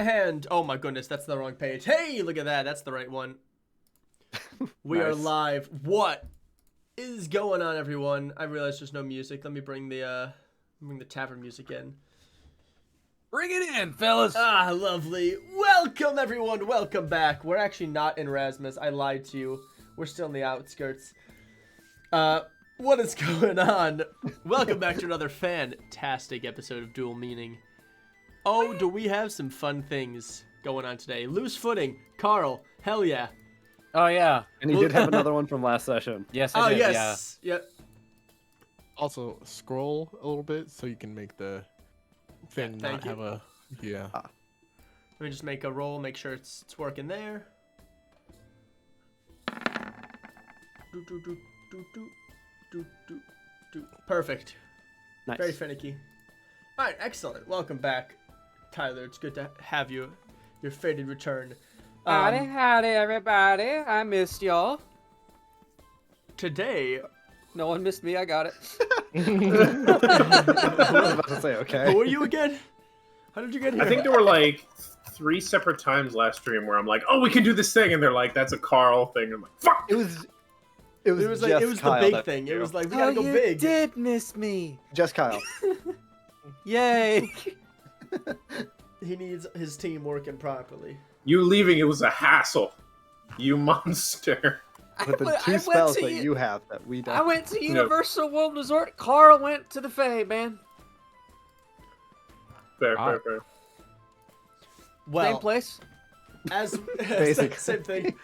And, oh my goodness, that's the wrong page. Hey, look at that. That's the right one. We are live. What is going on, everyone? I realize there's no music. Let me bring the tavern music in. Bring it in, fellas. Ah, lovely. Welcome, everyone. Welcome back. We're actually not in Rasmus. I lied to you. We're still in the outskirts. What is going on? Welcome back to another fantastic episode of Dual Meaning. Oh, do we have some fun things going on today? Loose footing. Carl, hell yeah. Oh, yeah. And he did have another one from last session. Yes, I did, yes. Yeah. Yep. Also, scroll a little bit so you can make the thing Thank not you. have a... Yeah. Let me just make a roll, make sure it's working there. Do, do, do, do, do, do, do, do. Perfect. Nice. Very finicky. All right, excellent. Welcome back, Tyler. It's good to have you. Your faded return. Howdy, everybody. I missed y'all. Today, No one missed me. I got it. I was about to say, okay. who are you again? How did you get here? I think there were like 3 separate times last stream where I'm like, "Oh, we can do this thing," and they're like, "That's a Carl thing." I'm like, "Fuck!" It was it was like just it was Kyle the big that thing. you. It was like we gotta go you big. did miss me. Just Kyle. Yay. He needs his team working properly. You leaving it was a hassle. You monster. With the I two went spells to that U- you have that we I don't. went to Universal World Resort. Carl went to the Fae, man. Fair, Ah. fair, fair. Well, Same place. as Basic. same thing.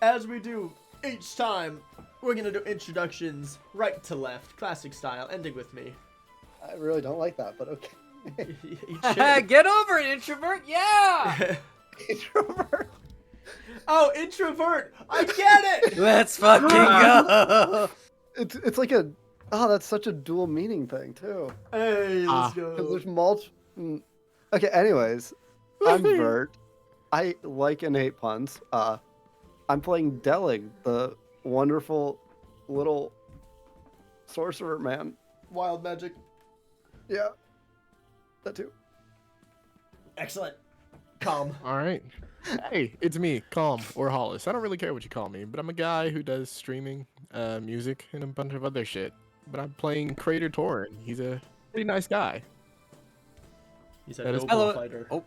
As we do each time, we're gonna do introductions right to left, classic style, ending with me. I really don't like that, but okay. Each should. Get over it, introvert. Yeah. Introvert. Oh, introvert! I get it. Let's fucking go. It's like a that's such a dual meaning thing too. Hey, let's Because go. there's Okay, anyways, I'm Vert. I like and hate puns. I'm playing Delig, the wonderful little sorcerer man. Wild magic. Yeah, that too. Excellent. Calm. All right. Hey, it's me, Calm, or Hollis. I don't really care what you call me, but I'm a guy who does streaming, music, and a bunch of other shit. But I'm playing Crater Torin. He's a pretty nice guy. He's a That is- noble Hello. fighter. Oh.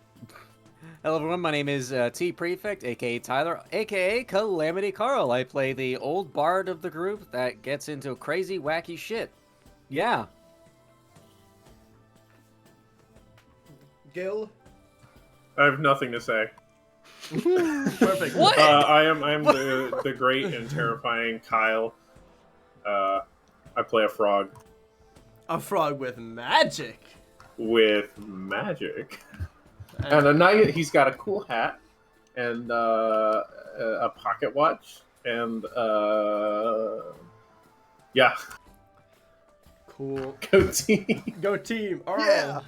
Hello, everyone. My name is T Prefect, aka Tyler, aka Calamity Carl. I play the old bard of the group that gets into crazy, wacky shit. Yeah. Gil. I have nothing to say. Perfect. What? I am the great and terrifying Kyle. I play a frog A frog with magic. with magic. And a knight, he's got a cool hat and a pocket watch and yeah, Cool. go team. Go team. All right. Yeah.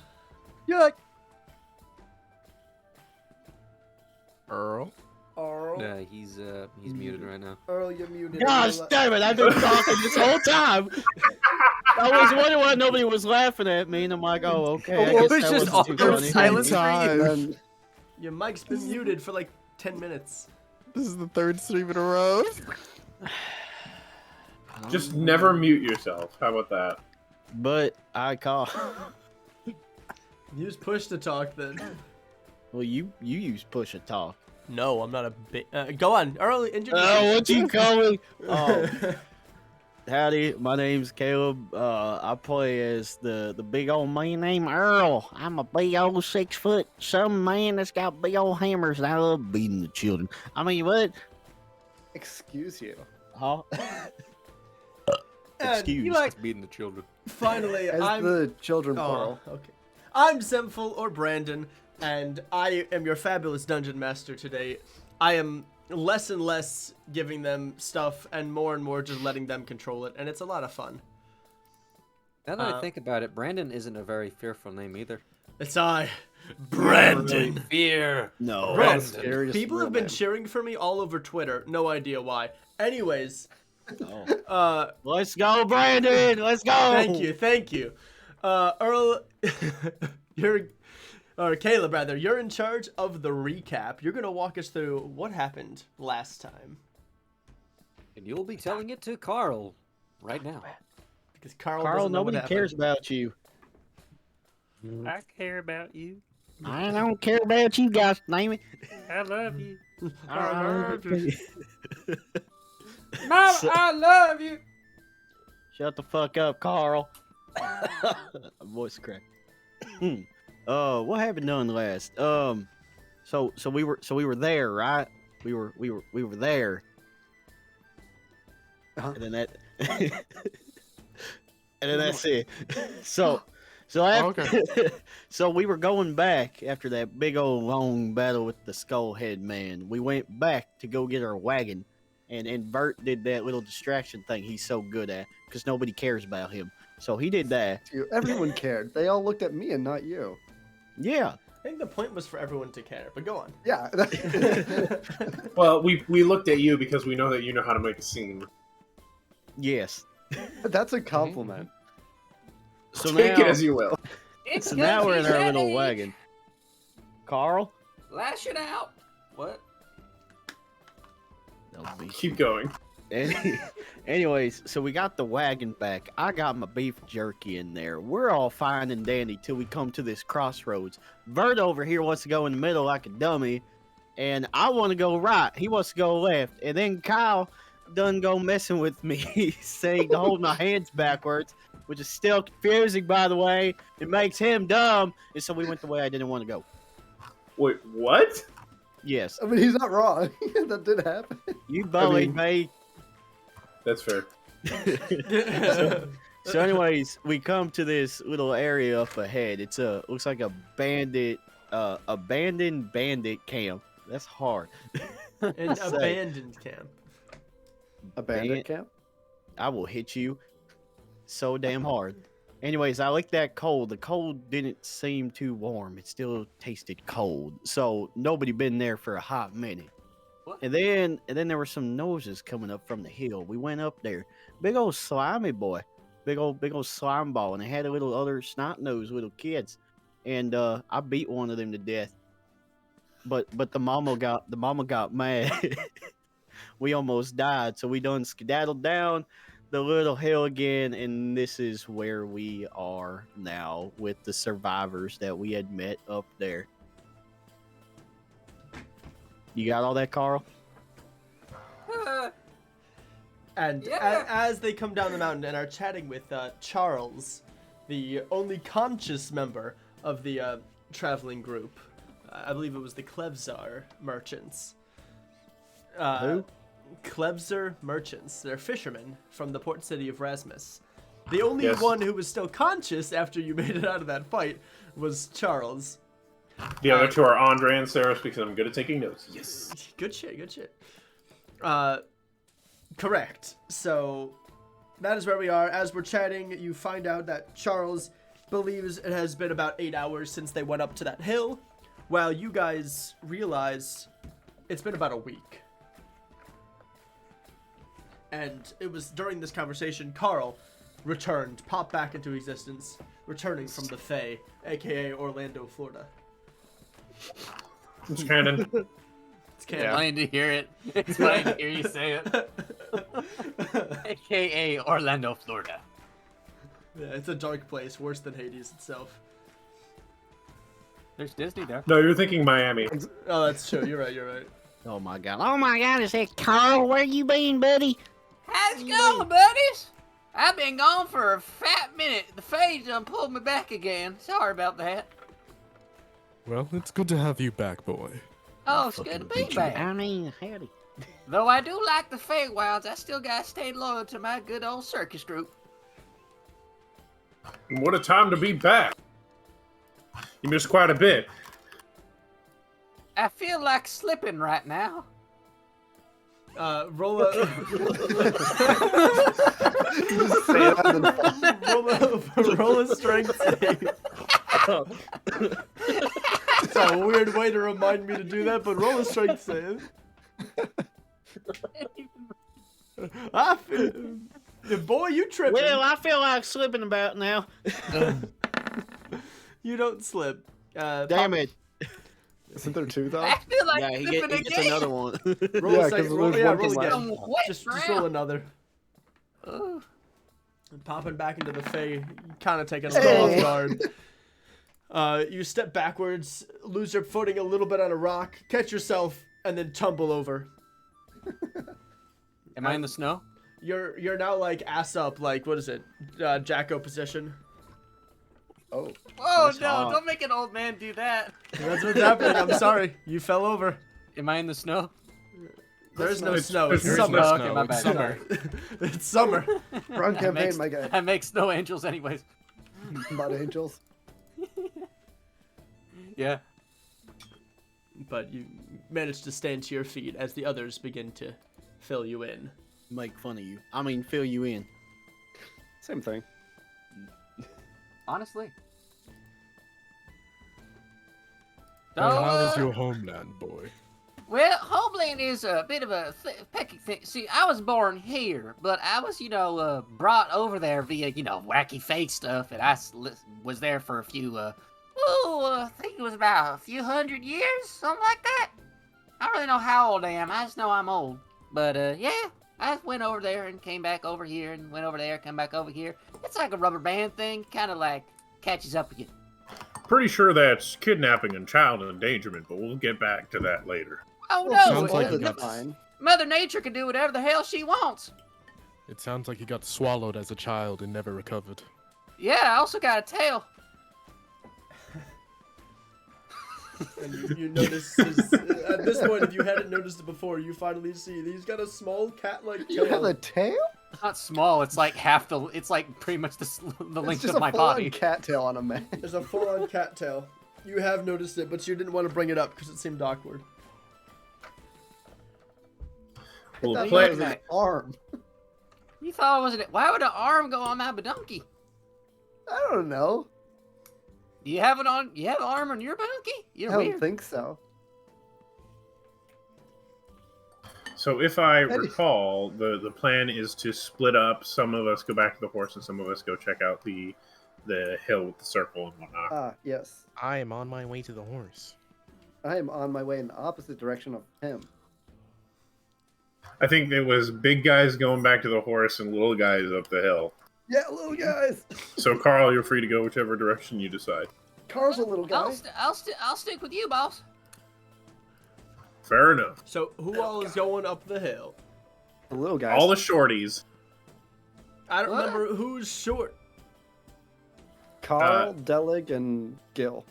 Yeah. Earl. Earl. He's muted right now. Earl, you're muted. Gosh damn it, I've been talking this whole time. I was wondering why nobody was laughing at me, and I'm like, oh, okay, I Well, guess it's that just wasn't too awkward funny. silence. And Your mic's been muted for like 10 minutes. This is the third stream in a row. Just never mute yourself. How about that? But I call. Use push to talk then. Well, you use push to talk. No, I'm not a bit. Go on. Earl, introduce Oh, what you call me? yourself. Howdy, my name's Caleb. I play as the big old man named Earl. I'm a big old 6 foot some man that's got big old hammers, and I love beating the children. I mean, what? excuse you. Huh? And He Excuse. likes beating the children. finally, As I'm. the children Oh, plural. okay. I'm Zemful or Brandon, and I am your fabulous dungeon master today. I am less and less giving them stuff, and more just letting them control it, and it's a lot of fun. Now that I think about it, Brandon isn't a very fearful name either. It's I, Brandon. Fear. No. Bro, that's scariest people have real been name. cheering for me all over Twitter. No idea why. Anyways, Oh. Let's go, Brandon. Let's go. thank you. Earl, you're Or Caleb, rather, you're in charge of the recap. You're gonna walk us through what happened last time. And you'll be telling it to Carl right now. Because Carl Carl, doesn't know what nobody happened. cares about you. I care about you. I don't care about you guys, name it. I love you. I love you. Mom, So- I love you. Shut the fuck up, Carl. Voice crack. What happened done last? So we were there, right? We were there. Uh-huh. And then that and then that's it. So after, okay. so we were going back after that big old long battle with the Skullhead man. We went back to go get our wagon, and Bert did that little distraction thing he's so good at because nobody cares about him. So he did that. Everyone cared. They all looked at me and not you. Yeah. I think the point was for everyone to care, but go on. Yeah. Well, we looked at you because we know that you know how to make a scene. Yes. That's a compliment. So Take now, it as you will. so now we're in our little wagon. Carl. Lash it out. What? That'll be- Keep going. Anyways, so we got the wagon back. I got my beef jerky in there. We're all fine and dandy till we come to this crossroads. Bert over here wants to go in the middle like a dummy, and I want to go right. He wants to go left, and then Kyle done go messing with me, saying to hold my hands backwards, which is still confusing, by the way. It makes him dumb, and so we went the way I didn't want to go. Wait, what? Yes, I mean, he's not wrong. That did happen. you bullied me. That's fair. So anyways, we come to this little area up ahead. It's looks like a abandoned bandit camp. That's hard. An Say. abandoned camp. A bandit camp? I will hit you so damn hard. Anyways, I like that cold. The cold didn't seem too warm. It still tasted cold. So nobody been there for a hot minute. What? And then there were some noses coming up from the hill. We went up there. Big old slimy boy. Big old slime ball. And they had a little other snot nosed little kids. And I beat one of them to death. But the mama got mad. We almost died, so we done skedaddled down the little hill again, and this is where we are now with the survivors that we had met up there. You got all that, Carl? And Yeah. as they come down the mountain and are chatting with Charles, the only conscious member of the traveling group, I believe it was the Klevzar merchants. Who? Klevzar merchants. They're fishermen from the port city of Rasmus. The only Yes. one who was still conscious after you made it out of that fight was Charles. The other two are Andre and Sarah because I'm good at taking notes. Yes. Good shit, good shit. Correct. So, that is where we are. As we're chatting, you find out that Charles believes it has been about 8 hours since they went up to that hill, while you guys realize it's been about a week. And it was during this conversation, Carl returned, popped back into existence, returning from the Fae, aka Orlando, Florida. It's canon. It's canon. Fine to hear it. It's fine to hear you say it. AKA Orlando, Florida. Yeah, it's a dark place, worse than Hades itself. There's Disney there. No, you're thinking Miami. Oh, that's true. You're right. You're right. Oh my god, is that Carl? Where you been, buddy? How's it going, buddies? I've been gone for a fat minute. The Fae done pulled me back again. Sorry about that. Well, it's good to have you back, boy. Oh, it's good to be back. I mean, howdy. Though I do like the Feywilds, I still gotta stay loyal to my good old circus group. What a time to be back. You missed quite a bit. I feel like slipping right now. Roll a Say it and then roll a strength save. It's a weird way to remind me to do that, but roll a strength save. I feel, boy, you tripping. Well, I feel like slipping about now. You don't slip. Damn it. Isn't there two though? I feel like Yeah, he flipping gets again. another one. Roll Yeah, a 'cause second. there's Roll, one yeah, from roll last again. time. Wait, Just round. roll another. Ugh. And popping back into the Fey, kind of taking a little Hey. off guard. You step backwards, lose your footing a little bit on a rock, catch yourself, and then tumble over. Am I in the snow? You're now like ass up, like what is it, Jacko position. Oh. Oh That's no! hot. Don't make an old man do that. That's what's happening. I'm sorry, you fell over. Am I in the snow? There's no It's- snow. It's there's summer. no Oh, okay, my It's bad. summer. It's summer. Wrong I campaign, make, my guy. I make snow angels anyways. Mud angels. Yeah. But you managed to stand to your feet as the others begin to fill you in. Make fun of you. I mean, fill you in. Same thing. Honestly. How is your homeland, boy? Well, Homeland is a bit of a pecky thing. See, I was born here, but I was, brought over there via, wacky fate stuff, and was there for a few, I think it was about a few hundred years, something like that. I don't really know how old I am. I just know I'm old. But, yeah, I went over there and came back over here, and went over there, come back over here. It's like a rubber band thing, kind of like catches up with you. Pretty sure that's kidnapping and child endangerment, but we'll get back to that later. Oh, Well, no! sounds like all you the got- time. Mother Nature can do whatever the hell she wants. It sounds like he got swallowed as a child and never recovered. Yeah, I also got a tail. And you notice his, at this point, if you hadn't noticed it before, you finally see that he's got a small cat-like You have tail. a tail? It's not small. It's like half the. It's like pretty much the It's length just of a my full-on body. cat tail on a man. There's a full-on cat tail. You have noticed it, but you didn't want to bring it up because it seemed awkward. We'll That play. was an arm. You thought it was why would an arm go on my donkey? I don't know. Do you have it on? You have an arm on your donkey? I You're don't weird. think so. So if I recall, the plan is to split up. Some of us go back to the horse, and some of us go check out the hill with the circle and whatnot. Ah, yes. I am on my way to the horse. I am on my way in the opposite direction of him. I think it was big guys going back to the horse and little guys up the hill. Yeah, little guys. So Carl, you're free to go whichever direction you decide. Carl's a little guy. I'll stick with you, boss. Fair enough. So who all is going up the hill? The little guys. All the shorties. I don't What? remember who's short. Carl, Delig, and Gil.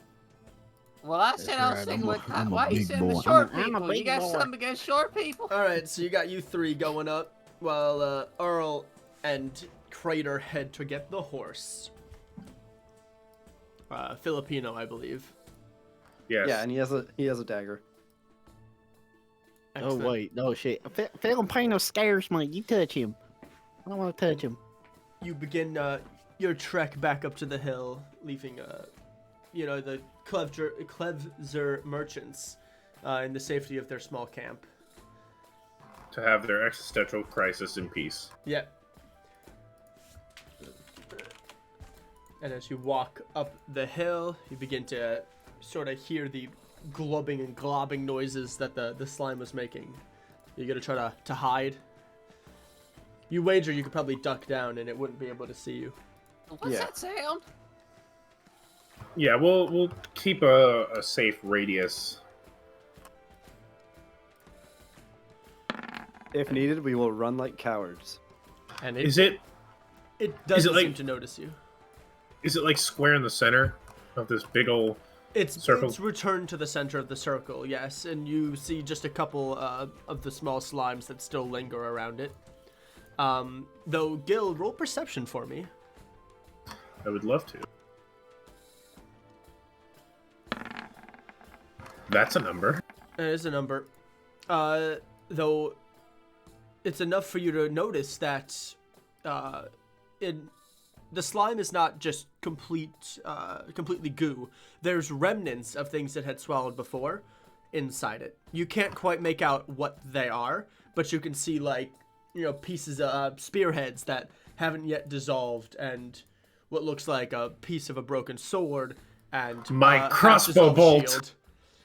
Well, I said I was right, sticking I'm a- with. I'm a Why you big saying the boy. short I'm a people? You big got boy. something against short people? All right, so you got you three going up, while Earl and Crater head to get the horse. Filipino, I believe. Yes. Yeah, and he has a dagger. Oh, Excellent. wait. No, shit. Filipino scares me. You touch him. I don't want to touch him. You begin your trek back up to the hill, leaving the Klevzer merchants in the safety of their small camp. To have their existential crisis in peace. Yeah. And as you walk up the hill, you begin to sort of hear the glubbing and globbing noises that the slime was making. You're gonna try to hide. You wager you could probably duck down and it wouldn't be able to see you. What's Yeah. that sound? Yeah, we'll keep a safe radius. If needed, we will run like cowards. And Is it it doesn't like- seem to notice you. like square in the center of this big old? Circle. It's returned to the center of the circle, yes, and you see just a couple of the small slimes that still linger around it. Though, Gil, roll perception for me. I would love to. That's a number. It is a number. Though, it's enough for you to notice that the slime is not just completely goo. There's remnants of things that had swallowed before inside it. You can't quite make out what they are, but you can see pieces of spearheads that haven't yet dissolved, and what looks like a piece of a broken sword, and My half his crossbow own bolt. shield.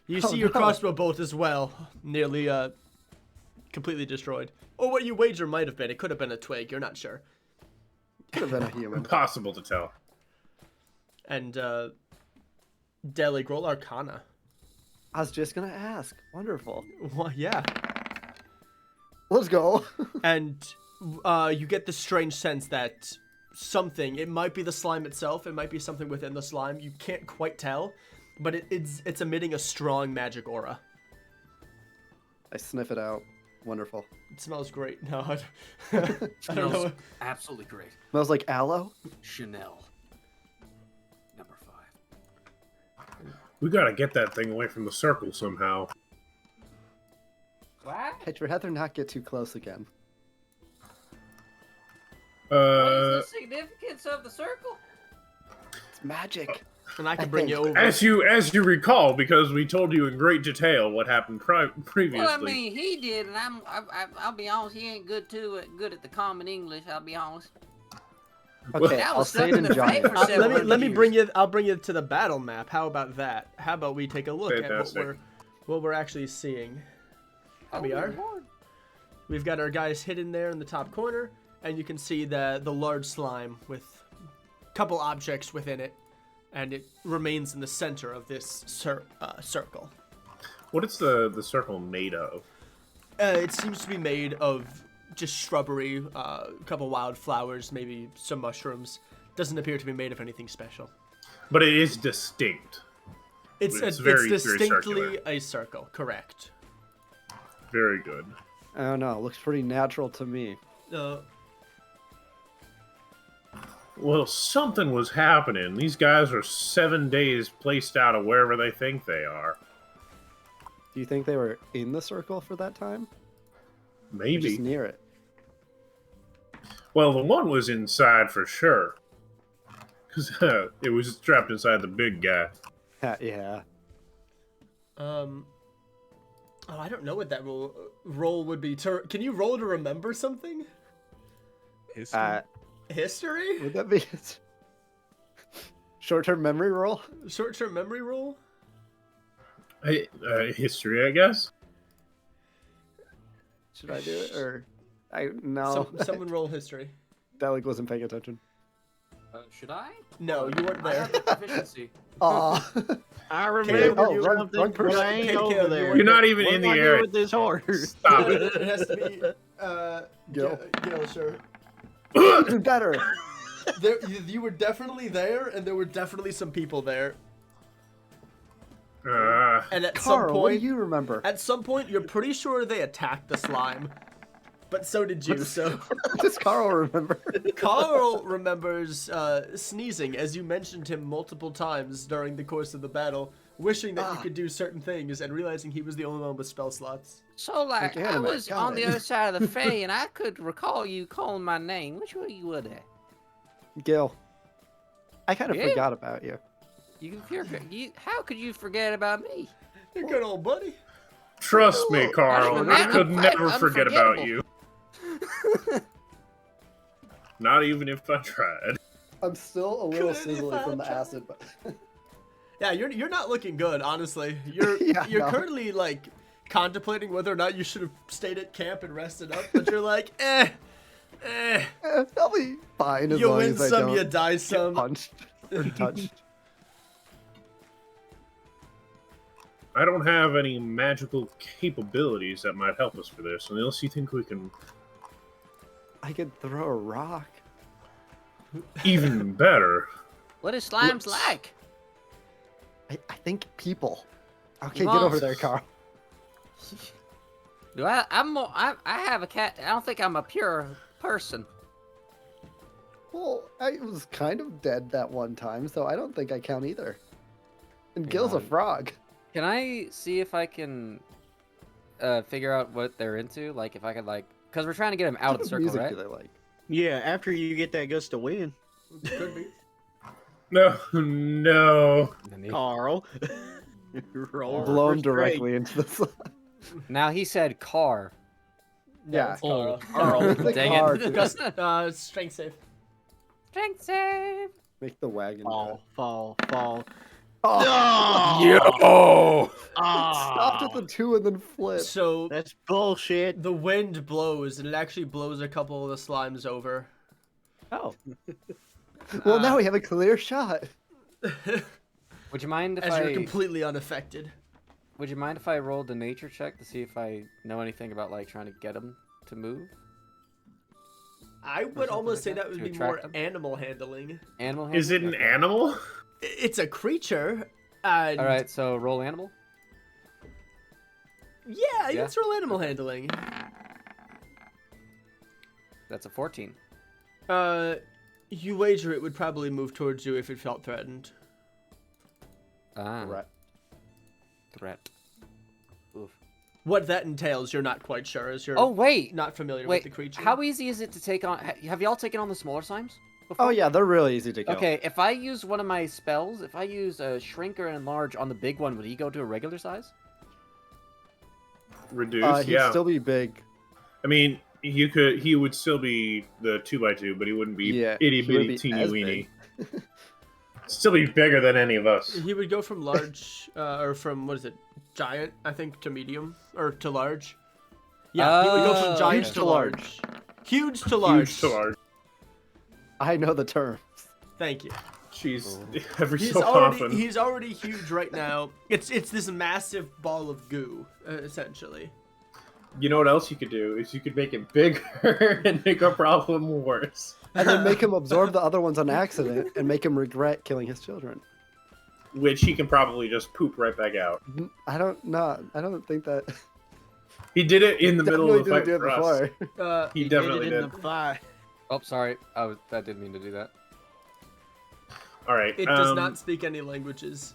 You Oh, see your no. crossbow bolt as well, nearly completely destroyed. Or what you wager might have been. It could have been a twig. You're not sure. Could have been a human. Impossible to tell. And Delig, roll Arcana. I was just gonna ask. Wonderful. Well, yeah. Let's go. And you get the strange sense that something, it might be the slime itself, it might be something within the slime, you can't quite tell, but it's emitting a strong magic aura. I sniff it out. Wonderful. It smells great. No, I don't know. Smells absolutely great. Smells like aloe. Chanel. Number 5. We gotta get that thing away from the circle somehow. What? I'd rather not get too close again. What is the significance of the circle? It's magic. And I can bring you over. As you recall, because we told you in great detail what happened previously. Well, I mean, he did, and I'll be honest, he ain't good at the common English. I'll be honest. Okay, That I'll was say stuck it in in their giant. face for several let me years. bring you. I'll bring you to the battle map. How about that? How about we take a look Fantastic. at what we're actually seeing? Here we Oh, are. Lord. We've got our guys hidden there in the top corner, and you can see the large slime with a couple objects within it, and it remains in the center of this circle. What is the circle made of? It seems to be made of just shrubbery, a couple wildflowers, maybe some mushrooms. Doesn't appear to be made of anything special. But it is distinct. It's very distinctly circular. a circle, correct. Very good. I don't know. Looks pretty natural to me. Well, something was happening. These guys are 7 days placed out of wherever they think they are. Do you think they were in the circle for that time? Or Maybe. just near it? Well, the one was inside for sure. Because it was trapped inside the big guy. Yeah. Oh, I don't know what that roll would be. Can you roll to remember something? History? Would that be short-term memory roll? Short-term memory roll? History, I guess. Should I do it or no? Someone roll history. Delig wasn't paying attention. Should I? No, you weren't I there. have the proficiency. Aw. I remember Oh, wrong something, but I ain't Caleb, over you there. weren't You're not even What in do the I do area. with this horse? Stop it. It has to be, Gil. Gil, sure. Better. You were definitely there, and there were definitely some people there. And at some Carl, what do point, you remember? at some point, you're pretty sure they attacked the slime. But so did you, so... Does Carl remember? Carl remembers sneezing, as you mentioned him multiple times during the course of the battle, wishing that you could do certain things, and realizing he was the only one with spell slots. So, like, Like I anime, was got on the it. other side of the Fae, and I could recall you calling my name. Which way you would at? Gil. I kind of Gil? forgot about you. How could you forget about me? You good old buddy. Trust me, Carl. I could never forget about unforgettable. you. Not even if I tried. I'm still a little Couldn't if sizzly I from the tried. acid, but Yeah, you're not looking good, honestly. You're Yeah, you're no. currently like contemplating whether or not you should have stayed at camp and rested up, but you're like, eh. I'll be fine as You long win as I some, don't you die get some. punched or touched. I don't have any magical capabilities that might help us for this, unless you think we can I could throw a rock. even better. What is slimes Whoops. like? I think people. Okay, Well- get over there, Carl. Do I? I have a cat. I don't think I'm a pure person. Well, I was kind of dead that one time, so I don't think I count either. And Gil's a on. frog. Can I see if I can figure out what they're into? Like, if I could, like, because we're trying to get them out of the What circle, music right? do they like? Yeah, after you get that gust to win, Could be. No, no. Carl. Roll Blown for strength. directly into the sun. Now he said car. No, Yeah. it's Carl. Carl. It's a Dang car. it. Gus, strength save. Strength save. Make the wagon. Fall. Oh, Yo! stopped at the 2 and then flipped. So That's bullshit. the wind blows, and it actually blows a couple of the slimes over. Oh. Well, now we have a clear shot. Would you mind if As I you're completely unaffected. Would you mind if I rolled a nature check to see if I know anything about like trying to get them to move? I would something almost like say that, that would to be attract more them? animal handling. Animal handling? Is it an Okay. animal? It's a creature. And All right, so roll animal. Yeah, Yeah. let's roll animal handling. That's a 14. You wager it would probably move towards you if it felt threatened. Ah, Right. threat. Oof. What that entails, you're not quite sure, as you're Oh wait, not familiar wait. with the creature. How easy is it to take on? Have y'all taken on the smaller slimes before? Oh, yeah, they're really easy to kill. Okay, if I use one of my spells, if I use a shrink or enlarge on the big one, would he go to a regular size? Reduce? He'd Yeah. still be big. I mean, he would still be the 2x2, but he wouldn't be Yeah, itty he would bitty be teeny as weeny. Still be bigger than any of us. He would go from large, or from, what is it, giant, I think, to medium, or to large. Yeah, he would go from Oh, giant okay. to large. Huge to large. Huge to large. I know the term. Thank you. She's every He's so already often. he's already huge right now. It's this massive ball of goo, essentially. You know what else you could do is you could make it bigger and make our problem worse. And then make him absorb the other ones on accident and make him regret killing his children. Which he can probably just poop right back out. I don't know. I don't think that. He did it in the middle of the fight Definitely didn't for do us. it before. He definitely did it did. in the fight. Oh, sorry. That didn't mean to do that. All right. It does not speak any languages.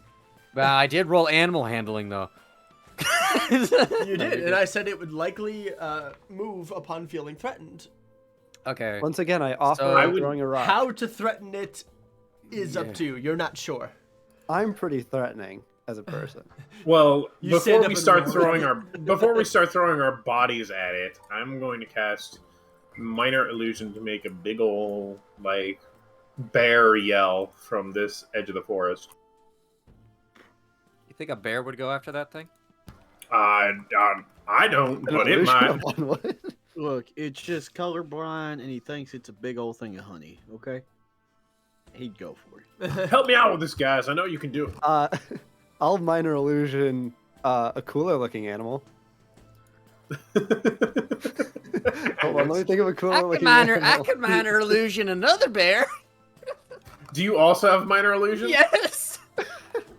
But I did roll animal handling though. You did, and I said it would likely move upon feeling threatened. Okay. Once again, I offer So- I would- throwing a rock. How to threaten it is Yeah. up to you. You're not sure. I'm pretty threatening as a person. Well, You stand before up we and start roar. throwing our bodies at it, I'm going to cast minor illusion to make a big ol' like bear yell from this edge of the forest. You think a bear would go after that thing? I don't, but it Illusion might. of one would. Look, it's just colorblind, and he thinks it's a big old thing of honey. Okay, he'd go for it. Help me out with this, guys. I know you can do it. I'll minor illusion a cooler looking animal. Hold on, let me think of a cooler looking animal. could minor illusion another bear. Do you also have minor illusion? Yes.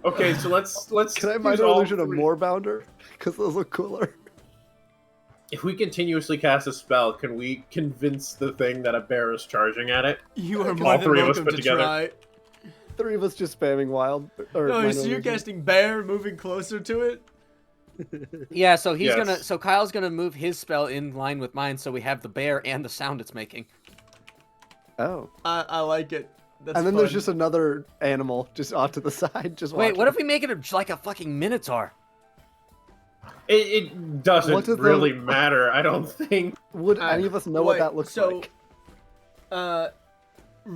Okay, so let's Can I use minor all illusion a three. moorbounder? Because those look cooler. If we continuously cast a spell, can we convince the thing that a bear is charging at it? You are All more than three of us welcome put to together. try. 3 of us just spamming wild. Or Oh, minor so you're illusion. casting bear, moving closer to it? Yeah. So he's Yes. gonna. So Kyle's gonna move his spell in line with mine, so we have the bear and the sound it's making. Oh. I like it. That's And then there's fun. just another animal just off to the side. Just Wait, what watching. if we make it like a fucking minotaur? It doesn't What does the- really matter, I don't think. Would any of us know what Wait, that looks so, like?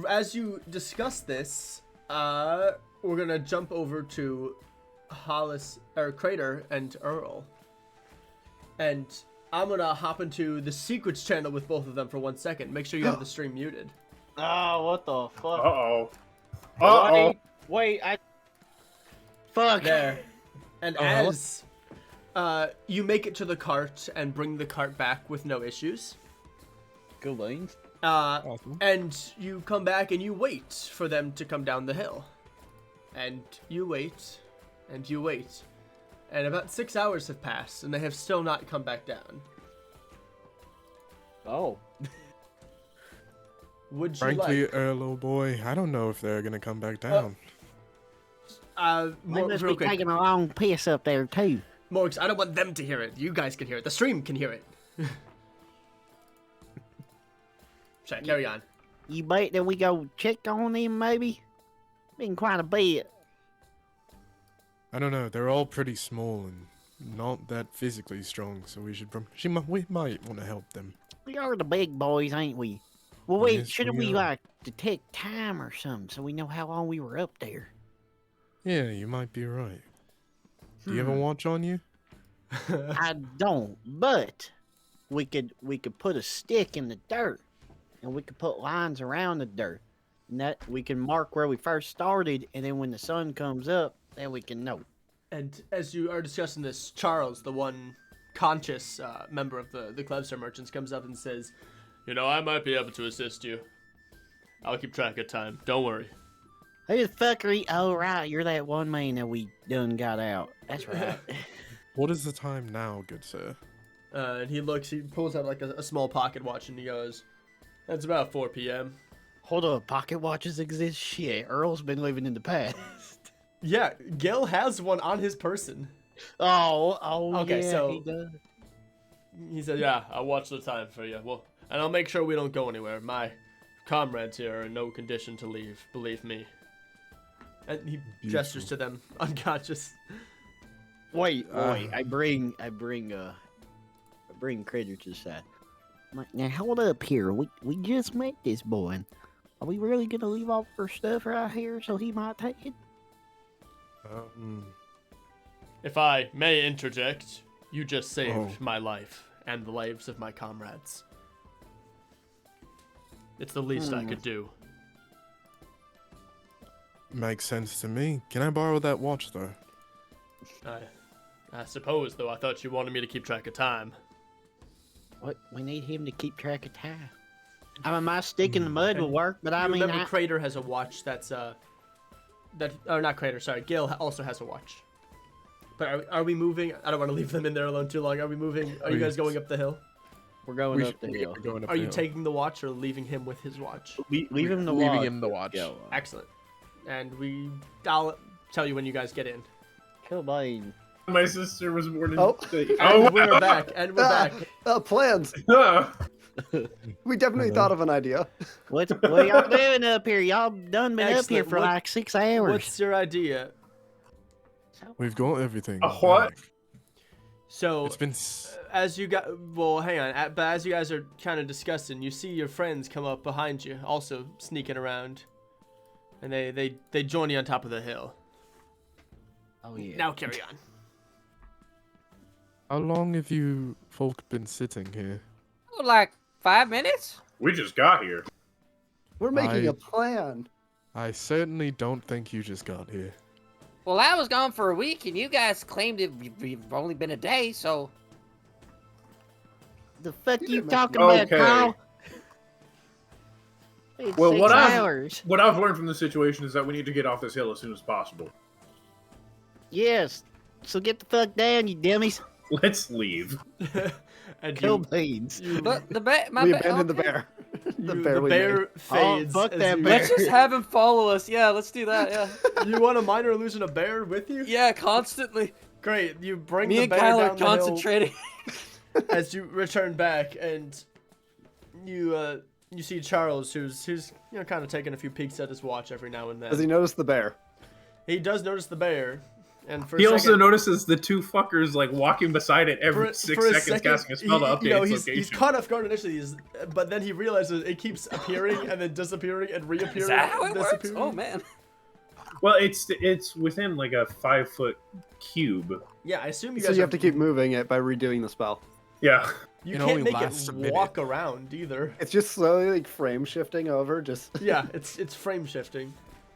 As you discuss this, we're gonna jump over to Hollis or Crater and Earl, and I'm gonna hop into the secrets channel with both of them for 1 second. Make sure you have the stream muted. Oh, what the fuck? Uh-oh. Uh-oh. Wait, fuck. There, and Oh, as you make it to the cart and bring the cart back with no issues. Good beans. Awesome. And you come back and you wait for them to come down the hill. And you wait, and you wait. And about 6 hours have passed, and they have still not come back down. Oh. Would you Frankly, like... little boy, I don't know if they're gonna come back down. They More, must real be quick. taking a long piss up there too. Morgs, I don't want them to hear it. You guys can hear it. The stream can hear it. Sorry, carry on. You bet that we go check on them, maybe? Been quite a bit. I don't know. They're all pretty small and not that physically strong, so we might want to help them. We are the big boys, ain't we? Well, Yes, shouldn't we we are. like detect time or something so we know how long we were up there? Yeah, you might be right. Do you have a watch on you? I don't, but we could put a stick in the dirt, and we could put lines around the dirt, and that we can mark where we first started, and then when the sun comes up, then we can know. And as you are discussing this, Charles, the one conscious member of the Clevster Merchants, comes up and says, "You know, I might be able to assist you. I'll keep track of time. Don't worry." Who the fuck are you? Oh, right, you're that one man that we done got out. That's right. What is the time now, good sir? And he pulls out like a small pocket watch, and he goes, "It's about 4 p.m. Hold on, pocket watches exist? Shit, Earl's been living in the past. Yeah, Gil has one on his person. Oh, Okay, yeah, so- he does. He said, "Yeah, I'll watch the time for you. Well, and I'll make sure we don't go anywhere. My comrades here are in no condition to leave, believe me." And he gestures to them, unconscious. Wait, I bring Critter to the side. I'm like, now hold up here. We just met this boy. Are we really gonna leave all our stuff right here so he might take it? If I may interject, you just saved Oh. my life and the lives of my comrades. It's the least I could do. Makes sense to me. Can I borrow that watch, though? I suppose, though, I thought you wanted me to keep track of time. What? We need him to keep track of time. I mean, my stick in the mud will work, but I You mean, remember Crater has a watch that's, not Crater, sorry, Gil also has a watch. But are we moving? I don't want to leave them in there alone too long. Are we moving? Are you guys going up the hill? we're going up the hill. We're going up Are the you hill. taking the watch or leaving him with his watch? Leave him the Leaving watch. him the watch. Go. Excellent. And I'll tell you when you guys get in. Kill Bane. My sister was born in. Oh. And we're back. And we're back. Plans. Ah. We definitely thought of an idea. What y'all doing up here? Y'all done been up here Excellent. for like 6 hours. What's your idea? We've got everything. A what? back. So, It's been. as you got, well, hang on. But as you guys are kind of discussing, you see your friends come up behind you, also sneaking around, and they join you on top of the hill. Oh yeah. Now carry on. How long have you folk been sitting here? Oh, like 5 minutes? We just got here. We're making I- a plan. I certainly don't think you just got here. Well, I was gone for a week, and you guys claimed you've only been a day, so... The fuck You you didn't talking Okay. about, Carl? It's Well, 6 what hours. What I've learned from the situation is that we need to get off this hill as soon as possible. Yes. So get the fuck down, you dummies. Let's leave. And Kill you, beans. But the bear... We abandoned the bear. the the bear we made. fades. fuck as that you- bear. Let's just have him follow us. Yeah, let's do that. Yeah. You want a minor illusion of bear with you? Yeah, constantly. Great. You bring Me the and bear Kyle are down the hill concentrating. as you return back, and you see Charles, who's kind of taking a few peeks at his watch every now and then. Does he notice the bear? He does notice the bear, and for He a also second, notices the two fuckers like walking beside it every for 6 a seconds, second, casting a spell to update its he's location. caught off guard initially, but then he realizes it keeps appearing and then disappearing and reappearing. Is that how and it works? disappearing. Oh man. Well, it's within like a 5-foot cube. Yeah, I assume you So guys you have to keep moving it by redoing the spell. Yeah. You It can't only make lasts a it minute. walk around either. It's just slowly like frame shifting over. Just Yeah, it's frame shifting.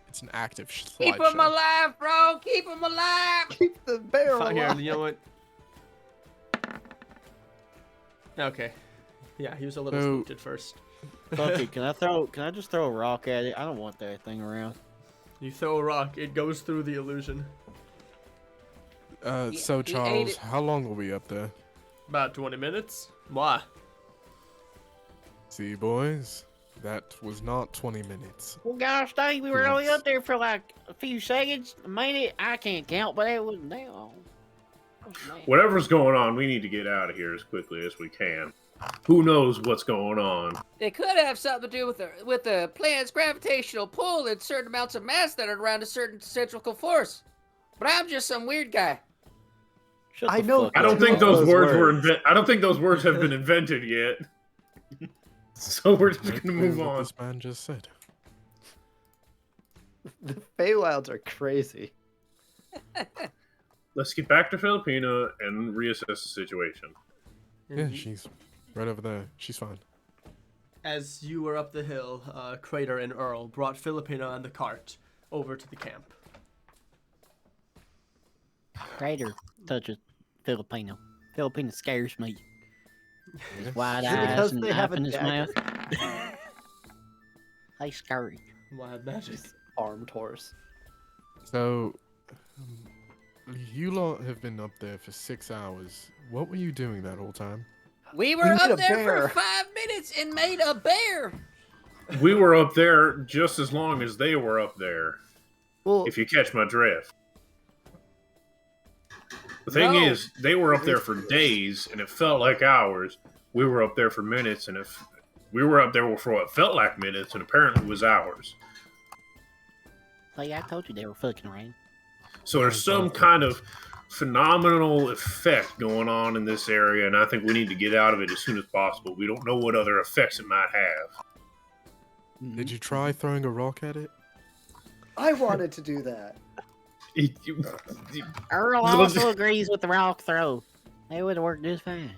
It's an active Keep him slideshow. alive, bro! Keep him alive! keep the bear Fine, here, alive. you know what? Okay. Yeah, he was a little So- spooked at first. Fuck it. Can I just throw a rock at it? I don't want that thing around. You throw a rock, it goes through the illusion. So he ate Charles, it. how long will we up there? About 20 minutes. Why? See, boys, that was not 20 minutes. Well, gosh dang, we were only Yes. up there for like a few seconds, a minute. I can't count, but it wasn't that long. Whatever's going on, we need to get out of here as quickly as we can. Who knows what's going on? It could have something to do with the planet's gravitational pull and certain amounts of mass that are around a certain centrifugal force. But I'm just some weird guy. Shut I the know- fuck I up. don't think Those those words were words. I don't think those words have been invented yet. So we're just Right gonna there, move what on. This man just said. The Feywilds are crazy. Let's get back to Filipina and reassess the situation. Yeah, she's right over there. She's fine. As you were up the hill, Crater and Earl brought Filipina and the cart over to the camp. Crater touches Filipino. Filipino scares me. His wide Is it eyes because and they have knife a in his dagger? mouth. They scary. Wild magic. Armed horse. So, you lot have been up there for 6 hours. What were you doing that whole time? We were made a up there bear. for 5 minutes and made a bear. We were up there just as long as they were up there, Well, if you catch my drift. The thing No. is, they were up there for days, and it felt like hours. We were up there for minutes, and if we were up there for what felt like minutes, and apparently was hours. Like I told you, they were fucking around. So there's some kind of phenomenal effect going on in this area, and I think we need to get out of it as soon as possible. We don't know what other effects it might have. Did you try throwing a rock at it? I wanted to do that. Earl also agrees with the rock throw. They would have worked just fine.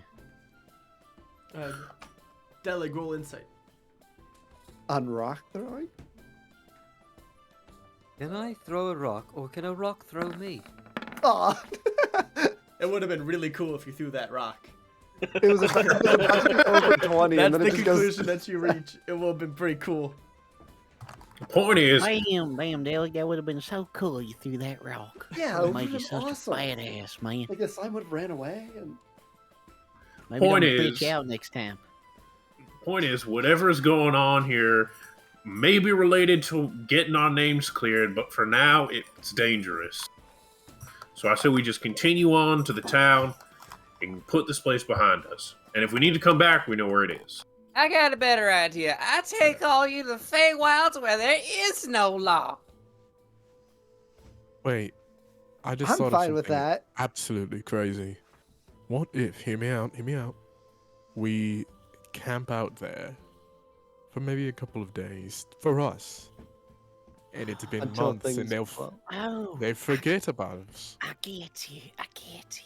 Delig, roll insight. On rock throwing? Can I throw a rock, or can a rock throw me? Aw. It would have been really cool if you threw that rock. It was about to be over 20, That's and then the it just goes. conclusion that you reach. It would have been pretty cool. The point is, Damn, Dale, that would have been so cool you threw that rock. Yeah, It it would would made have you been such awesome. a badass, man. Like the slime would have ran away, and Maybe Point don't is- bitch out next time. whatever's going on here may be related to getting our names cleared, but for now, it's dangerous. So I say we just continue on to the town and put this place behind us. And if we need to come back, we know where it is. I got a better idea. I take all you to the Feywilds where there is no law. Wait, I just I'm thought of fine with something that. absolutely crazy. What if, hear me out, we camp out there for maybe a couple of days for us. And it's been Until months and things they'll blow. Oh, they forget about us. I get you.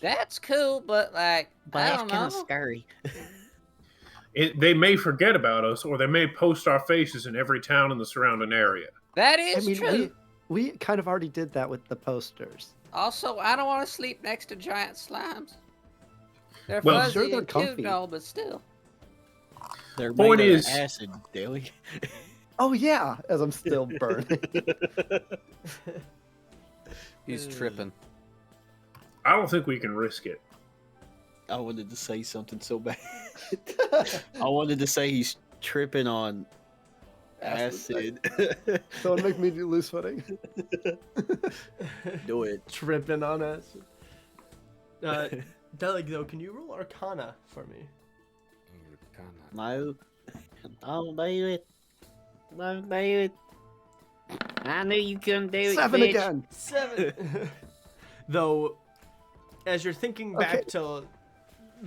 That's cool, but like, But I that's don't kind know. of scary. They may forget about us, or they may post our faces in every town in the surrounding area. That I is mean, true. we kind of already did that with the posters. Also, I don't want to sleep next to giant slimes. They're Well, fuzzy sure, they're and cute comfy. and all, but still. They're Point made of is- acid, Dale. Oh yeah, as I'm still burning. He's tripping. I don't think we can risk it. I wanted to say something so bad. I wanted to say he's tripping on acid. Don't make me do loose footing. Do it. Tripping on us. Delig, though, can you roll Arcana for me? No. Don't do it. Don't do it. I knew you couldn't do it. 7 bitch. again. 7. Though, as you're thinking back Okay. to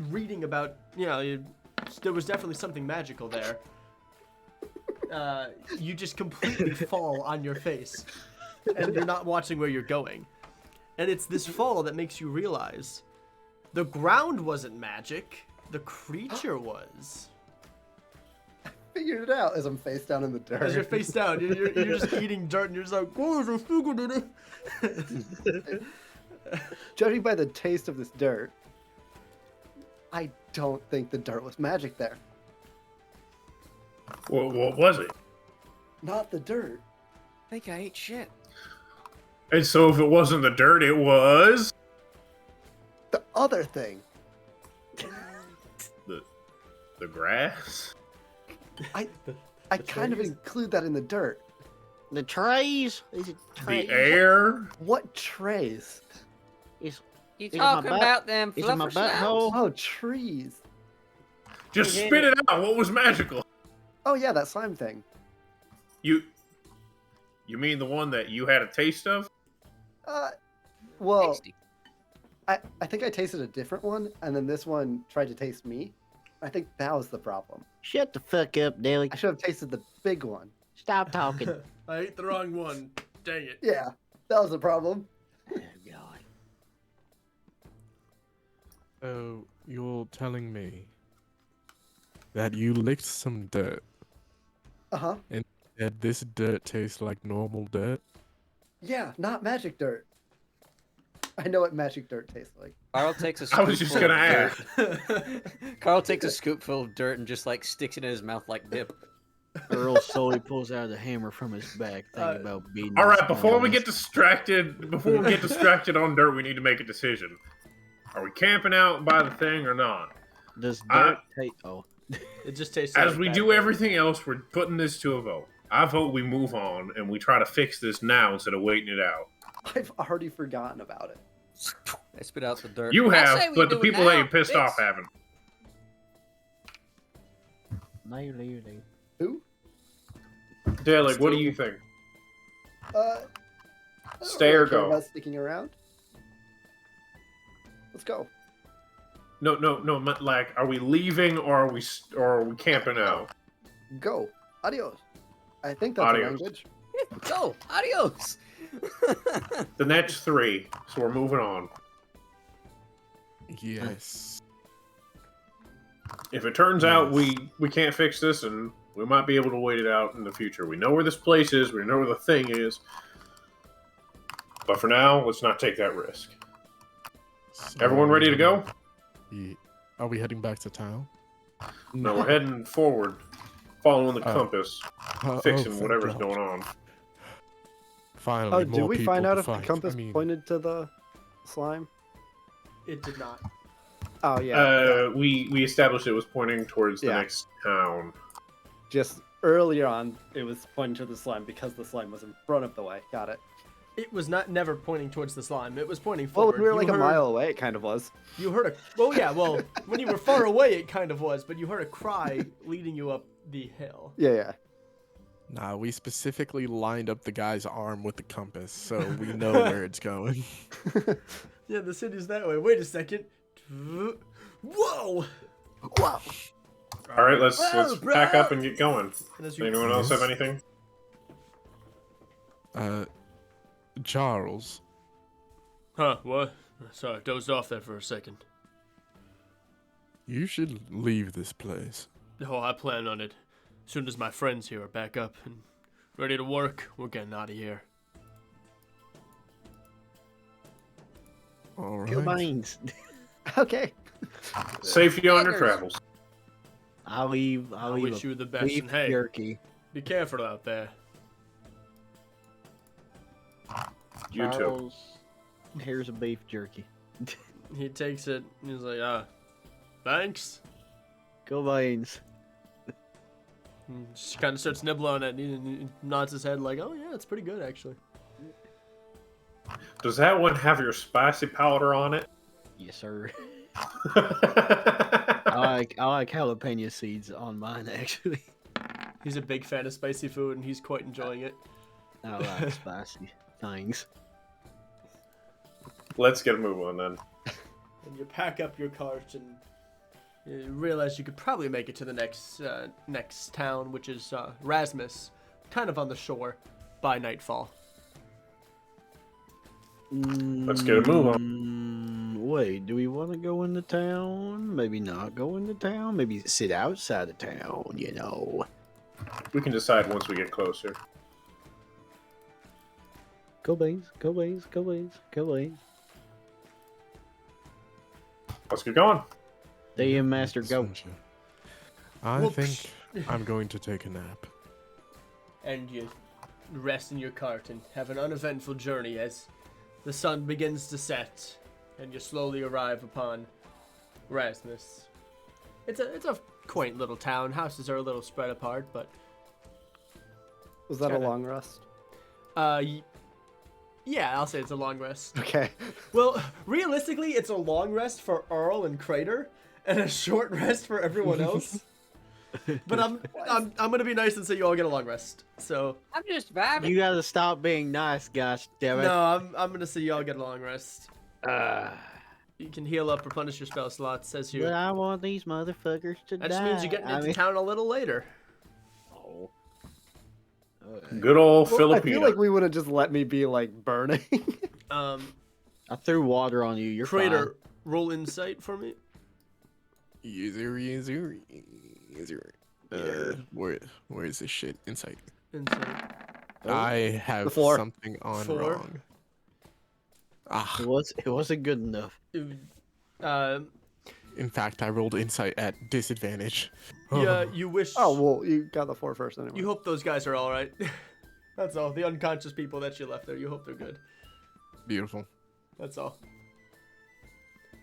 reading about, there was definitely something magical there. You just completely fall on your face, and you're not watching where you're going. And it's this fall that makes you realize the ground wasn't magic, the creature was. Figured it out as I'm face down in the dirt. As you're face down, you're just eating dirt, and you're just like, "Oh, I figured it." Judging by the taste of this dirt, I don't think the dirt was magic there. What was it? Not the dirt. I think I ate shit. And so if it wasn't the dirt, it was The other thing. the grass. I kind of trees? include that in the dirt. The trays? Is it trays? The air. What trays? You Is it my talking butt- about them is it my fluffer butthole? slimes? Oh, trees. Just Yeah. spit it out. What was magical? Oh yeah, that slime thing. You mean the one that you had a taste of? Well, Tasty. I think I tasted a different one, and then this one tried to taste me. I think that was the problem. Shut the fuck up, Dilly. I should have tasted the big one. Stop talking. I ate the wrong one. Dang it. Yeah, that was the problem. Oh, God. So you're telling me that you licked some dirt, Uh-huh. and that this dirt tastes like normal dirt? Yeah, not magic dirt. I know what magic dirt tastes like. Carl takes a I was just scoopful gonna of dirt. Carl takes a scoopful of dirt and just like sticks it in his mouth like dip. Earl slowly pulls out the hammer from his back, thinking about beating. All his right, before we opponents. get distracted on dirt, we need to make a decision. Are we camping out by the thing or not? Does I- dirt taste? Oh, It just tastes. As like we bad do dirt. everything else, we're putting this to a vote. I vote we move on and we try to fix this now instead of waiting it out. I've already forgotten about it. I spit out the dirt. You I have, say we but the do it people now. that you pissed off Fix. haven't. Who? Dalek, what do you think? I don't Stay or really care go? about sticking around. Let's go. No, like, are we leaving or are we camping out? Go. Adios. I think that's Adios. a language. Go. Adios. The next 3, so we're moving on. Yes. If it turns out Yes. we can't fix this, and we might be able to wait it out in the future. We know where this place is. We know where the thing is. But for now, let's not take that risk. So Everyone ready to go? Are we heading back to town? No, we're heading forward, following the Oh. compass, Oh, fixing thank whatever's God. going on. Finally, Oh, did more we people find to out if the fight. compass I mean, pointed to the slime? It did not. Oh yeah. We established it was pointing towards the Yeah. next town. Just earlier on, it was pointing to the slime because the slime was in front of the way. Got it. It was not never pointing towards the slime. It was pointing Well, forward. we were You like a heard- mile away. It kind of was. You heard a. Oh yeah. Well, when you were far away, it kind of was, but you heard a cry leading you up the hill. Yeah. Nah, we specifically lined up the guy's arm with the compass, so we know where it's going. Yeah, the city's that way. Wait a second. Whoa! Wow. All right, let's Whoa, pack bro! up and get going. And as you Anyone else have anything? Charles, Huh? What? Sorry, dozed off there for a second. you should leave this place. Oh, I plan on it. As soon as my friends here are back up and ready to work, we're getting out of here. All kill right. beans. Okay. Safety on your Beggars. travels. I'll leave. I I'll leave. wish a you the best, beef and hey, jerky. be careful out there. You too. Charles, here's a beef jerky. He takes it, and he's like, thanks. Go beans. And just kind of starts nibbling on it, and he nods his head like, oh yeah, it's pretty good, actually. Does that one have your spicy powder on it? Yes, sir. I like jalapeno seeds on mine actually. He's a big fan of spicy food, and he's quite enjoying it. I like spicy things. Let's get a move on then. And you pack up your cart, and you realize you could probably make it to the next town, which is Rasmus, kind of on the shore, by nightfall. Let's get a move on. Wait, do we want to go into town? Maybe not go into town. Maybe sit outside of town. You know. We can decide once we get closer. Go beans. Go beans. Go beans. Go beans. Let's get going. DM Master, go. Sunshine. I Whoops. think I'm going to take a nap. And you rest in your cart and have an uneventful journey as the sun begins to set, and you slowly arrive upon Rasmus. It's a quaint little town. Houses are a little spread apart, but Was that a Kinda. long rest? yeah, I'll say it's a long rest. Okay. Well, realistically, it's a long rest for Earl and Crater, and a short rest for everyone else. But I'm gonna be nice and say you all get a long rest. So I'm just vibing. You gotta stop being nice, gosh damn it. no, I'm gonna say you all get a long rest. You can heal up, replenish your spell slots. Says But here. I want these motherfuckers to That die. just means you're getting into town a little later. Oh. Okay. Good old Well, I Filipino. feel like we would have just let me be like burning. Um, I threw water on you. You're Crater, roll insight for me. User. Where is this shit? Insight. Insight. I have Four. something on 4. wrong. Ah, It wasn't good enough. in fact, I rolled insight at disadvantage. Yeah, you wish. Oh, well, you got the 4 first anyway. You hope those guys are all right. That's all. The unconscious people that you left there. You hope they're good. Beautiful. That's all.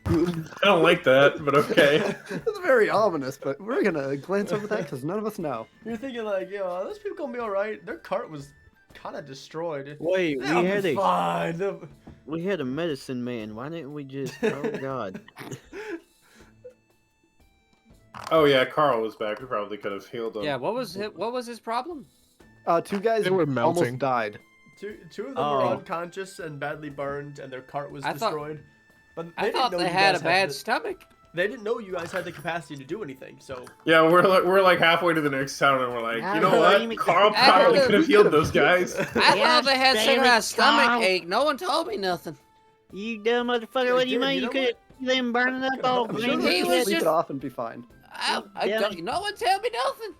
I don't like that, but okay. It's very ominous, but we're gonna glance over that because none of us know. You're thinking like, are those people gonna be all right? Their cart was kind of destroyed. Wait, They'll be fine. we had a medicine man. Why didn't we just? Oh God. Oh yeah, Carl was back. We probably could have healed him. Yeah, what was his problem? 2 guys They were melting. almost died. Two of them were unconscious and badly burned, and their cart was I thought- destroyed. But I thought they had a bad stomach. They didn't know you guys had the capacity to do anything. So Yeah, we're like halfway to the next town, and we're like, you know what? Carl I probably heard could have healed those guys. I thought they had some damn kind it, of stomach Carl. ache. No one told me nothing. You dumb motherfucker! What do you Dude, mean? you You know could them burning up all I'm He sure green. we was can shit. sleep just- it off and be fine. I Damn don't. it. No one tell me nothing.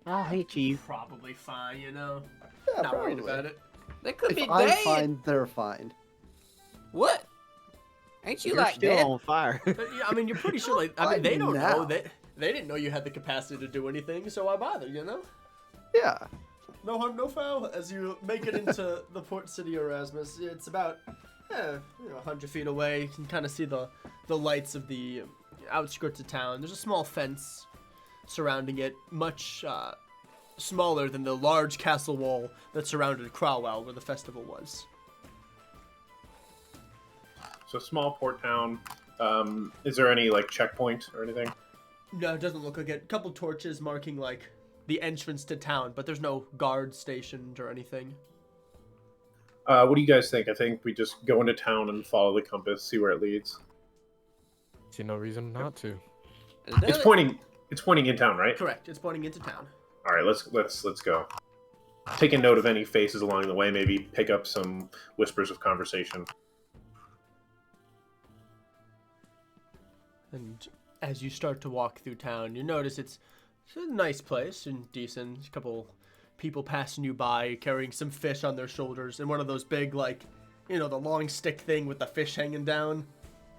I'll hit you. probably fine, Yeah, Not worried probably. about it. They could If be I'm dead. fine, they're fine. What? Ain't you You're like still dead? on fire. But, yeah, I mean, you're pretty sure. Like, I mean, they don't Now. know that they didn't know you had the capacity to do anything. So why bother? Yeah. No harm, no foul. As you make it into the port city, Erasmus, it's about 100 feet away. You can kind of see the lights of the outskirts of town. There's a small fence surrounding it, much smaller than the large castle wall that surrounded Crowell, where the festival was. So small port town. Is there any like checkpoint or anything? No, it doesn't look like it. A couple torches marking like the entrance to town, but there's no guard stationed or anything. What do you guys think? I think we just go into town and follow the compass, see where it leads. See no reason not to. It's pointing. It's pointing in town, right? Correct. It's pointing into town. All right, let's go. Take a note of any faces along the way. Maybe pick up some whispers of conversation. And as you start to walk through town, you notice it's a nice place and decent. A couple people passing you by carrying some fish on their shoulders and one of those big, like, the long stick thing with the fish hanging down.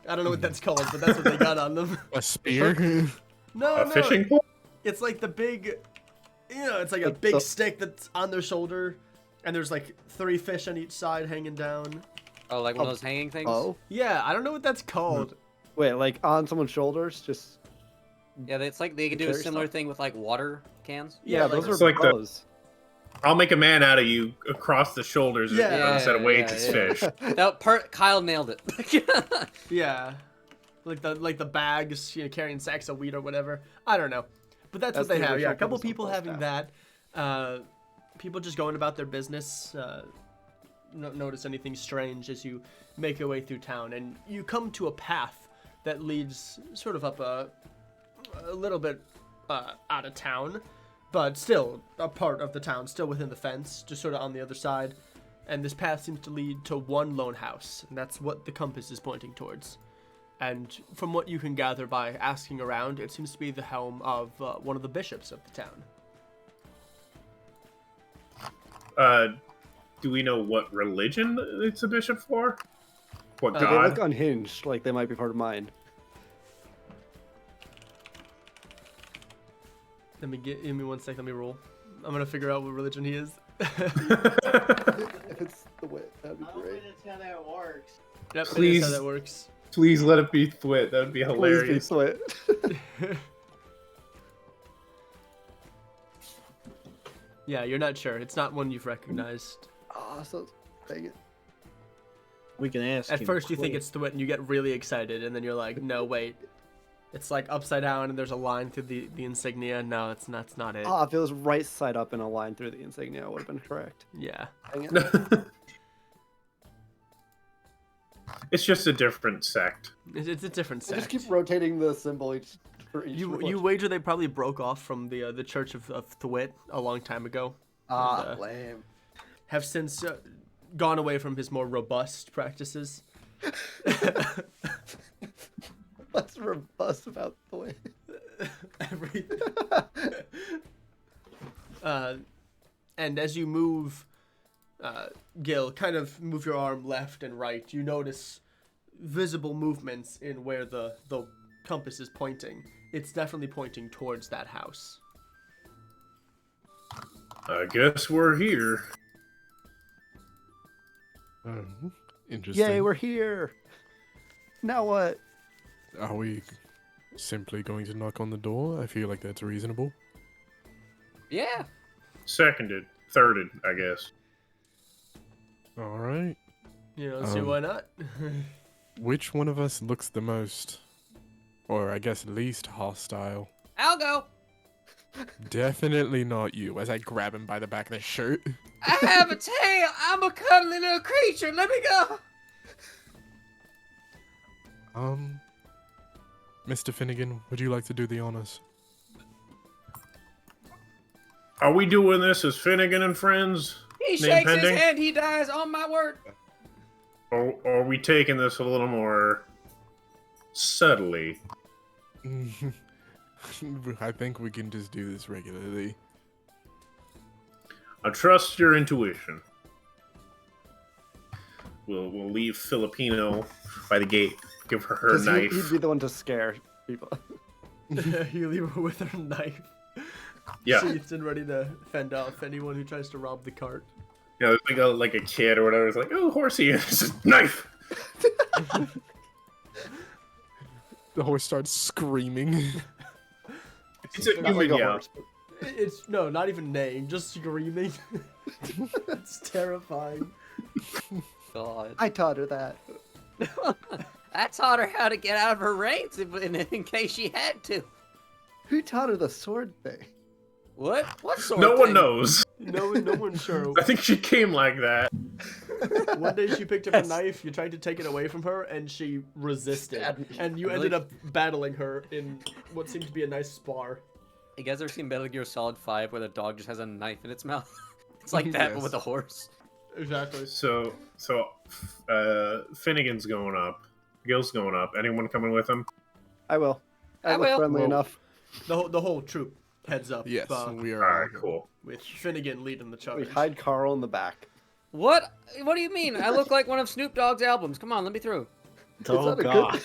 I don't know what that's called, but that's what they got on them. A spear? No, A fishing pole? It's like the big, it's like a Like big the- stick that's on their shoulder, and there's like 3 fish on each side hanging down. Oh, like one of those hanging things? Oh. Yeah, I don't know what that's called. Wait, like on someone's shoulders? Just. Yeah, it's like they can do a Carry similar stuff? thing with like water cans. Yeah, like- those It's are like the- bows. I'll make a man out of you across the shoulders Yeah. instead of weights. Yeah, It's yeah. fish. Kyle nailed it. Yeah, like the bags, carrying sacks of wheat or whatever. I don't know, but that's what That's they the have. Yeah, original a couple purpose of people full having that. People just going about their business. Notice anything strange as you make your way through town, and you come to a path that leads sort of up a little bit out of town, but still a part of the town, still within the fence, just sort of on the other side. And this path seems to lead to one lone house, and that's what the compass is pointing towards. And from what you can gather by asking around, it seems to be the helm of one of the bishops of the town. Do we know what religion it's a bishop for? What Uh, They look god? unhinged, like they might be part of mine. Give me 1 second, let me roll. I'm gonna figure out what religion he is. If it's the way, that'd be great. That's how that works. Yep, that is Please. how that works. Please let it be Thwit. That would be Please be hilarious. sweat. Yeah, you're not sure. It's not one you've recognized. Ah, so dang it. We can ask. At him first you think quick. it's Thwit and you get really excited, and then you're like, no, wait. It's like upside down and there's a line through the insignia. No, that's not it. Ah, if it was right side up in a line through the insignia, it would have been correct. Yeah. Dang it. It's just a different sect. It's a different I sect. just keep rotating the symbol for each. You religion. wager they probably broke off from the Church of Thwit a long time ago. Ah, and, lame. have since gone away from his more robust practices. What's robust about the way? Everything. And as you move, Gil, kind of move your arm left and right, you notice visible movements in where the compass is pointing. It's definitely pointing towards that house. I guess we're here. Interesting. Yay, we're here. Now what? Are we simply going to knock on the door? I feel like that's reasonable. Yeah. Seconded, thirded, I guess. All right. You know, see why not? Which one of us looks the most, or I guess least hostile? I'll go. Definitely not you, as I grab him by the back of the shirt. I have a tail. I'm a cuddly little creature. Let me go. Mr. Finnegan, would you like to do the honors? Are we doing this as Finnegan and friends? He Name shakes pending? his hand. He dies. On my word. Or are we taking this a little more subtly? I think we can just do this regularly. I trust your intuition. We'll leave Filipino by the gate. Give her her 'Cause knife. he'd be the one to scare people. You leave her with her knife. Yeah, Sheathed and ready to fend off anyone who tries to rob the cart. yeah. It's like a kid or whatever. It's like, oh, horsey, it's a knife. The horse starts screaming. It's a Not like human a yell. horse, but It's no, not even neighing, just screaming. It's terrifying. God. I taught her that. I taught her how to get out of her reins in case she had to. Who taught her the sword thing? What? What sort No of one thing? knows. No one's sure. I think she came like that. One day she picked up a knife, you tried to take it away from her, and she resisted. Stabbed me. And you ended up battling her in what seemed to be a nice spar. You guys ever seen Metal Gear Solid 5 where the dog just has a knife in its mouth? It's like that, but Yes. with a horse. Exactly. So Finnegan's going up. Gil's going up. Anyone coming with him? I will. I I look will. friendly Well- enough. The whole troop heads up. Yes, we are. All right, cool. With Finnegan leading the charge. We hide Carl in the back. What? What do you mean? I look like one of Snoop Dogg's albums. Come on, let me through. Oh that a god.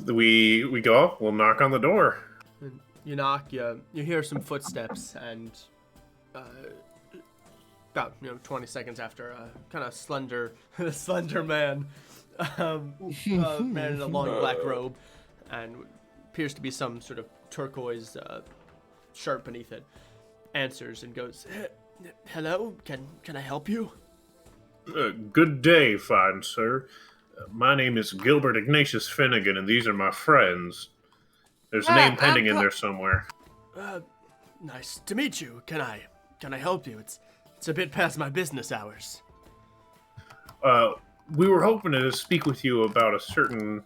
We go. We'll knock on the door. And you knock. You hear some footsteps, and about 20 seconds after, kind of slender man, man in a long black robe, and appears to be some sort of turquoise shirt beneath it, answers and goes, "Hello, can I help you?" Good day, fine sir. My name is Gilbert Ignatius Finnegan, and these are my friends. There's a name pending in there somewhere. Nice to meet you. Can I help you? It's a bit past my business hours. We were hoping to speak with you about a certain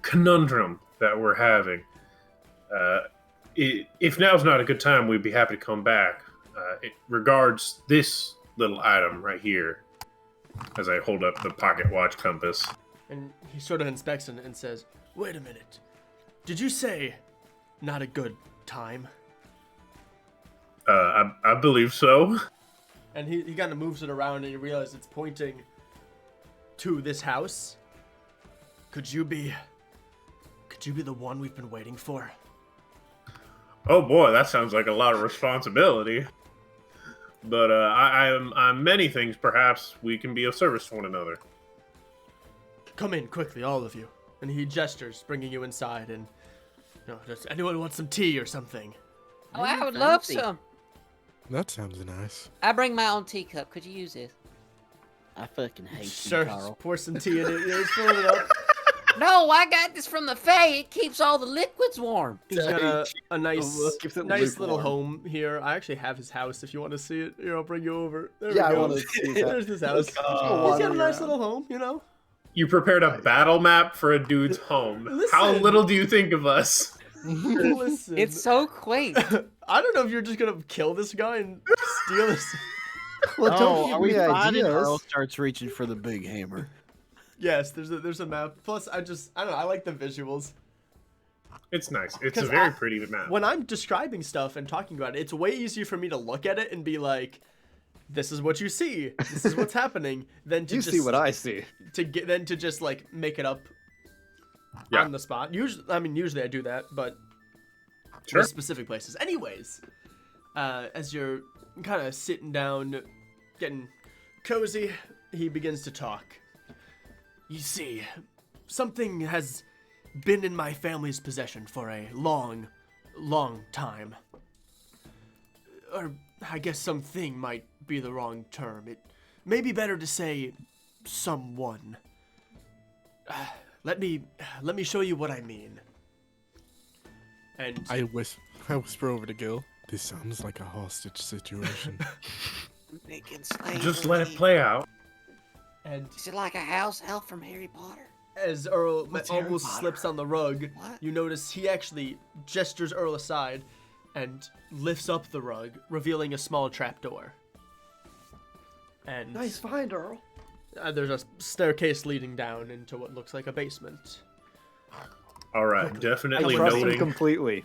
conundrum that we're having. If now's not a good time, we'd be happy to come back. It regards this little item right here, as I hold up the pocket watch compass. And he sort of inspects it and says, "Wait a minute. Did you say not a good time?" I believe so. And he kind of moves it around, and you realize it's pointing to this house. Could you be the one we've been waiting for? Oh boy, that sounds like a lot of responsibility. But I'm many things. Perhaps we can be of service to one another. Come in quickly, all of you. And he gestures, bringing you inside. And does anyone want some tea or something? Oh, I would love Fancy. some. That sounds nice. I bring my own teacup. Could you use this? I fucking hate Sure, you, Carl. pour some tea in it. Yeah, he's filling it up. No, I got this from the Fae. It keeps all the liquids warm. He's got a nice, Keeps it nice little lukewarm. home here. I actually have his house if you want to see it. Here, I'll bring you over. There Yeah, I we go. want to see that. There's his house. Oh, He's got a nice around. little home. You prepared a battle map for a dude's home. How Listen. little do you think of us? Listen, It's so quaint. I don't know if you're just gonna kill this guy and steal his. Well, Oh, don't are give we me finding? Earl ideas. starts reaching for the big hammer. Yes, there's a map. Plus, I don't know. I like the visuals. It's nice. It's 'Cause a very pretty map. When I'm describing stuff and talking about it, it's way easier for me to look at it and be like, "This is what you see. This is what's happening." Than to You just see what I see. then to just like make it up Yeah. on the spot. Usually I do that, but Sure. for specific places. Anyways, as you're kind of sitting down, getting cozy, he begins to talk. You see, something has been in my family's possession for a long, long time. Or I guess something might be the wrong term. It may be better to say someone. Let me show you what I mean. And I whisper over to Gil. This sounds like a hostage situation. Making slavery. Just let it play out. and Is it like a house elf from Harry Potter? as Earl What's Harry almost Potter? slips on the rug, What? you notice he actually gestures Earl aside and lifts up the rug, revealing a small trapdoor. And Nice find, Earl. there's a staircase leading down into what looks like a basement. All right, I definitely trust him noting, completely.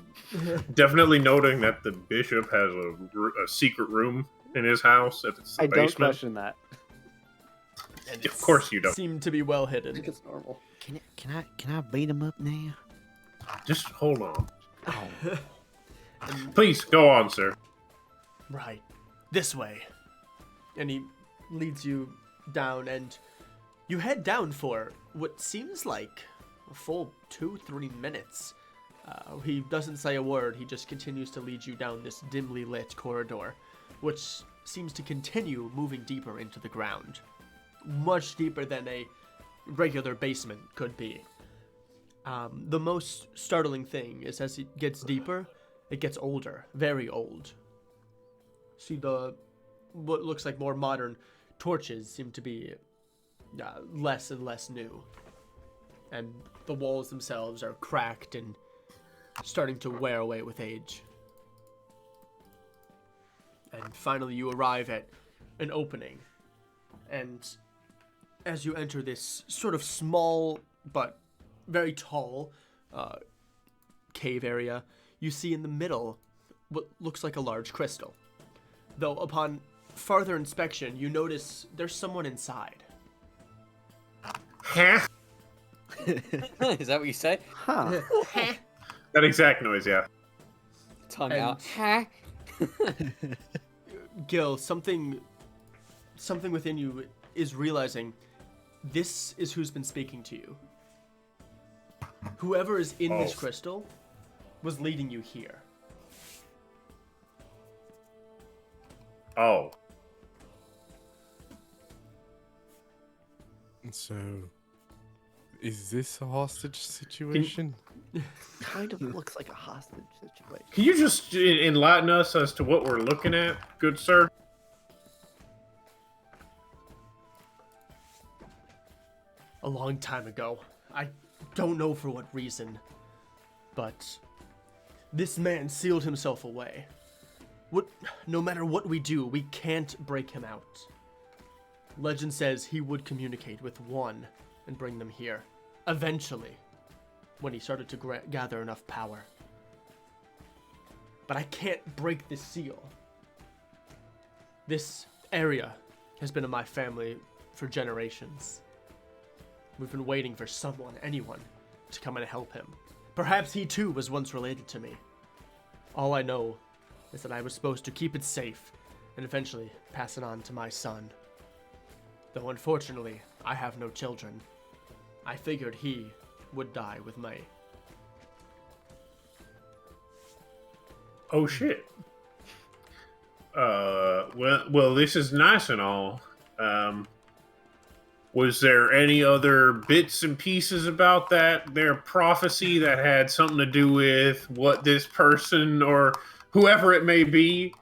definitely noting that the bishop has a secret room in his house. That it's the I don't basement. question that. And Of course you don't. Seem to be well I hidden. think it's normal. Can I beat him up now? Just hold on. Oh, Please go on, sir. Right. This way. And he leads you down, and you head down for what seems like a full 2-3 minutes. He doesn't say a word, he just continues to lead you down this dimly lit corridor, which seems to continue moving deeper into the ground. Much deeper than a regular basement could be. The most startling thing is as it gets deeper, it gets older, very old. See, what looks like more modern torches seem to be less and less new. And the walls themselves are cracked and starting to wear away with age. And finally you arrive at an opening. And as you enter this sort of small but very tall cave area, you see in the middle what looks like a large crystal. Though upon farther inspection, you notice there's someone inside. Huh? Is that what you say? Huh. That exact noise, yeah. Tongue And- out. Huh? Gil, something within you is realizing this is who's been speaking to you. Whoever is in this Oh. crystal was leading you here. Oh. So, is this a hostage situation? Kind of looks like a hostage situation. Can you just enlighten us as to what we're looking at, good sir? A long time ago. I don't know for what reason, but this man sealed himself away. No matter what we do, we can't break him out. Legend says he would communicate with one and bring them here. Eventually, when he started to gather enough power. But I can't break this seal. This area has been in my family for generations. We've been waiting for someone, anyone, to come and help him. Perhaps he too was once related to me. All I know is that I was supposed to keep it safe and eventually pass it on to my son. Though unfortunately, I have no children. I figured he would die with me. Oh shit. Well, this is nice and all. Was there any other bits and pieces about their prophecy that had something to do with what this person or whoever it may be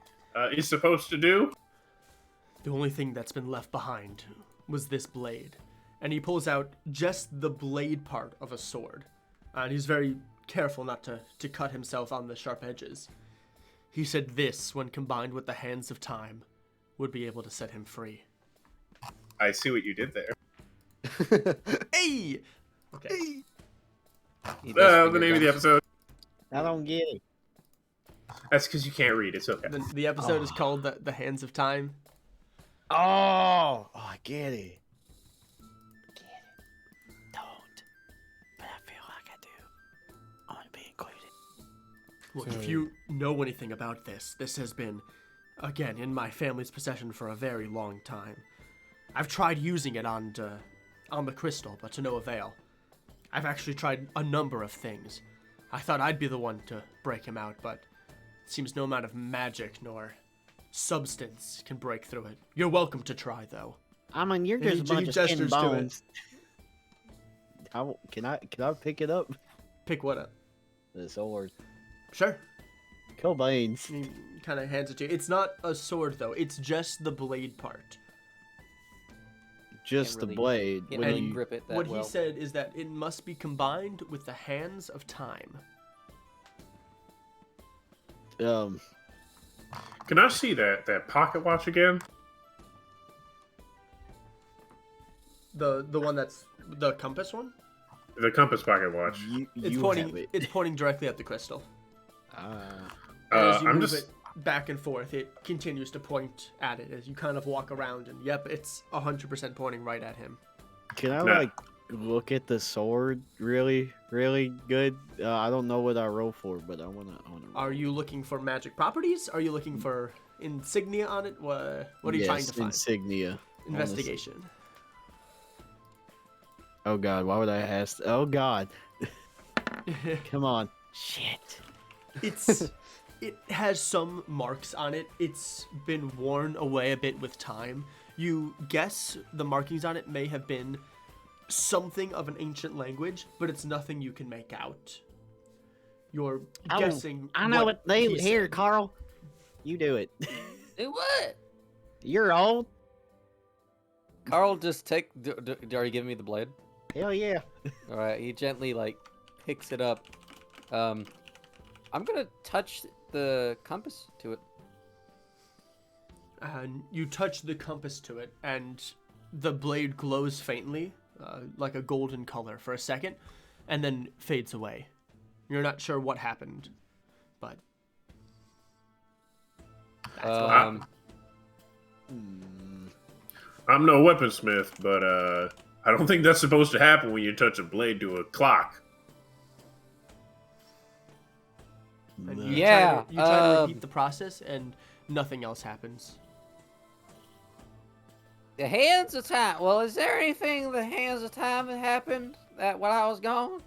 is supposed to do? The only thing that's been left behind was this blade. And he pulls out just the blade part of a sword. And he's very careful not to cut himself on the sharp edges. He said this, when combined with the hands of time, would be able to set him free. I see what you did there. Hey! Okay. He does The finger name of the guns. episode. I don't get it. That's because you can't read. It's okay. The episode is called the Hands of Time. Oh, I get it. Don't. But I feel like I do. I want to be included. Look, if you know anything about this, this has been, again, in my family's possession for a very long time. I've tried using it on the crystal, but to no avail. I've actually tried a number of things. I thought I'd be the one to break him out, but it seems no amount of magic nor substance can break through it. You're welcome to try, though. I mean, you're And he- just a bunch he of skin gestures to it. bones. Can I pick it up? Pick what up? The sword. Sure. Cool beans. He kind of hands it to you. It's not a sword, though. It's just the blade part. Just the really- blade. Can't When really you- grip it that What well. he said is that it must be combined with the Hands of Time. Can I see that pocket watch again? The one that's the compass one? The compass pocket watch. It's you pointing have it. it's pointing directly at the crystal. Ah. And as you I'm move just. it back and forth, it continues to point at it as you kind of walk around, and yep, it's 100% pointing right at him. Can I Nah. like look at the sword really, really good? I don't know what I roll for, but I wanna. Are you looking for magic properties? Are you looking for insignia on it? What are you trying to find? Insignia. Investigation. Oh God, why would I ask? Oh God, come on. Shit. It has some marks on it. It's been worn away a bit with time. You guess the markings on it may have been something of an ancient language, but it's nothing you can make out. You're guessing. I know what they he here, said. Carl. You do it. Do what? You're old. Carl, just take. Are you giving me the blade? Hell yeah. All right. He gently like picks it up. I'm gonna touch the compass to it. And you touch the compass to it, and the blade glows faintly, like a golden color for a second, and then fades away. You're not sure what happened, but that's what happened. I'm no weaponsmith, but I don't think that's supposed to happen when you touch a blade to a clock. And you Yeah, try to repeat the process, and nothing else happens. The Hands of Time. Well, is there anything the Hands of Time that happened while I was gone?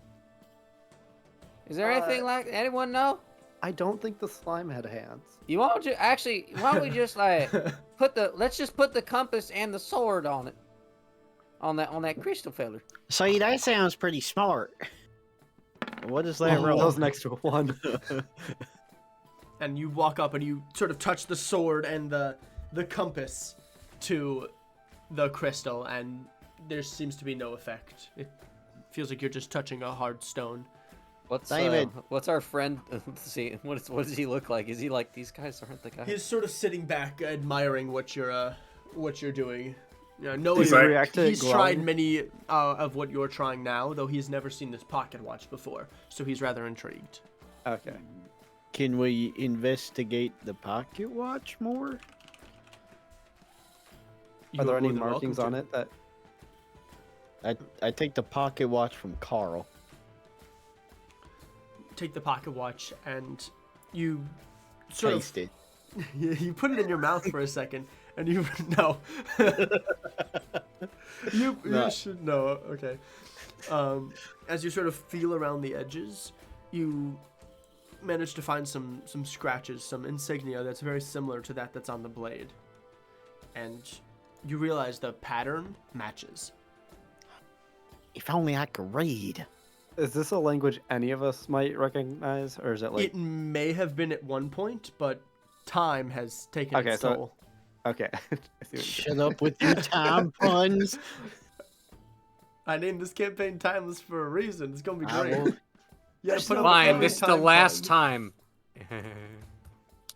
Is there anything like anyone know? I don't think the slime had hands. You won't why don't we just like let's just put the compass and the sword on it. On that crystal feller. So that sounds pretty smart. What is that Oh, roll? that was next to a one. And you walk up and you sort of touch the sword and the compass to the crystal, and there seems to be no effect. It feels like you're just touching a hard stone. David. What's our friend? Let's see. What does he look like? Is he like these guys aren't the guys? He's sort of sitting back, admiring what you're doing. Yeah, no, Does he react to it he's tried glowing? many of what you're trying now, though he's never seen this pocket watch before, so he's rather intrigued. Okay. Can we investigate the pocket watch more? You Are there any more than welcome markings to. on it that? I take the pocket watch from Carl. Take the pocket watch and you sort Taste it. of you put it in your mouth for a second, and you no. You No. should know. Okay. As you sort of feel around the edges, you manage to find some scratches, some insignia that's very similar to that's on the blade, and you realize the pattern matches. If only I could read. Is this a language any of us might recognize, or is it like? It may have been at one point, but time has taken Okay, its so- toll. Okay. I see what you're Shut up with your time puns. I named this campaign Timeless for a reason. It's gonna be I great. will- Yeah, put up Fine. every This is the last time. time.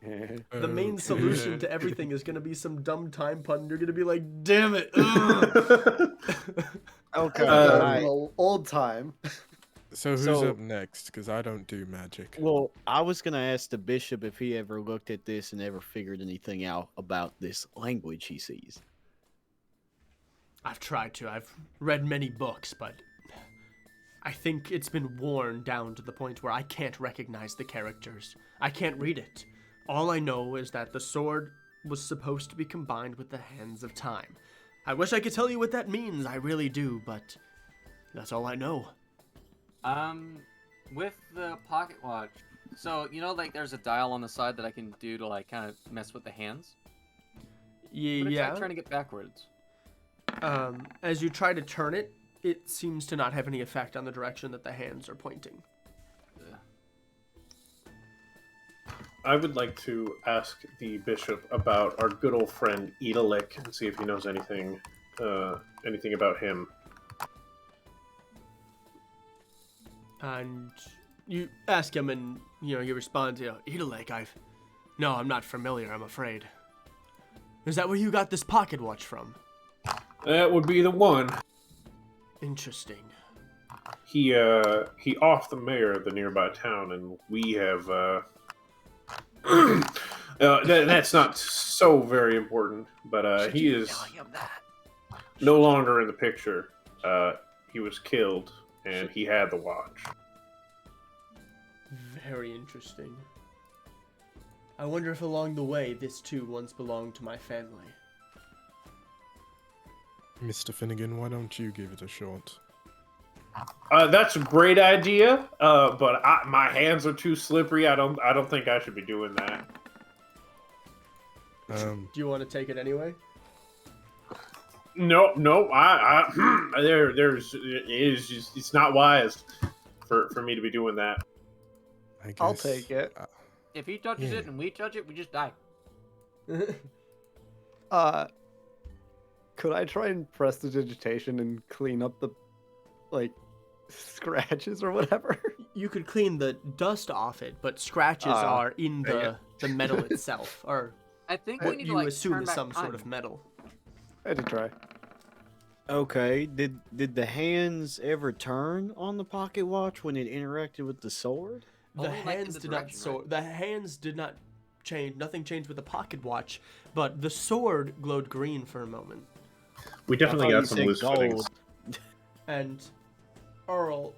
The main solution to everything is gonna be some dumb time pun. You're gonna be like, damn it. ugh." Okay. From the old time. So who's So- up next? Because I don't do magic. Well, I was gonna ask the bishop if he ever looked at this and ever figured anything out about this language he sees. I've tried to. I've read many books, but I think it's been worn down to the point where I can't recognize the characters. I can't read it. All I know is that the sword was supposed to be combined with the hands of time. I wish I could tell you what that means, I really do, but that's all I know. With the pocket watch, so you know, like there's a dial on the side that I can do to like kind of mess with the hands. I'm gonna Yeah. try trying to get backwards. As you try to turn it, it seems to not have any effect on the direction that the hands are pointing. I would like to ask the bishop about our good old friend Edelic and see if he knows anything about him. And you ask him, and he responds, Edelic, No, I'm not familiar, I'm afraid. Is that where you got this pocket watch from? That would be the one. Interesting. He off the mayor of the nearby town, and we have that's not so very important, but he is no longer in the picture. He was killed, and he had the watch. Very interesting. I wonder if along the way this too once belonged to my family. Mr. Finnegan, why don't you give it a shot? That's a great idea, but my hands are too slippery. I don't think I should be doing that. Do you want to take it anyway? No, it's not wise for me to be doing that. I guess, I'll take it. If he touches Yeah. it and we touch it, we just die. Could I try and press the digitation and clean up the, scratches or whatever? You could clean the dust off it, but scratches are in the metal itself, or I think we what need to you like assume turn is back some time. sort of metal. I had to try. Okay. Did the hands ever turn on the pocket watch when it interacted with the sword? The Only, like, in hands the did not direction, right? The hands did not change. Nothing changed with the pocket watch, but the sword glowed green for a moment. We definitely I thought got you some said loose fittings. And Earl,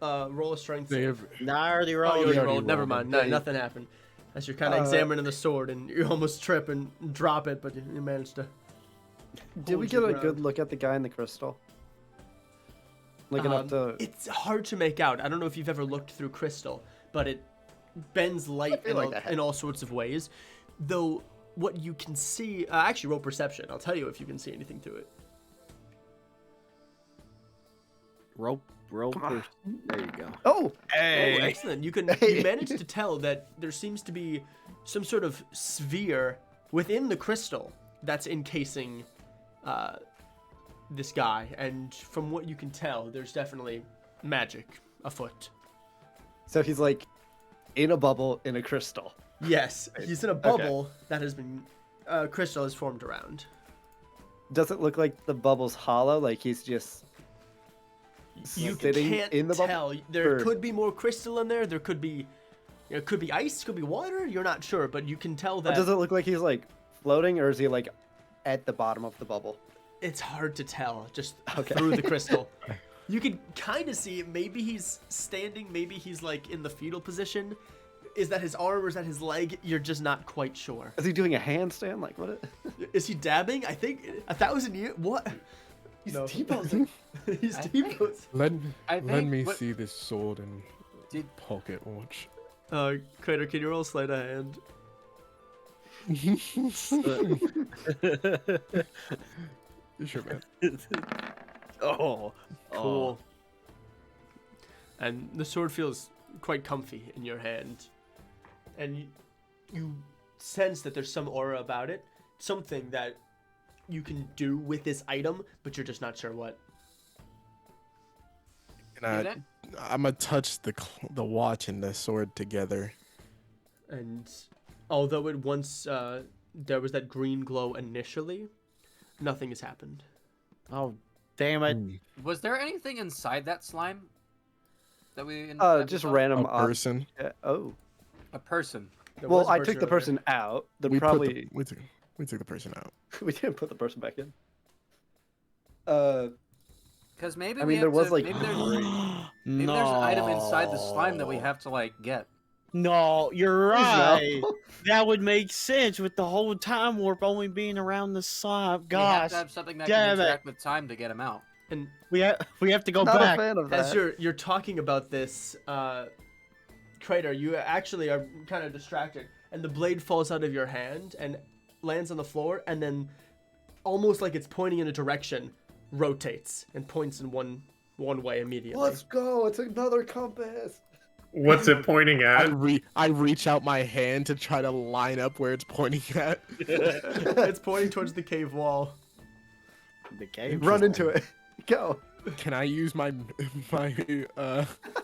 roll a strength They save. have, Nah, I already Oh, rolled. you already already rolled. Never rolled mind. it. No, Yeah, nothing happened. As you're kind of examining the sword, and you almost trip and drop it, but you managed to. Did we hold get your a good ground. look at the guy in the crystal? Like enough to. It's hard to make out. I don't know if you've ever looked through crystal, but it bends light feel like I have. in all sorts of ways. Though what you can see, actually roll perception. I'll tell you if you can see anything through it. Rope. There you go. Oh! Oh, excellent! You managed to tell that there seems to be some sort of sphere within the crystal that's encasing this guy, and from what you can tell, there's definitely magic afoot. So he's like in a bubble in a crystal. Yes, he's in a bubble that has been crystal has formed around. Does it look like the bubble's hollow? Like he's just You sitting can't in the bubble? tell. There Or- could be more crystal in there. There could be, it could be ice, could be water. You're not sure, but you can tell Or that does it look like he's like floating, or is he like at the bottom of the bubble? it's hard to tell just Okay. through the crystal. You can kind of see it. Maybe he's standing. Maybe he's like in the fetal position. Is that his arm or is that his leg? You're just not quite sure. Is he doing a handstand? Like what? Is he dabbing? I think 1,000 years. What? He's No. T-posing. He's I think- T-posing. let I let think me what- see this sword and Did- pocket watch. Crater, can you roll sleight of hand? Sure, man. Oh. Cool. And the sword feels quite comfy in your hand. And you sense that there's some aura about it. Something that you can do with this item, but you're just not sure what. And I'm gonna touch the watch and the sword together. And although it once there was that green glow initially, nothing has happened. Oh, damn it! Was there anything inside that slime? That we? Just random A person. Oh. A person. There was Well, a I took the earlier. person out. They're We probably we took the person out. we didn't put the person back in. Because maybe I we mean, have there was to, like maybe there's an item inside the slime that we have to like get. No, you're Please, no. right. That would make sense with the whole time warp only being around the slime. We have Gosh, to have something that damn can it. interact with time to get him out. And we have to go Not back. a fan of as that. you're talking about this, Crater, you actually are kind of distracted, and the blade falls out of your hand and lands on the floor, and then almost like it's pointing in a direction, rotates and points in one way immediately. Let's go. It's another compass. What's it pointing I at? reach out my hand to try to line up where it's pointing at. It's pointing towards the cave wall. The cave. Run into it. Go. Can I use my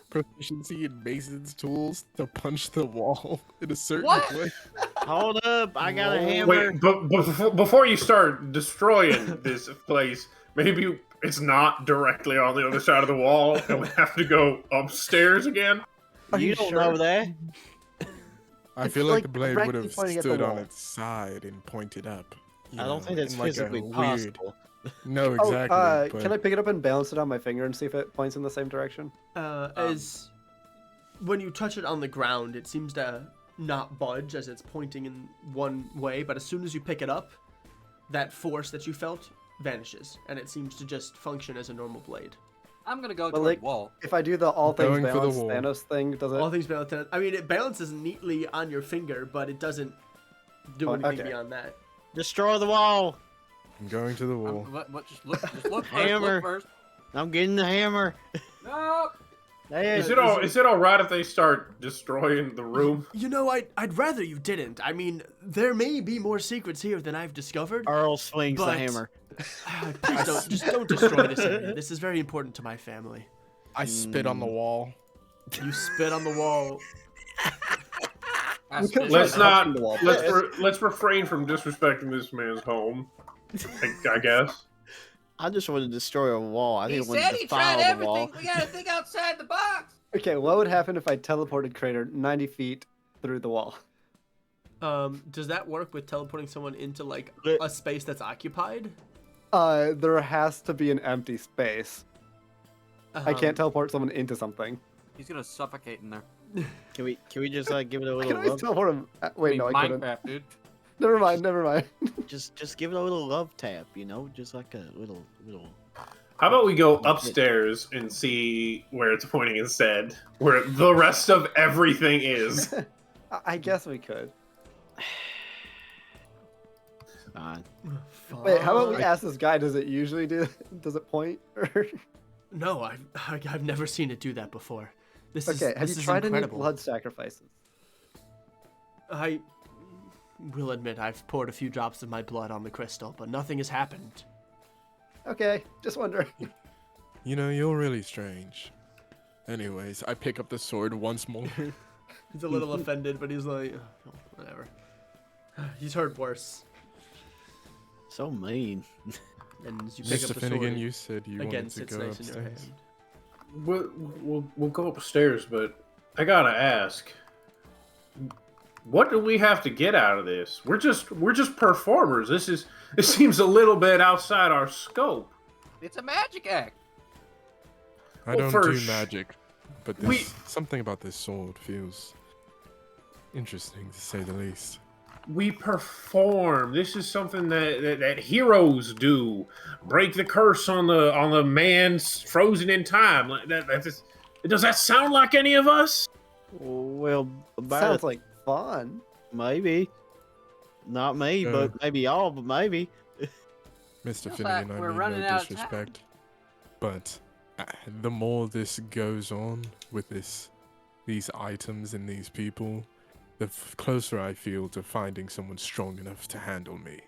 proficiency in Mason's tools to punch the wall in a certain What? way? Hold up, I got a hammer. Wait, but before you start destroying this place, maybe it's not directly on the other side of the wall, and we have to go upstairs again. Are you you don't sure? know that. I It's feel like like the blade would directly have pointing at the stood on wall. its side and pointed up. you I don't know, think that's in like a physically weird- possible. No, exactly. Oh, but can I pick it up and balance it on my finger and see if it points in the same direction? As when you touch it on the ground, it seems to not budge as it's pointing in one way, but as soon as you pick it up, that force that you felt vanishes, and it seems to just function as a normal blade. I'm gonna go Well, toward like- the wall. If I do the all things Going for the balance wall. Thanos thing, does it? All things balanced. I mean, it balances neatly on your finger, but it doesn't do Oh, anything okay. beyond that. Destroy the wall. I'm going to the wall. Just look first. Hammer. Look first. I'm getting the hammer. No. There. Is it all right if they start destroying the room? You know, I'd rather you didn't. I mean, there may be more secrets here than I've discovered. Earl swings the But- hammer. Please don't destroy this area. This is very important to my family. I spit on the wall. You spit on the wall. That's could've Let's tried not. punching the wall Let's first. let's refrain from disrespecting this man's home. I guess. I just want to destroy a wall. I He didn't want said to he tried defile the wall. everything. We gotta think outside the box. Okay, what would happen if I teleported Crater 90 feet through the wall? Does that work with teleporting someone into like But- a space that's occupied? There has to be an empty space. I can't teleport someone into something. He's gonna suffocate in there. Can we just give it a I little can always love? teleport him. Wait, I mean, no, I couldn't. Minecraft, dude. Never mind. Just give it a little love tap, just like a little. How about we go upstairs and see where it's pointing instead, where the rest of everything is. I guess we could. Fine. Wait, how about we Fine. ask this guy? Does it usually do? Does it point? No, I've never seen it do that before. This is Okay, have this you is tried any incredible. blood sacrifices? I will admit I've poured a few drops of my blood on the crystal, but nothing has happened. Okay, just wondering. You know, you're really strange. Anyways, I pick up the sword once more. He's a little offended, but he's like, "Oh, whatever. He's heard worse. So mean. And as you pick Mr. up the Finnegan, sword, you said you again wanted to sits go nice in your upstairs. hand. We'll go upstairs, but I gotta ask, what do we have to get out of this? We're just performers. This seems a little bit outside our scope. It's a magic act. I Well, don't do first, magic, but we- this, something about this sword feels interesting to say the least. We perform. This is something that heroes do. Break the curse on the man's frozen in time. Does that sound like any of us? Well, Sounds like fun. maybe. Not me, but maybe y'all, but maybe. Mr. Feels Finnegan, like I we're mean running no out of time. disrespect, but the more this goes on with these items and these people, the closer I feel to finding someone strong enough to handle me.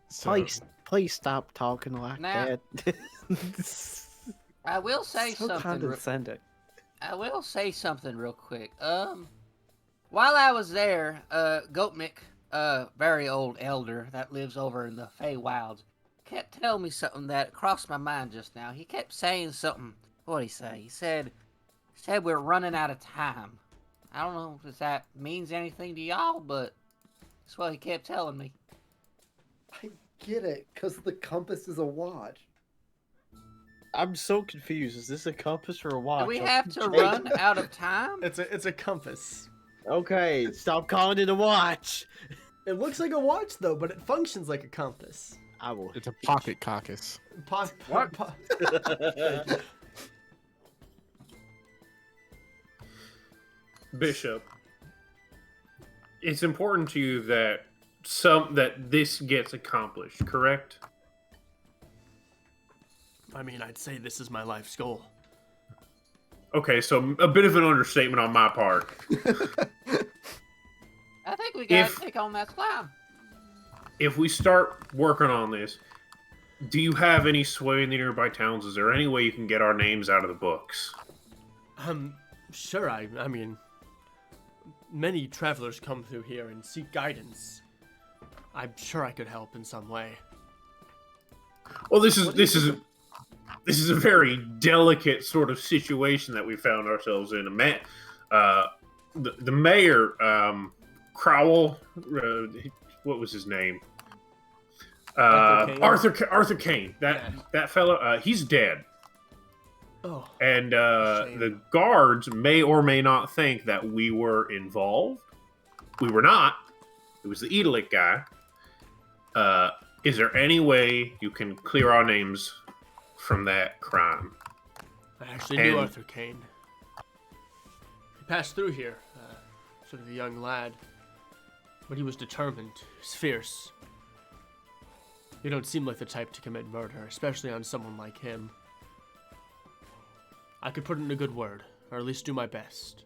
So, Please stop talking like Now- that. I will say So something. condescending. I will say something real quick. while I was there, Goatmick, very old elder that lives over in the Feywilds, kept telling me something that crossed my mind just now. He kept saying something. What'd he say? He said we're running out of time. I don't know if that means anything to y'all, but that's what he kept telling me. I get it, because the compass is a watch. I'm so confused. Is this a compass or a watch? Do we have to run out of time? It's a compass. Okay, stop calling it a watch. It looks like a watch though, but it functions like a compass. I will. It's a pocket caucus. What? Bishop, it's important to you that this gets accomplished, correct? I mean, I'd say this is my life's goal. Okay, so a bit of an understatement on my part. I think we gotta If- take on that slime. If we start working on this, do you have any sway in the nearby towns? Is there any way you can get our names out of the books? Sure. I mean, many travelers come through here and seek guidance. I'm sure I could help in some way. Well, this is a very delicate sort of situation that we found ourselves in. The mayor, Crowell, what was his name? Arthur Kane. That fellow, he's dead. Oh. And Shame. the guards may or may not think that we were involved. We were not. It was the Edelic guy. Is there any way you can clear our names from that crime? I actually knew And- Arthur Kane. He passed through here, sort of a young lad. But he was determined. He was fierce. You don't seem like the type to commit murder, especially on someone like him. I could put in a good word, or at least do my best.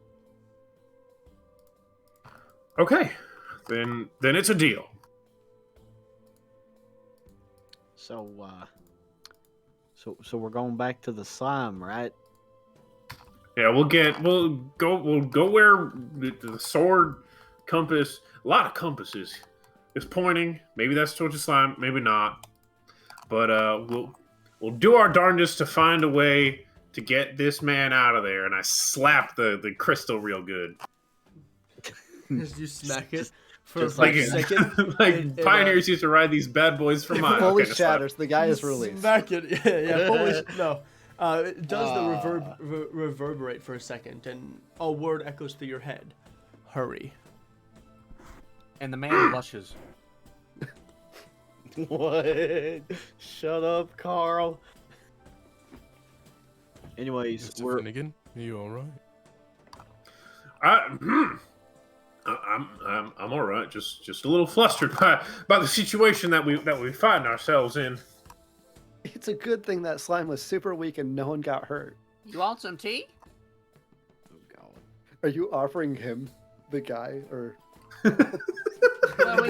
Okay, then it's a deal. So, so we're going back to the slime, right? Yeah, we'll go where the sword, compass, a lot of compasses is pointing. Maybe that's towards the slime, maybe not. But we'll do our darndest to find a way to get this man out of there. And I slap the crystal real good. As you smack it for just like Like, a second. like pioneers used to ride these bad boys for miles. Fully kind of stuff. shatters. The guy is released. Smack it. Yeah, fully. No. It does the reverberate for a second, and a word echoes through your head. Hurry. And the man blushes. What? Shut up, Carl. Anyways, Mr. we're Finnegan, are you all right? I'm all right. Just a little flustered by the situation that we find ourselves in. It's a good thing that slime was super weak and no one got hurt. You want some tea? oh god. Are you offering him the guy or? Well,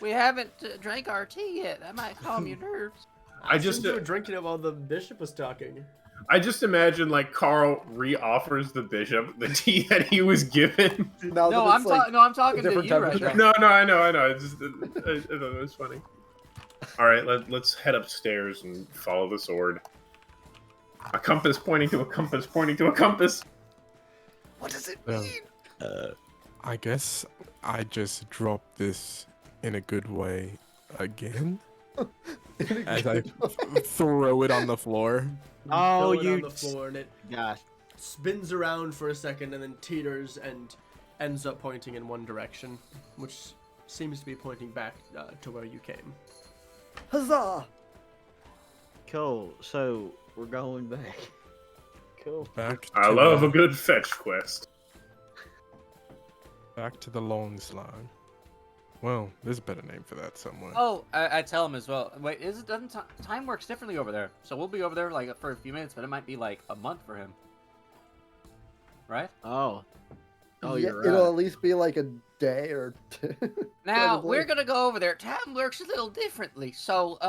we haven't drank our tea yet. That might calm your nerves. I just you were drinking it while the bishop was talking. I just imagine like Carl re-offers the bishop the tea that he was given. Now No, that I'm it's like I'm talking to different you type right of now. No, I know. It's just I thought it was funny. All right, let's head upstairs and follow the sword. A compass pointing to a compass pointing to a compass. What does it Um, mean? I guess I just dropped this in a good way again as I throw it on the floor. Oh, Throw it you on the floor, and it gosh. spins around for a second, and then teeters and ends up pointing in one direction, which seems to be pointing back to where you came. Huzzah! Cool. So we're going back. Cool. Back I to love the, a good fetch quest. back to the long slide. Well, there's a better name for that somewhere. Oh, I tell him as well. Wait, doesn't time works differently over there? So we'll be over there like for a few minutes, but it might be like a month for him. Right? Oh. Oh, Yeah, you're it'll right. at least be like a day or two. Now Probably. we're gonna go over there. Time works a little differently, so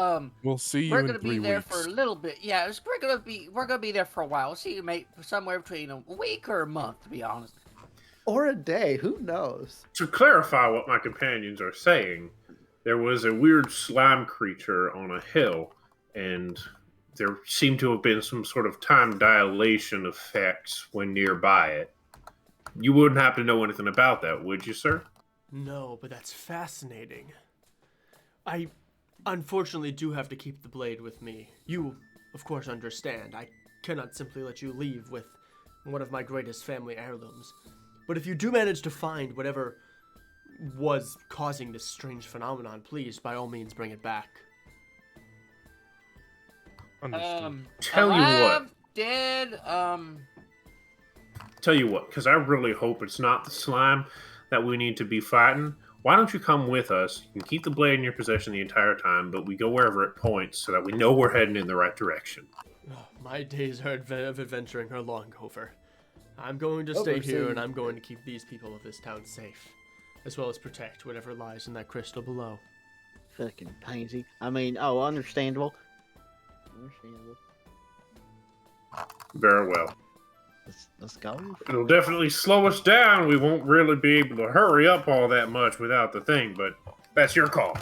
We'll see you we're in gonna 3 be there weeks. for a little bit. Yeah, we're gonna be there for a while. We'll see you, mate, somewhere between a week or a month, to be honest. Or a day, who knows? To clarify what my companions are saying, there was a weird slime creature on a hill, and there seemed to have been some sort of time dilation effects when nearby it. You wouldn't happen to know anything about that, would you, sir? No, but that's fascinating. I unfortunately do have to keep the blade with me. You, of course, understand. I cannot simply let you leave with one of my greatest family heirlooms. But if you do manage to find whatever was causing this strange phenomenon, please, by all means, bring it back. Understood. Tell you what. Alive, dead, Tell you what, because I really hope it's not the slime that we need to be fighting. Why don't you come with us? You can keep the blade in your possession the entire time, but we go wherever it points so that we know we're heading in the right direction. Oh, my days of adventuring are long over. I'm going to Oh, stay we're here, saying- and I'm going to keep these people of this town safe, as well as protect whatever lies in that crystal below. Fucking pansy. I mean, oh, understandable. Understandable. Very well. Let's go. It'll definitely slow us down. We won't really be able to hurry up all that much without the thing, but that's your call.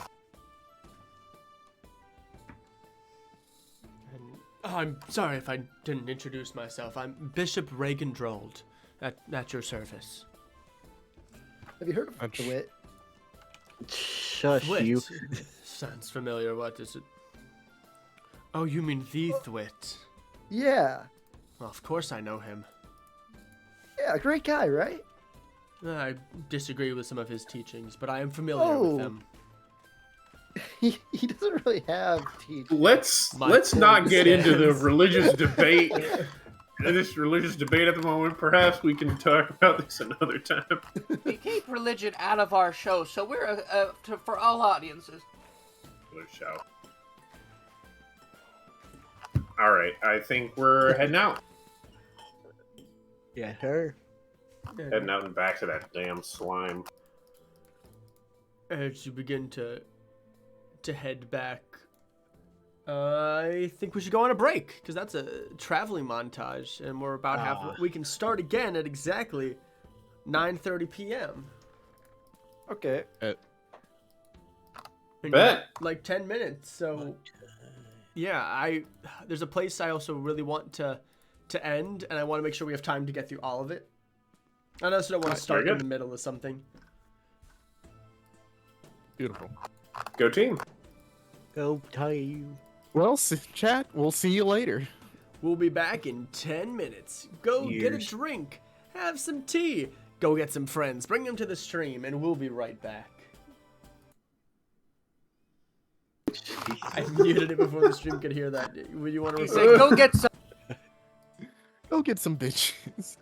And I'm sorry if I didn't introduce myself. I'm Bishop Reagan Drold, at your service. Have you heard of Ouch. Dwit? Shush Thwit. you. Sounds familiar. What is it? Oh, you mean the Thwit? Yeah. Well, of course I know him. Yeah, great guy, right? I disagree with some of his teachings, but I am familiar Oh. with them. He doesn't really have teeth. Let's My not point get into the stands. religious debate. This religious debate at the moment. Perhaps we can talk about this another time. we keep religion out of our show, so we're for all audiences. Let's show. All right, I think we're heading out. Yeah, her. Heading out and back to that damn slime. As you begin to head back, I think we should go on a break, because that's a traveling montage, and we're about halfway. We can start again at exactly 9:30 p.m. Okay. in Bet. like 10 minutes. So yeah, there's a place I also really want to end, and I want to make sure we have time to get through all of it. I also don't want to start very in good. the middle of something. Beautiful. Go team. Go team. Well, chat, we'll see you later. We'll be back in 10 minutes. Go get a Years. drink, have some tea, go get some friends, bring them to the stream, and we'll be right back. I muted it before the stream could hear that. Would you want to He repeat? said, "Go get some." Go get some bitches.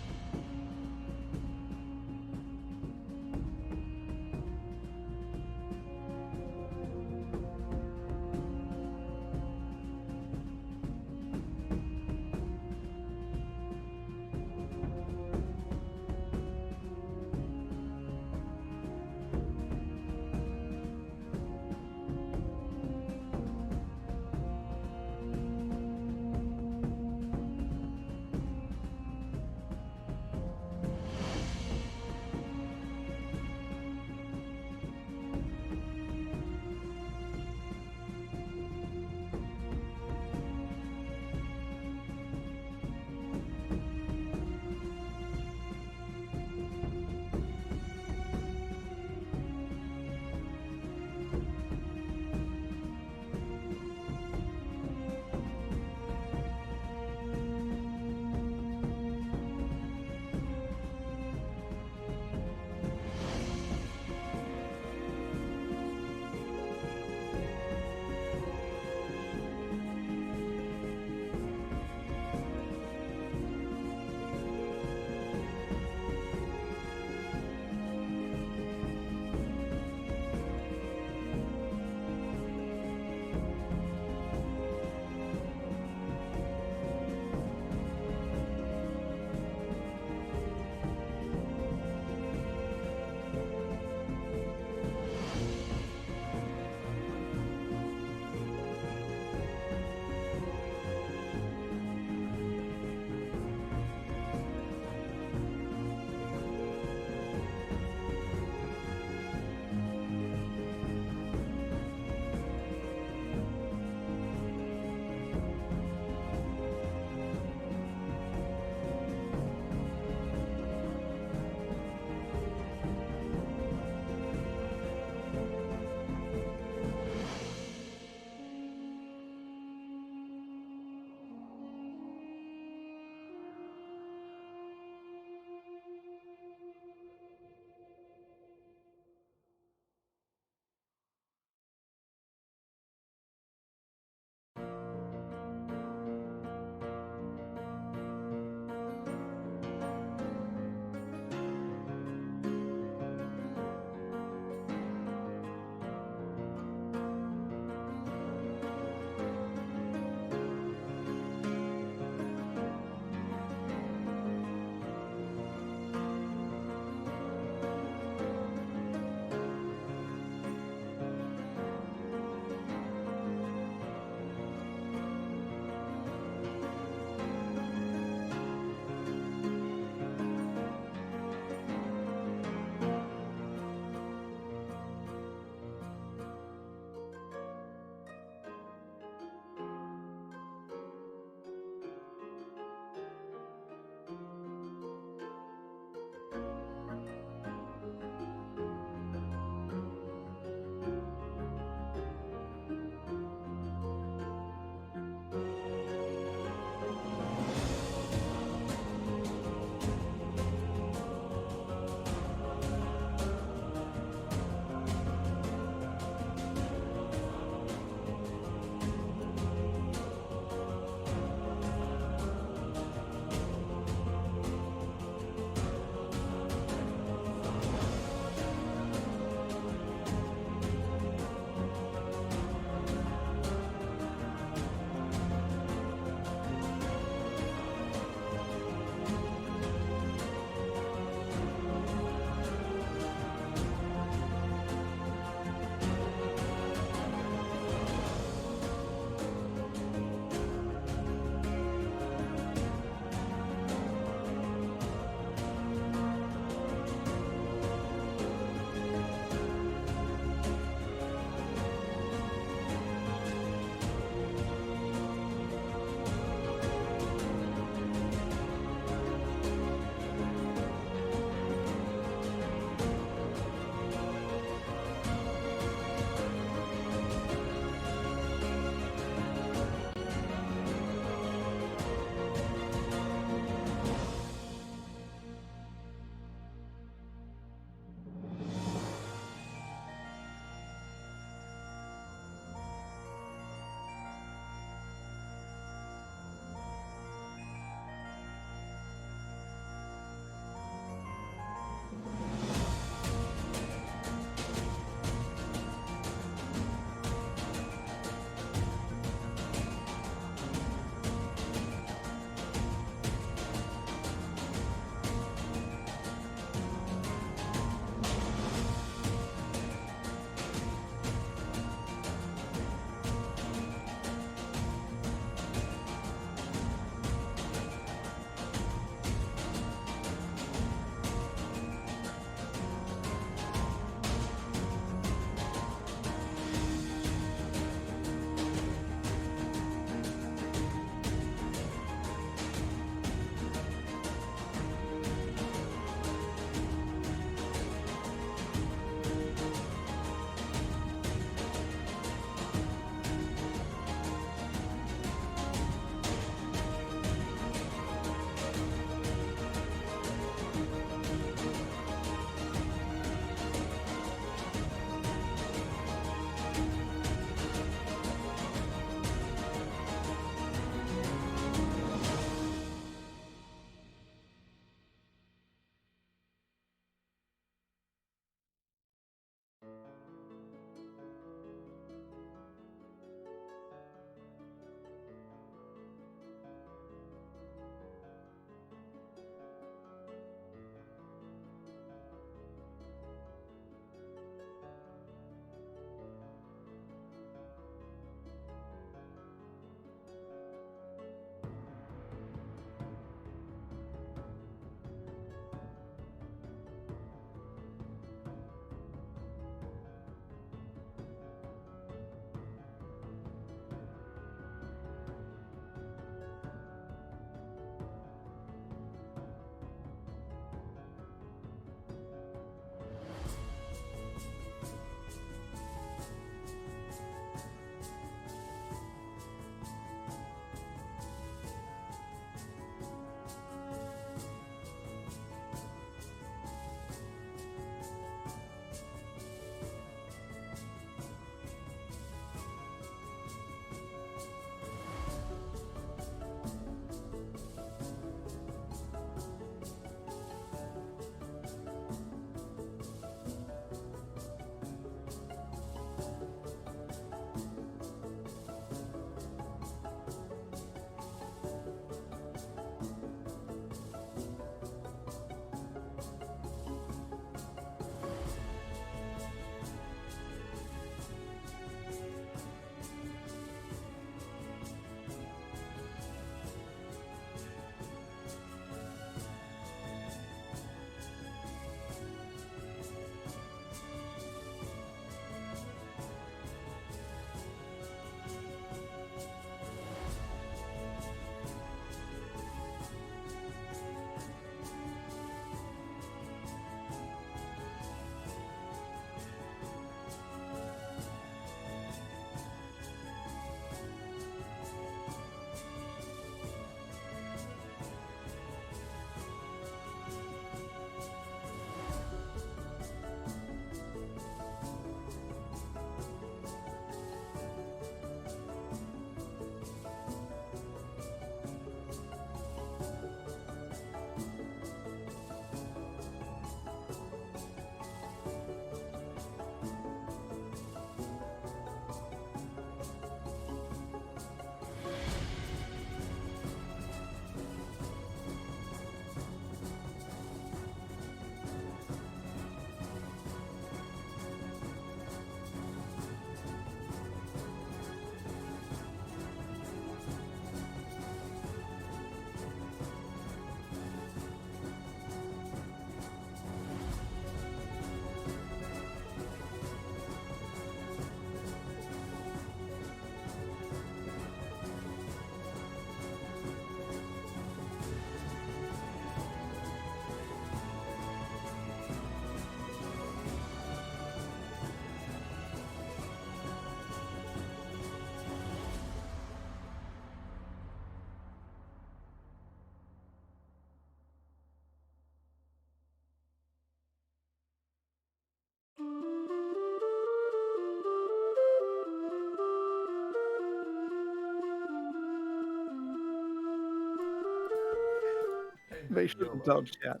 Make sure to don't chat.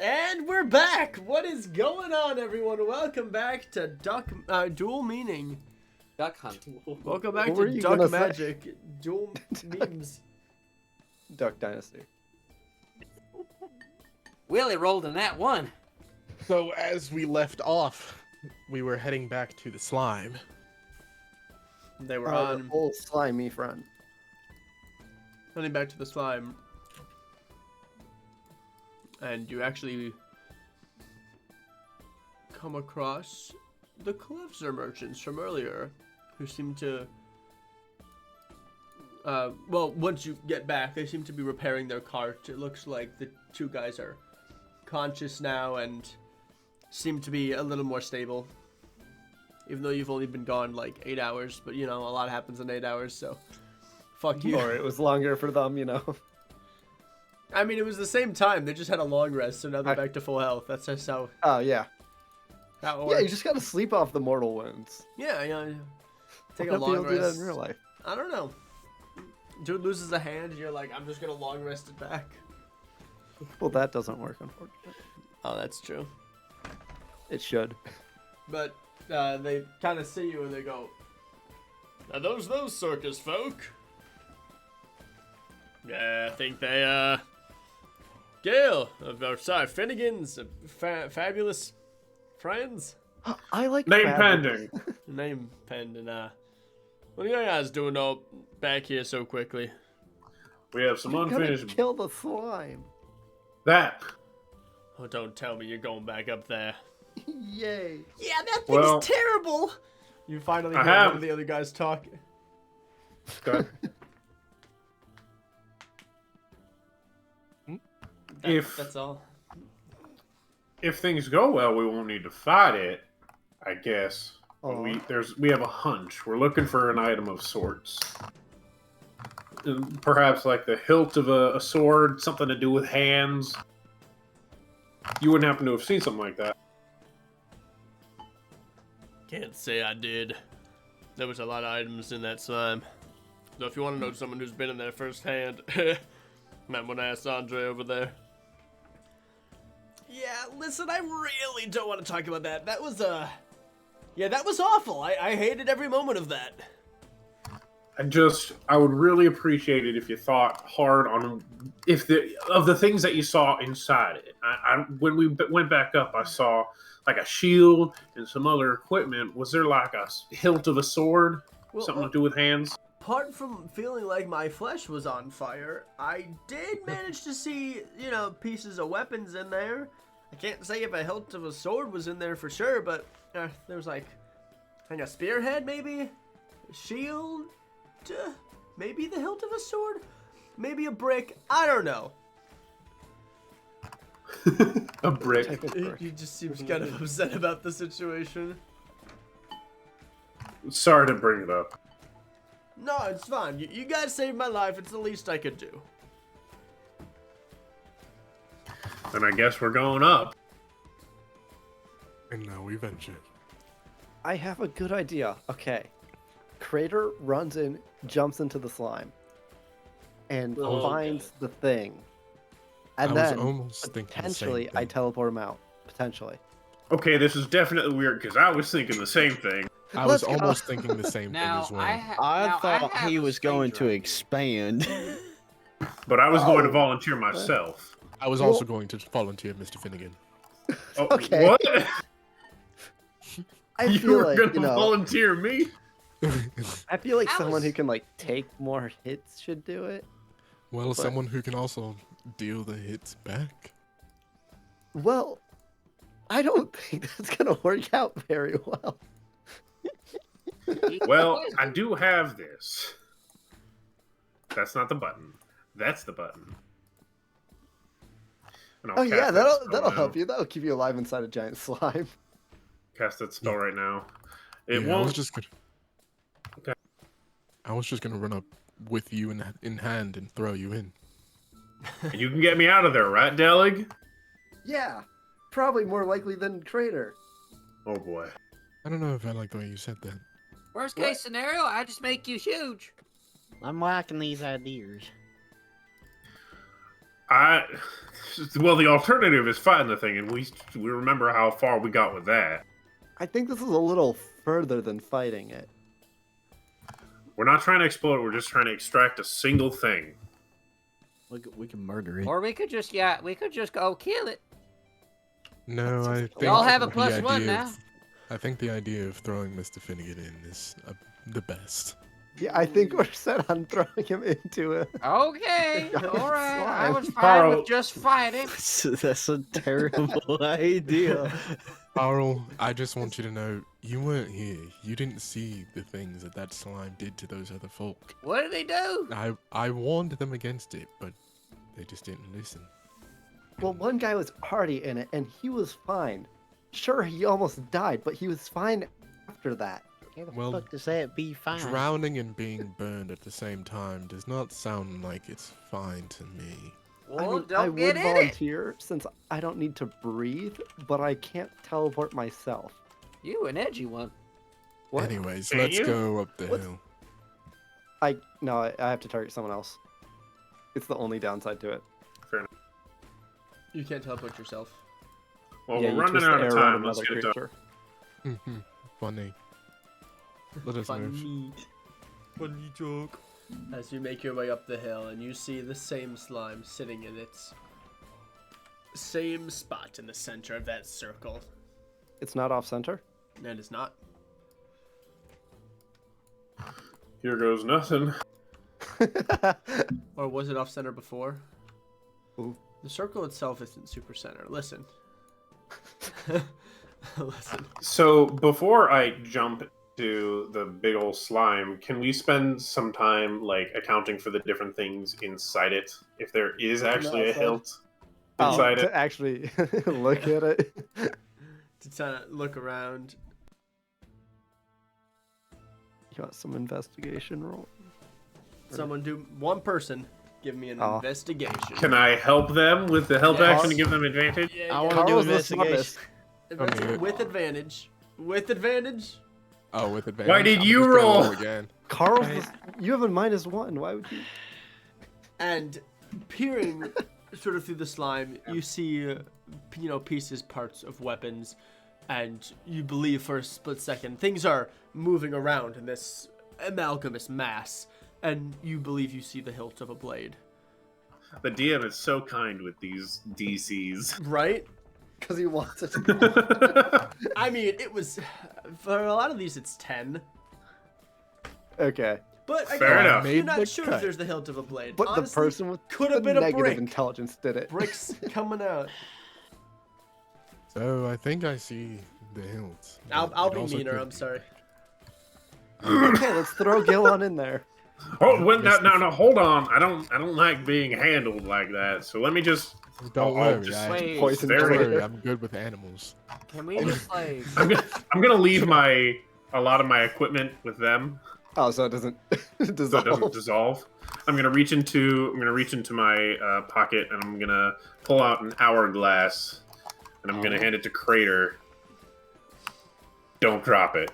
And we're back. What is going on, everyone? Welcome back to Duel Meaning. Duck hunting. Welcome back What were to you Duck gonna say? Magic. Duel Memes. Duck Dynasty. Willie rolled in that one. So as we left off, we were heading back to the slime. They were Our on old slimy friend. running back to the slime. And you actually come across the Klefzer merchants from earlier, who seem to, well, once you get back, they seem to be repairing their cart. It looks like the two guys are conscious now and seem to be a little more stable. Even though you've only been gone like 8 hours, but you know, a lot happens in 8 hours, so fuck you. Or it was longer for them, you know. I mean, it was the same time. They just had a long rest, so now they're back to full health. That's just how Oh, yeah. that Yeah, works. you just gotta sleep off the mortal wounds. Yeah, yeah. Take Why a don't long people do that rest. in real life? I don't know. Dude loses a hand, you're like, I'm just gonna long rest it back. Well, that doesn't work, unfortunately. Oh, that's true. It should. But they kind of see you and they go, "Are those circus folk?" Yeah, I think they, Gale, sorry, Finnegan's fabulous friends. I like Name fabric. pending. Name penned and, what are you guys doing all back here so quickly? We have some You're gonna unfinished. kill the slime. That. Oh, don't tell me you're going back up there. Yay. Yeah, that thing's Well, terrible. You finally I hear one have- of the other guys talk. That- If- That's all. if things go well, we won't need to fight it, I guess. But Aw. we have a hunch. We're looking for an item of sorts. Perhaps like the hilt of a sword, something to do with hands. You wouldn't happen to have seen something like that. Can't say I did. There was a lot of items in that slime. So if you want to know someone who's been in there firsthand, might want to ask Andre over there. Yeah, listen, I really don't want to talk about that. That was, yeah, that was awful. I hated every moment of that. I would really appreciate it if you thought hard on the things that you saw inside it. When we went back up, I saw like a shield and some other equipment. Was there like a hilt of a sword? Well, Something to do with hands? apart from feeling like my flesh was on fire, I did manage to see, you know, pieces of weapons in there. I can't say if a hilt of a sword was in there for sure, but there was like a spearhead, maybe a shield, maybe the hilt of a sword, maybe a brick. I don't know. A brick. Type of brick. He just seems kind of upset about the situation. Sorry to bring it up. No, it's fine. You guys saved my life. It's the least I could do. And I guess we're going up. And now we venture. I have a good idea. Okay. Crater runs in, jumps into the slime, and Oh, finds the thing. And I was then, almost thinking the same potentially, I thing. teleport him out. Potentially. Okay, this is definitely weird because I was thinking the same thing. I was Let's go. almost thinking the same thing Now as well. I thought he was going to expand. But I was going to Oh. volunteer myself. I was also going to volunteer, Mr. Finnegan. Oh, Okay. What? I You feel were like, going you to know, volunteer me? I feel like I someone was- who can like take more hits should do it. Well, But- someone who can also deal the hits back. Well, I don't think that's gonna work out very well. Well, I do have this. That's not the button. That's the button. And I'll Oh cast yeah, that spell that'll now. help you. That'll keep you alive inside a giant slime. Cast that spell right now. It Yeah, I was won't. just gonna. Okay. I was just gonna run up with you in hand and throw you in. You can get me out of there, right, Delig? Yeah, probably more likely than Crater. Oh boy. I don't know if I like the way you said that. Worst What? case scenario, I just make you huge. I'm liking these ideas. Well, the alternative is fighting the thing, and we remember how far we got with that. I think this is a little further than fighting it. We're not trying to explode it. We're just trying to extract a single thing. We can murder it. Or we could just go kill it. No, I think We all have a the plus one idea now. of- I think the idea of throwing Mr. Finnegan in is the best. Yeah, I think we're set on throwing him into it. Okay, Giant all right. I slime. was fine Carl. with just fighting. That's a terrible idea. Carl, I just want you to know, you weren't here. You didn't see the things that slime did to those other folk. What did they do? I warned them against it, but they just didn't listen. Well, one guy was already in it, and he was fine. Sure, he almost died, but he was fine after that. How the Well, fuck does that be fine? Drowning and being burned at the same time does not sound like it's fine to me. I Well, mean, don't I get would in it. volunteer since I don't need to breathe, but I can't teleport myself. You an edgy one. What? Anyways, Can let's you? go up the What's- hill. No, I have to target someone else. It's the only downside to it. You can't teleport yourself. Well, yeah, we're you running twist out the of arrow on time. Let's another get it done. creature. Funny. Let us move. Funny joke. As you make your way up the hill and you see the same slime sitting in its same spot in the center of that circle. It's not off center. And it's not. Here goes nothing. Or was it off center before? Ooh. The circle itself isn't super center. Listen. Listen. So before I jump to the big old slime, can we spend some time like accounting for the different things inside it? If there is actually a outside? hilt inside to it. actually look at it. To kind of look around. You want some investigation roll? Someone do one person give me an Oh. investigation. Can I help them with the help Yes. action to give them advantage? Yeah, I yeah. want to do Carl's the investigation. smartest. With advantage. With advantage. Oh, with advantage. Why did I'm you just gonna roll? again? Carl's, you have a -1. Why would you? And peering sort of through the slime, you see, pieces, parts of weapons, and you believe for a split second things are moving around in this amalgamous mass, and you believe you see the hilt of a blade. The DM is so kind with these DCs. Right? Because he wants it. I mean, it was for a lot of these it's 10, Okay, but Fair again, enough. you're Made not the sure cut. if there's the hilt of a blade. but Honestly, the person with could the have been a negative brick. intelligence did it. Bricks coming out. So I think I see the hilt. I'll but it be also meaner. could I'm be- sorry. Okay, let's throw Gil on in there. Oh, wait, no, hold on. I don't like being handled like that. So let me just. Don't I'll worry, just Wait. Poison don't very- worry, I'm good with animals. Can we just like? I'm gonna leave a lot of my equipment with them, Oh, so it doesn't so it dissolve. doesn't dissolve. I'm gonna reach into my pocket and I'm gonna pull out an hourglass and I'm gonna hand it to Crater. Don't drop it.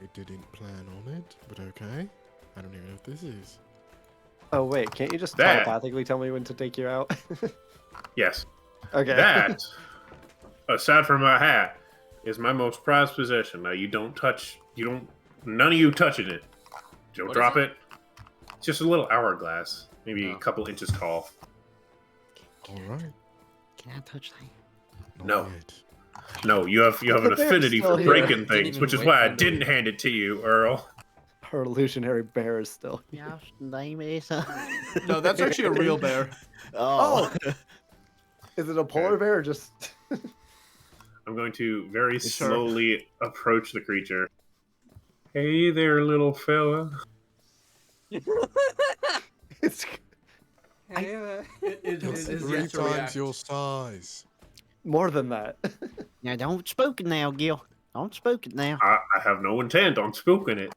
I didn't plan on it, but okay. I don't even know what this is. Oh wait, can't you just That- telepathically tell me when to take you out? Yes, Okay. that, aside from my hat, is my most prized possession. Now none of you touching it. Don't What drop is it. It's just a little hourglass, maybe Oh. a couple inches tall. All right. Can I touch that? Not No. yet. No, you have an The bear's affinity still for here. breaking Didn't things, even which is wait why for I him to didn't leave. hand it to you, Earl. Her illusionary bear is still. Yeah, name is. No, that's actually a real bear. Oh. Is it a polar bear or just? I'm going to very Sure. slowly approach the creature. Hey there, little fella. It's It It's is 3 yet to times react. your size. more than that. Now don't spook it now, Gil. Don't spook it now. I have no intent on spooking it.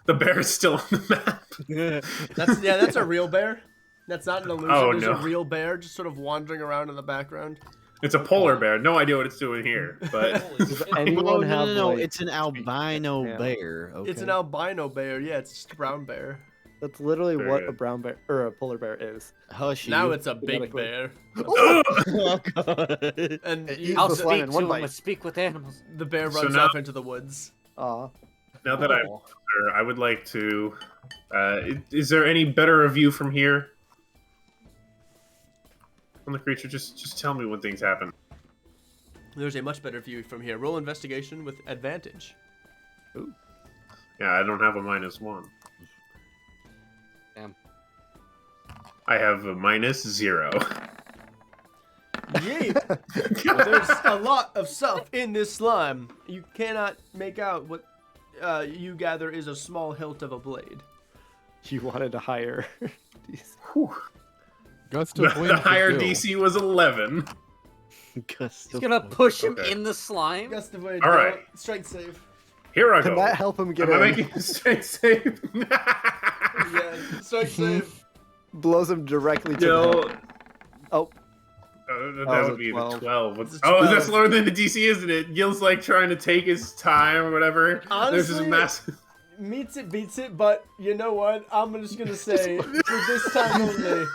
The bear is still on the map. That's a real bear. That's not an illusion. Oh, There's no. a real bear just sort of wandering around in the background. It's a polar bear. No idea what it's doing here, but Does anyone Oh, have no, like? it's an albino Yeah. bear. Okay. It's an albino bear. Yeah, it's just a brown bear. That's literally Very what good. a brown bear or a polar bear is. Hush Now you. it's a big Genetically. bear. Oh, God. And It you, eats I'll the slime speak in to one him bite. and speak with animals. the bear So runs now- off into the woods. Aw. Now that I'm Oh. here, I would like to. Is there any better view from here? On the creature, just tell me when things happen. There's a much better view from here. Roll investigation with advantage. Yeah, I don't have a -1. Damn. I have a -0. Yay! There's a lot of stuff in this slime. You cannot make out what you gather is a small hilt of a blade. You wanted to hire. Gust The of wind. for higher Gil. DC was 11. Gust He's of gonna wind. push him Okay. in the slime. Gust of wind. All right. Strength save. Here I Can go. that help him get Am I in? making a strength save? Yeah, strength save. Blows him directly to the Gil, hilt. Oh, that was would a be 12. the 12. It's a Oh, 12. that's lower than the DC, isn't it? Gil's like trying to take his time or whatever. There's this Honestly- massive. Meets it, beats it, but you know what? I'm just gonna say, for this time only,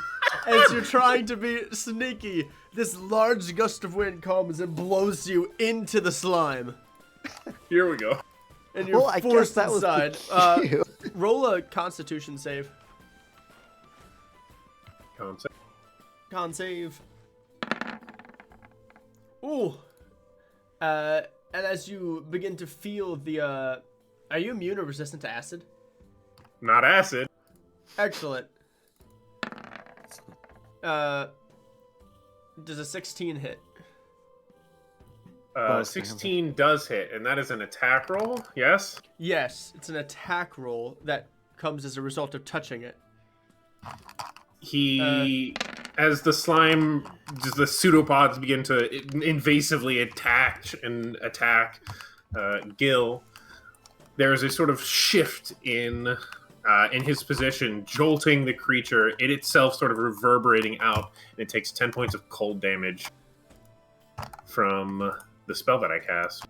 as you're trying to be sneaky, this large gust of wind comes and blows you into the slime. Here we go. And you're well, I guess forced that was inside. the cue. Roll a constitution save. Concept. Con save. Ooh. And as you begin to feel the, are you immune or resistant to acid? Not acid. Excellent. Does a 16 hit? 16 does hit, and that is an attack roll. Yes. Yes, it's an attack roll that comes as a result of touching it. He, as the slime, just the pseudopods begin to invasively attack Gil. There is a sort of shift in his position, jolting the creature. It itself sort of reverberating out, and it takes 10 points of cold damage from the spell that I cast.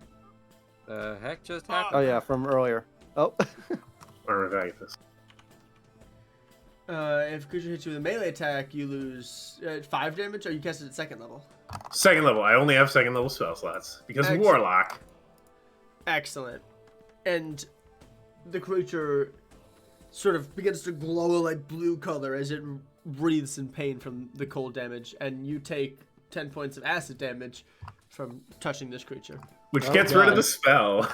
The heck just happened? Oh yeah, from earlier. Oh, Or did I get this? If creature hits you with a melee attack, you lose 5 damage, or you cast it at second level. Second level. I only have second level spell slots because Excellent. Warlock. Excellent. And the creature sort of begins to glow a like blue color as it breathes in pain from the cold damage, and you take 10 points of acid damage from touching this creature. Which Oh, gets rid of God. the spell.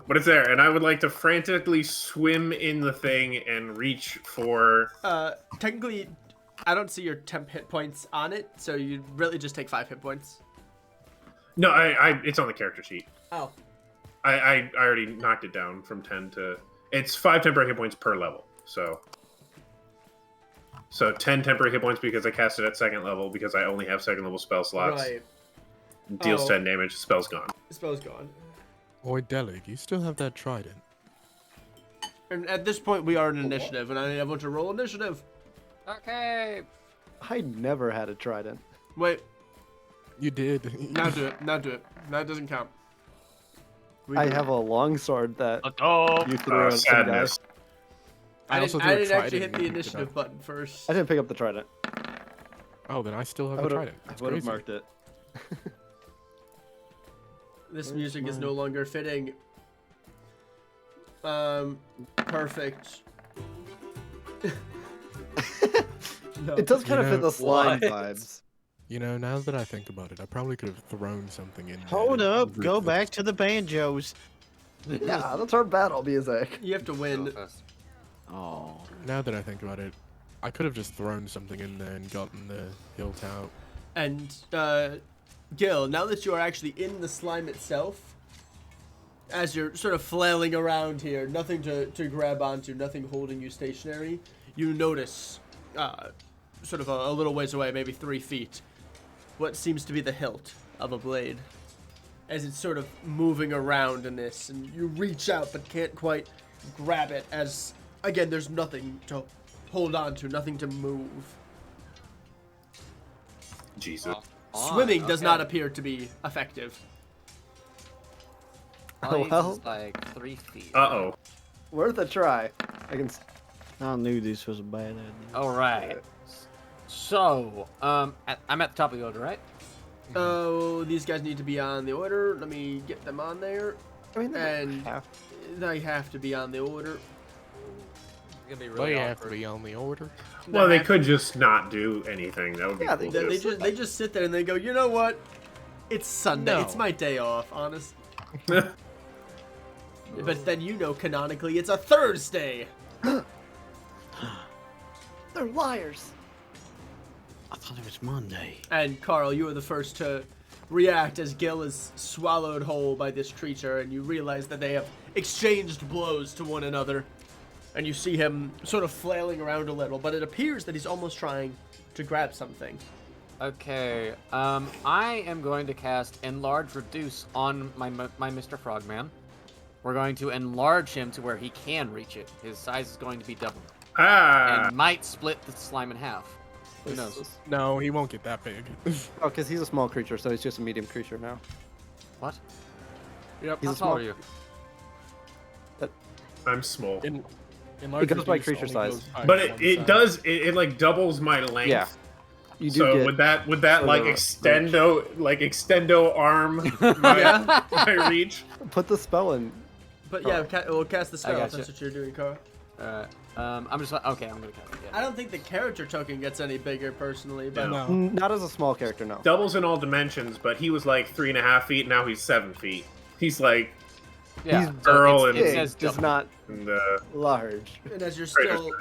But it's there, and I would like to frantically swim in the thing and reach for. Technically, I don't see your temp hit points on it, so you really just take 5 hit points. No, it's on the character sheet. Oh. I already knocked it down from 10 to. It's 5 temporary hit points per level. So 10 temporary hit points because I cast it at second level because I only have second level spell slots. Right. Deals Oh. 10 damage, spell's gone. The spell's gone. Oi, Delig, you still have that trident. And at this point, we are in initiative, and I need everyone to roll initiative. Okay. I never had a trident. Wait, You did. now do it. Now do it. That doesn't count. We I do it. have a longsword that Oh, you threw at some guy. Sadness. I also didn't, threw I a didn't actually trident hit the and you picked it initiative up. button first. I didn't pick up the trident. Oh, then I still have I the would trident. That's have crazy. marked it. This Where's music is mine? no longer fitting. Perfect. No. It does kind of You fit know, the slime what? vibes. You know, now that I think about it, I probably could have thrown something in there. hold and up. Go roofed it. back to the banjos. Yeah, that's our battle music. You have to win. Oh. Now that I think about it, I could have just thrown something in there and gotten the hilt out. And, Gil, now that you are actually in the slime itself, as you're sort of flailing around here, nothing to grab onto, nothing holding you stationary, you notice, sort of a little ways away, maybe 3 feet, what seems to be the hilt of a blade. As it's sort of moving around in this, and you reach out but can't quite grab it, as, again, there's nothing to hold on to, nothing to move. Jesus. Swimming does not appear to be effective. Oh, well. Is like 3 feet. Uh-oh. Worth a try. I can. I knew this was a bad idea. All right. So, I'm at the top of the order, right? Oh, these guys need to be on the order. Let me get them on there. I mean, And they have to be on the order. It's gonna be really They have to awkward. be on the order. Well, they could just not do anything. That would be Yeah, cool. they too. They just sit there and they go, you know what? It's Sunday. No. It's my day off, honest. But then canonically it's a Thursday. they're liars. I thought it was Monday. And Carl, you are the first to react as Gil is swallowed whole by this creature, and you realize that they have exchanged blows to one another. And you see him sort of flailing around a little, but it appears that he's almost trying to grab something. Okay. I am going to cast Enlarge Reduce on my Mr. Frogman. We're going to enlarge him to where he can reach it. His size is going to be double. Ah, And might split the slime in half. Who knows? No, he won't get that big. Oh, because he's a small creature, so he's just a medium creature now. What? Yep. He's How a tall small. are you? I'm small. Enlarge It goes by reduce creature only size. goes by But one it side. does it like doubles my length. Yeah. You do So get. would that like further extendo arm my, my reach? Put the spell in. But yeah, we'll cast the spell if gotcha. that's what you're doing, Carl. Alright. I'm just okay. I'm gonna cast it. I don't think the character token gets any bigger personally, but No. Not as a small character, no. Doubles in all dimensions, but he was like 3.5 feet. Now he's 7 feet. He's like Yeah. He's so Earl it's- and- it Big, says just double. not in the large. and as you're Greater still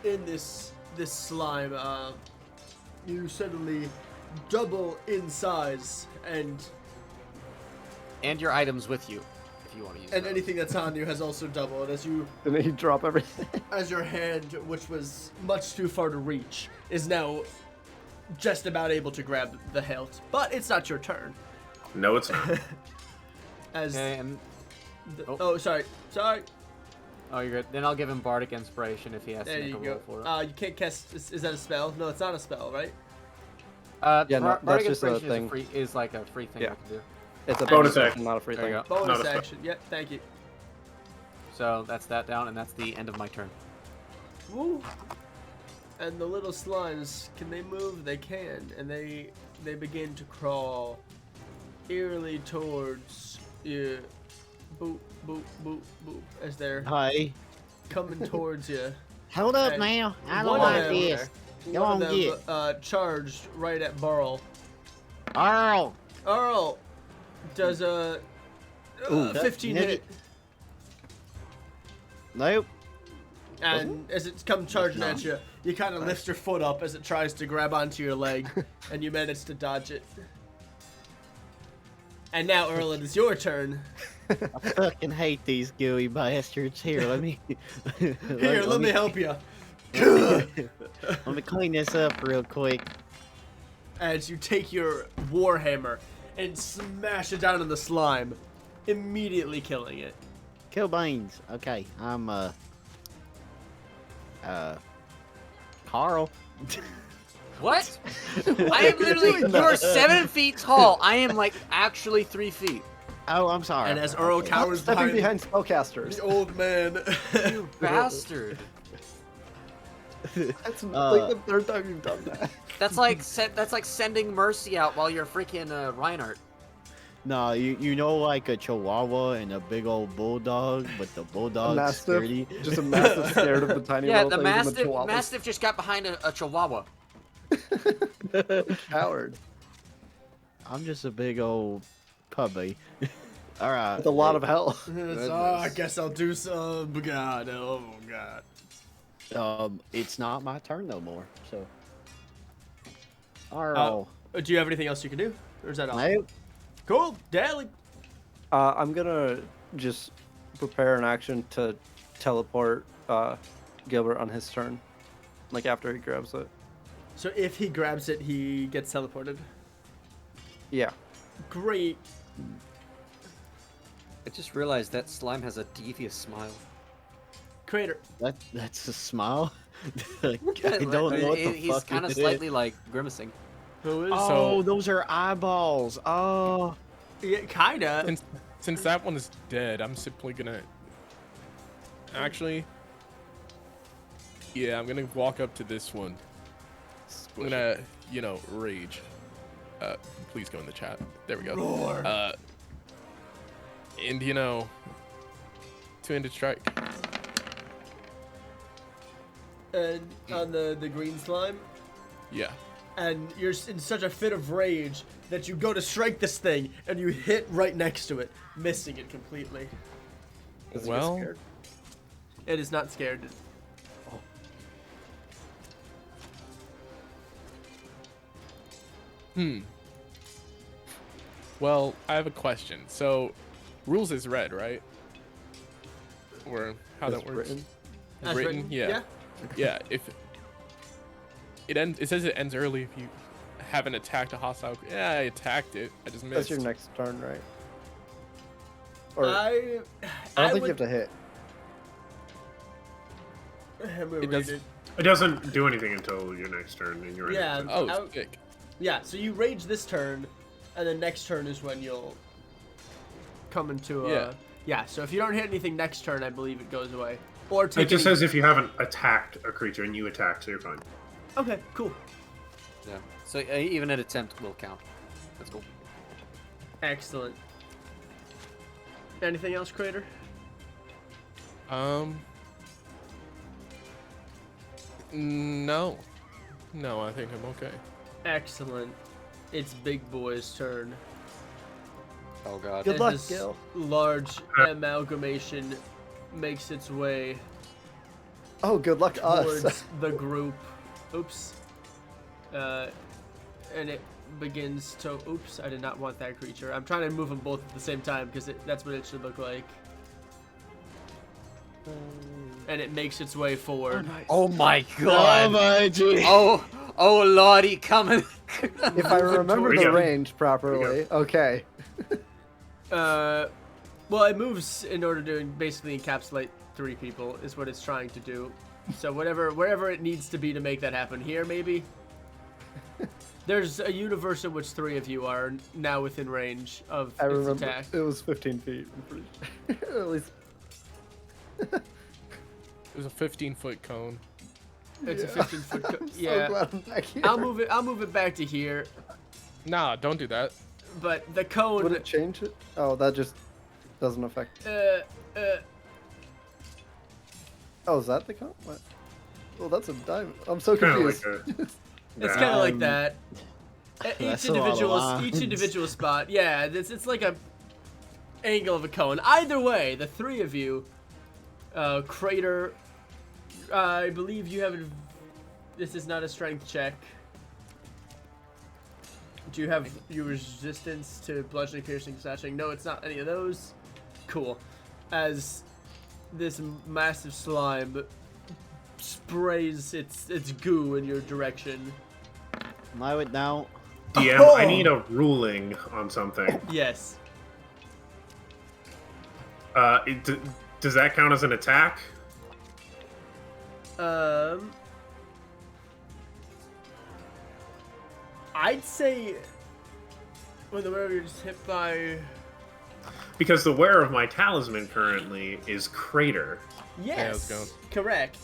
in this slime, you suddenly double in size, and And your items with you, if you want to use those. anything that's on you has also doubled as you And then you drop everything. as your hand, which was much too far to reach, is now just about able to grab the hilt. But it's not your turn. no, it's not. As Okay, and oh, sorry. oh, you're good. Then I'll give him Bardic Inspiration if he has There to make you a roll go. for it. You can't cast. Is that a spell? No, it's not a spell, right? Yeah, no, Bardic that's just a Inspiration thing. is like a free thing Yeah. I can do. It's a Bonus bonus action. not a free There you thing. go. Bonus Not a spell. action. Yep. Thank you. So that's that down, and that's the end of my turn. Woo. And the little slimes, can they move? They can, and they begin to crawl eerily towards you. Boop, boop, boop, boop, as they're Hey, coming towards you. hold up And now. I one don't of like them- this. Go One on, of them get. charged right at Burl. Earl. Earl does a Ooh, 15 that- hit, Nope. and as it comes charging at you, you kind of lift your foot up as it tries to grab onto your leg, and you manage to dodge it. And now, Earl, it is your turn. I fucking hate these gooey bastards. Here, let me. Here, let me help you. Let me clean this up real quick. As you take your warhammer and smash it down in the slime, immediately killing it. Kill beans. Okay, I'm Carl. What? I am literally. You're 7 feet tall. I am like actually 3 feet. Oh, I'm sorry. And as Earl Okay. cowers Stepping behind behind spellcasters. the old man, You bastard. That's like the third time you've done that. That's like sending Mercy out while you're freaking Reinhardt. No, you know, like a Chihuahua and a big old bulldog, but the A bulldog's mastiff. sturdy. Just a massive scared of the tiny Yeah, little the things and Mastiff. chihuahuas. Mastiff just got behind a Chihuahua. Coward. I'm just a big old puppy. All right. With a lot of hell. I guess I'll do some. God, oh god. It's not my turn no more. So. Earl. Do you have anything else you can do, or is that all? Nope. Cool, Daly. I'm gonna just prepare an action to teleport Gilbert on his turn. Like after he grabs it. So if he grabs it, he gets teleported. Yeah. Great. I just realized that slime has a devious smile. Crater. That's a smile. I don't know what the He's fuck kind of it slightly is. like grimacing. Who is? Oh, those are eyeballs. Oh. Yeah, Since that one is dead, I'm simply gonna. Actually, Yeah, I'm gonna walk up to this one. I'm gonna, rage. Please go in the chat. There we go. Roar. And two-handed strike. And on the green slime, Yeah. and you're in such a fit of rage that you go to strike this thing, and you hit right next to it, missing it completely. Does it get Well, scared? It is not scared. well, I have a question. So, rules is red, right? Or how It's that works? written. As Written? Yeah. Yeah. If it says it ends early if you haven't attacked a hostile. Yeah, I attacked it. I just missed. That's your next turn, right? Or I I don't think would, you have to hit. I'm gonna It does- read it. It doesn't do anything until your next turn, and you're Yeah. in. Oh, I- sick. Yeah, so you rage this turn, and then next turn is when you'll come into Yeah. Yeah, so if you don't hit anything next turn, I believe it goes away. Or take It just any- says if you haven't attacked a creature and you attack, so you're fine. Okay, cool. Yeah. So even an attempt will count. That's cool. Excellent. Anything else, Crater? No. No, I think I'm okay. Excellent. It's Big Boy's turn. Oh god. Good As luck, this Gil. large amalgamation makes its way Oh, good luck towards us. the group. Oops. And it begins to. Oops, I did not want that creature. I'm trying to move them both at the same time because that's what it should look like. And it makes its way forward. Oh my god. my gee. Oh lordy, coming. If I remember the Yeah. range properly, okay. Well, it moves in order to basically encapsulate 3 people, is what it's trying to do. So wherever it needs to be to make that happen. Here, maybe? There's a universe in which 3 of you are now within range of I its remember attack. it was 15 feet. I'm pretty sure. At least. It was a 15-foot cone. It's a Yeah. 15-foot. I'm so Yeah, glad I'm back here. I'll move it back to here. Nah, don't do that. But the cone. Would it change it? Oh, that just doesn't affect. Oh, is that the count? What? Well, that's a diamond. I'm so Kind of confused. like a. It's kind of like Um, that. that's a lot of Each lines. individual spot. Yeah, it's like a angle of a cone. Either way, the 3 of you, Crater, I believe you have. This is not a strength check. Do you have your resistance to bludgeoning, piercing, slashing? No, it's not any of those. Cool. As this massive slime sprays its goo in your direction. I would now. DM, Oh! I need a ruling on something. Yes. Does that count as an attack? I'd say when the wearer is hit by. Because the wearer of my talisman currently is Crater. Yes. let's Correct.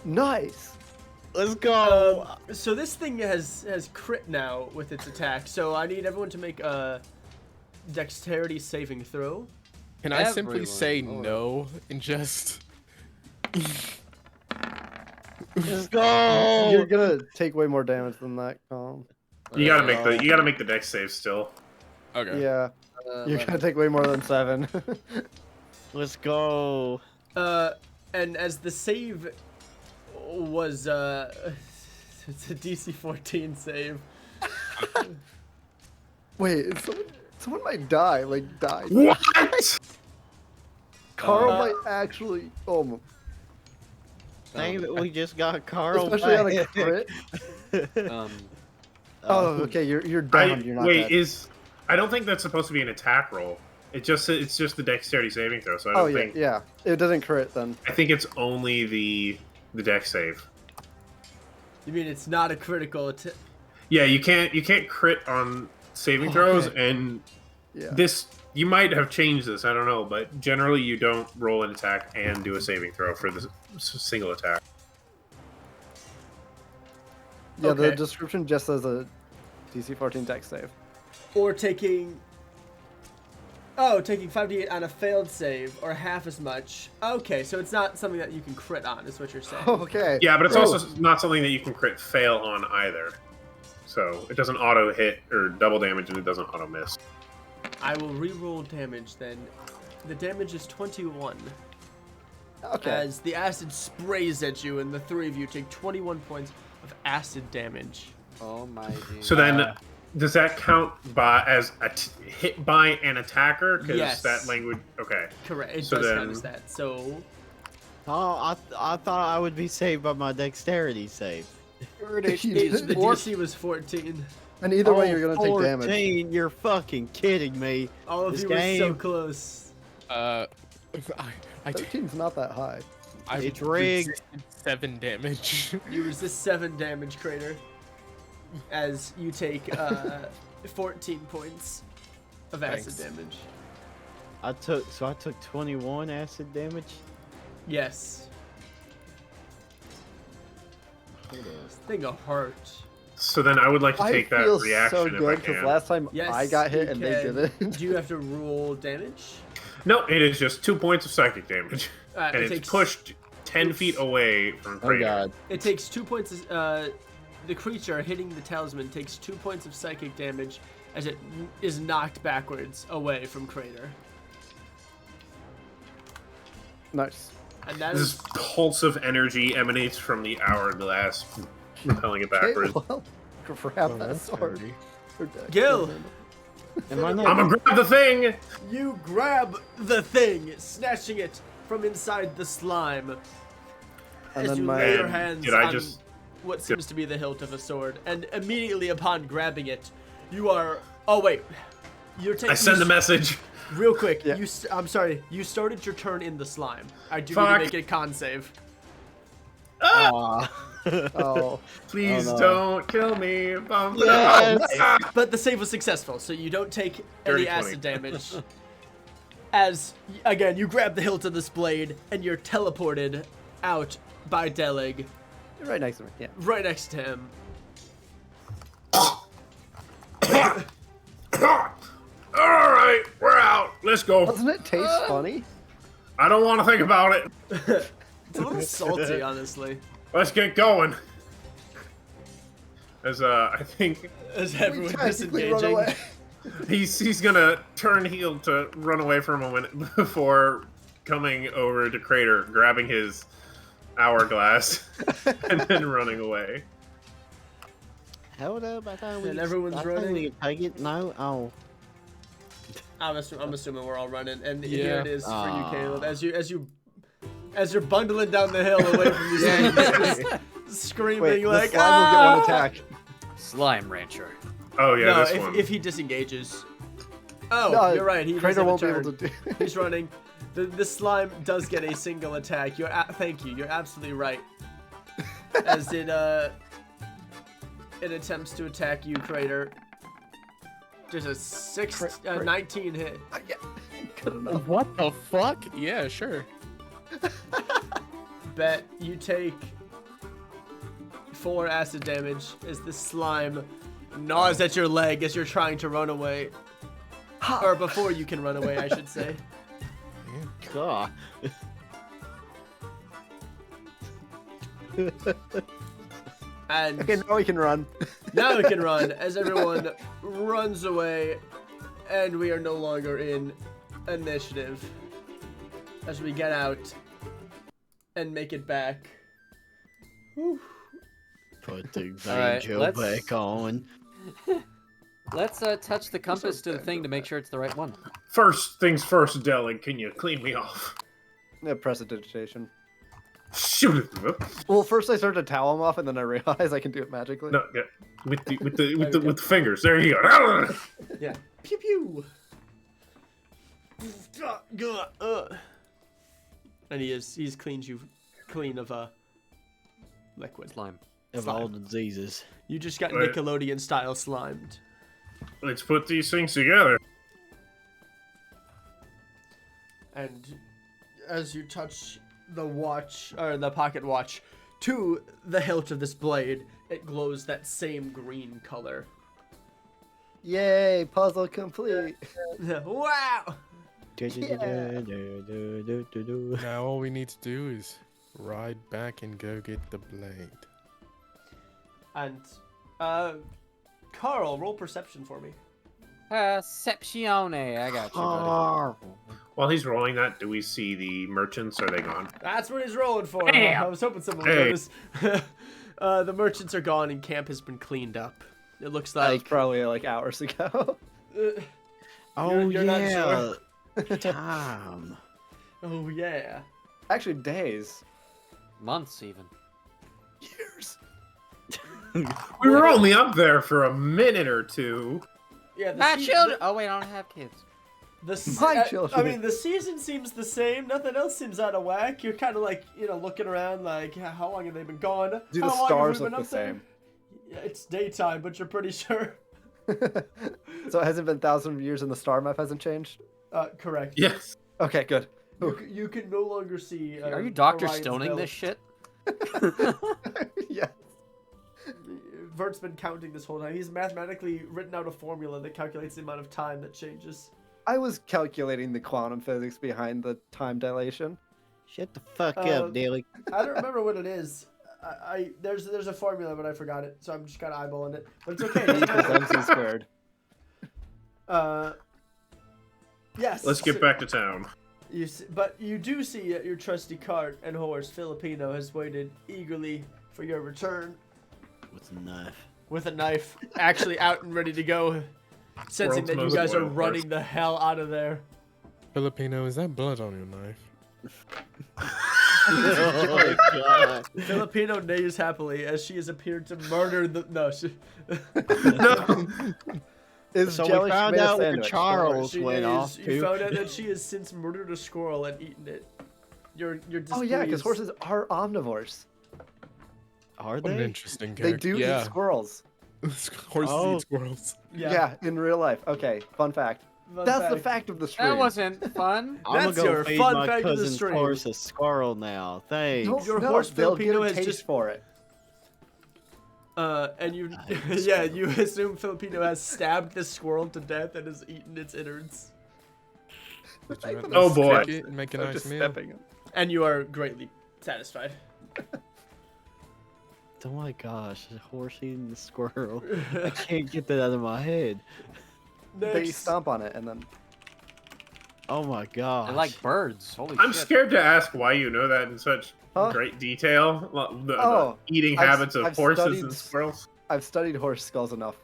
Nice. Let's go. So this thing has crit now with its attack. So I need everyone to make a dexterity saving throw. Can I simply Everyone. say Lord. no and just? Let's go. You're gonna take way more damage than that, Colin. You gotta make the dex save still. Okay. Yeah, you're gonna take way more than 7. Let's go. And as the save was it's a DC 14 save. Wait, someone might die. Like die. What? Carl might actually. Oh, Dang that we just got Carl. especially on a back. crit. Um, Oh, okay. You're down. You're not wait, dead. I don't think that's supposed to be an attack roll. It's just the dexterity saving throw. So I Oh don't yeah, think. yeah. It doesn't crit then. I think it's only the dex save. You mean it's not a critical Yeah, you can't crit on saving throws, Okay. and Yeah. this You might have changed this, I don't know, but generally you don't roll an attack and do a saving throw for the single attack. Yeah, Okay. the description just says a DC 14 dex save. Or taking... Oh, taking 5d8 on a failed save, or half as much. Okay, so it's not something that you can crit on, is what you're saying. Okay. Yeah, but it's also not something that you can crit fail on either. So it doesn't auto hit or double damage, and it doesn't auto miss. I will re-roll damage then. The damage is 21. Okay. As the acid sprays at you, and the three of you take 21 points of acid damage. Oh my dude. So then, does that count as hit by an attacker? Because Yes. that language. Okay. Correct. It So does then- count as that. So Oh, I thought I would be saved by my dexterity save. the DC was 14. And either way, you're gonna take 14, damage. You're fucking kidding me. All of This you were so game- close. I 13's not that high. It's rigged. resisted 7 damage. You resist 7 damage, Crater. As you take 14 points of acid Thanks. damage. I took 21 acid damage. Yes. Thing of heart. So then I would like to take I that feel reaction so if I good because can. last time Yes, I got hit you and they can. didn't. Do you have to roll damage? No, it is just 2 points of psychic damage, Alright, and it it's takes- pushed 10 feet away from Oh Kratos. god. It takes 2 points. The creature hitting the talisman takes 2 points of psychic damage as it is knocked backwards away from Crater. Nice. And that This is pulse of energy emanates from the hourglass, propelling it Okay, backwards. well, grab Oh, that that's sword. handy. Or dex. Gil. Am I I'm not? gonna grab the thing! you grab the thing, snatching it from inside the slime. And as then you my lay your hands Did I on just- what seems to be the hilt of a sword, and immediately upon grabbing it, you are. Oh wait, you're taking. I send the message. Real quick, Yeah. I'm sorry. You started your turn in the slime. I do need Fuck. to make a con save. Aw. oh, Please Oh, no. don't kill me. Bum, Yes. But the save was successful, so you don't take Dirty any 20. acid damage. As again, you grab the hilt of this blade and you're teleported out by Delig, you're right next to me. Yeah. right next to him. Alright, we're out. Let's go. Doesn't it taste funny? I don't want to think about it. It's a little salty, honestly. Let's get going. As I think As everyone Tactically run disengaging. away. he's gonna turn heel to run away for a moment before coming over to Crater, grabbing his hourglass, and then running away. Hold up, I thought we And could- everyone's I thought running? we could take it. No, oh. I'm assuming we're all running, and here Yeah. it is for you, Aw. Caleb. As you're bundling down the hill away from these things, just screaming Wait, like, the slime will get "Ah!" one attack. Slime Rancher. Oh yeah, No, this one. if he disengages. Oh, No, you're right. He Crater doesn't won't be turn. able to do. He's running. The slime does get a single attack. Thank you. You're absolutely right. As it attempts to attack you, Crater. There's a Crit. 19 hit. Yeah, good enough. What the fuck? Yeah, sure. Bet you take 4 acid damage as the slime gnaws at your leg as you're trying to run away. Or before you can run away, I should say. God. And Okay, now we can run. now we can run as everyone runs away, and we are no longer in initiative as we get out and make it back. Put the All right, banjo let's- back on. Let's touch the compass to the thing to make sure it's the right one. First things first, Delig, can you clean me off? Yeah, prestidigitation. Shoot it. Well, first I started to towel him off, and then I realized I can do it magically. No, yeah. With the fingers. There you go. Yeah. Pew pew. And he's cleaned you clean of liquid. Slime. Of all diseases. You just got Right. Nickelodeon style slimed. Let's put these things together. and as you touch the watch, or the pocket watch, to the hilt of this blade, it glows that same green color. Yay! Puzzle complete. Wow! Now all we need to do is ride back and go get the blade. And, Carl, roll perception for me. Perceptione. I got you, buddy. While he's rolling that, do we see the merchants? Are they gone? That's what he's rolling for. Damn. I was hoping someone would Hey. notice. The merchants are gone and camp has been cleaned up. It looks That was like. probably like hours ago. Oh You're not yeah. sure? Time. Oh, yeah. Actually, days. Months, even. Years. We were only up there for a minute or two. Yeah, My sea- children. Oh wait, I don't have kids. My children. I mean, the season seems the same. Nothing else seems out of whack. You're kind of like, looking around like, how long have they been gone? Do How the long have stars we look been the up there? same? Yeah, it's daytime, but you're pretty sure. So it hasn't been thousands of years and the star map hasn't changed? Correct. Yes. Okay, good. You can no longer see. Are you Dr. Orion's Stoning belt. this shit? Yeah. Vert's been counting this whole time. He's mathematically written out a formula that calculates the amount of time that changes. I was calculating the quantum physics behind the time dilation. Shut the fuck Uh, up, Daly. I don't remember what it is. There's a formula, but I forgot it, so I'm just kind of eyeballing it. But it's okay. E equals MC squared. Yes. Let's get back to town. But you do see that your trusty cart and horse, Filipino, has waited eagerly for your return With a knife. with a knife, actually out and ready to go, sensing World's that you most guys are loyal running horse. the hell out of there. Filipino, is that blood on your knife? Oh god. Filipino neighs happily as she has appeared to murder the. No, she. Is So jelly we found tomato out where sandwich. Charles She went is, off you to. found out that she has since murdered a squirrel and eaten it. You're Oh yeah, because displeased. horses are omnivores. Are What an they? interesting They character. do yeah. eat squirrels. Horses Oh. eat squirrels. Yeah. in real life. Okay, fun fact. Fun That's the fact. fact of the stream. That wasn't fun. I'm That's gonna your go feed fun my fact of the cousin's stream. horse a squirrel now. Thanks. Don't, Your no, horse they'll get Filipino a has taste just- for it. And you, yeah, you assume Filipino has stabbed this squirrel to death and has eaten its innards, Would you rather Oh, boy. cook it and make a I'm nice just meal? stepping. and you are greatly satisfied. Oh my gosh, a horse eating the squirrel. I can't get that out of my head. They Next, stomp on it and then. Oh my gosh. I like birds. Holy I'm shit. scared to ask why you know that in such Huh? great detail. The Oh, eating I've- habits of I've horses studied- and squirrels. I've studied horse skulls enough.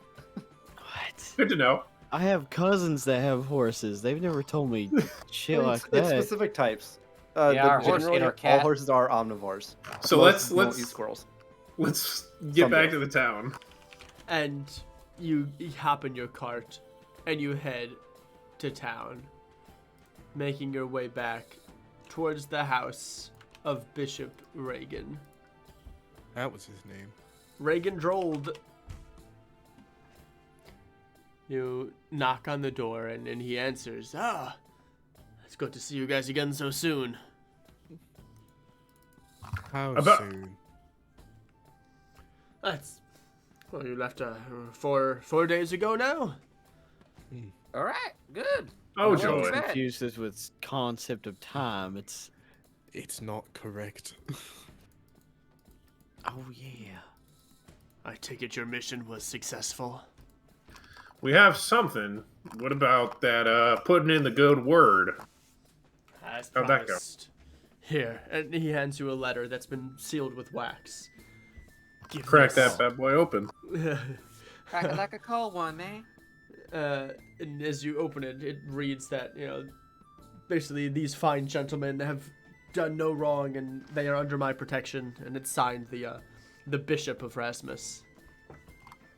What? Good to know. I have cousins that have horses. They've never told me shit It's, like it's that. specific types. Yeah, our horse generally, ate our all cat. horses are omnivores. So Most let's don't eat squirrels. let's get Some back do. to the town. and you hop in your cart and you head to town, making your way back towards the house of Bishop Reagan. That was his name. Reagan Drold. You knock on the door and he answers. Ah, it's good to see you guys again so soon. How About- soon? That's well, you left 4 days ago now. All right, good. Oh, Well, joy. okay. Confused this with concept of time. It's It's not correct. oh yeah. I take it your mission was successful. We have something. What about that putting in the good word? As How'd that go? promised. Here, and he hands you a letter that's been sealed with wax. Give Crack this. that bad boy open. Crack it like a cold one, man. And as you open it, it reads that, basically these fine gentlemen have done no wrong and they are under my protection, and it's signed the Bishop of Rasmus.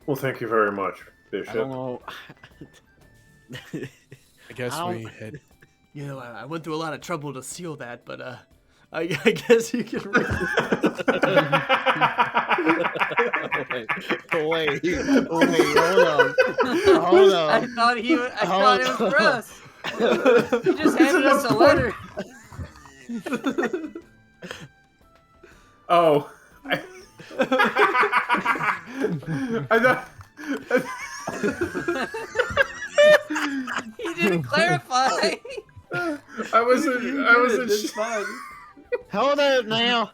Well, thank you very much, I don't Bishop. know. I guess Ow. we head. I went through a lot of trouble to seal that, but I guess you can read wait, hold on. Hold I on. thought it was for us. You just handed us a letter. Oh. I thought. He didn't clarify. I wasn't. It's fine. Hold up now.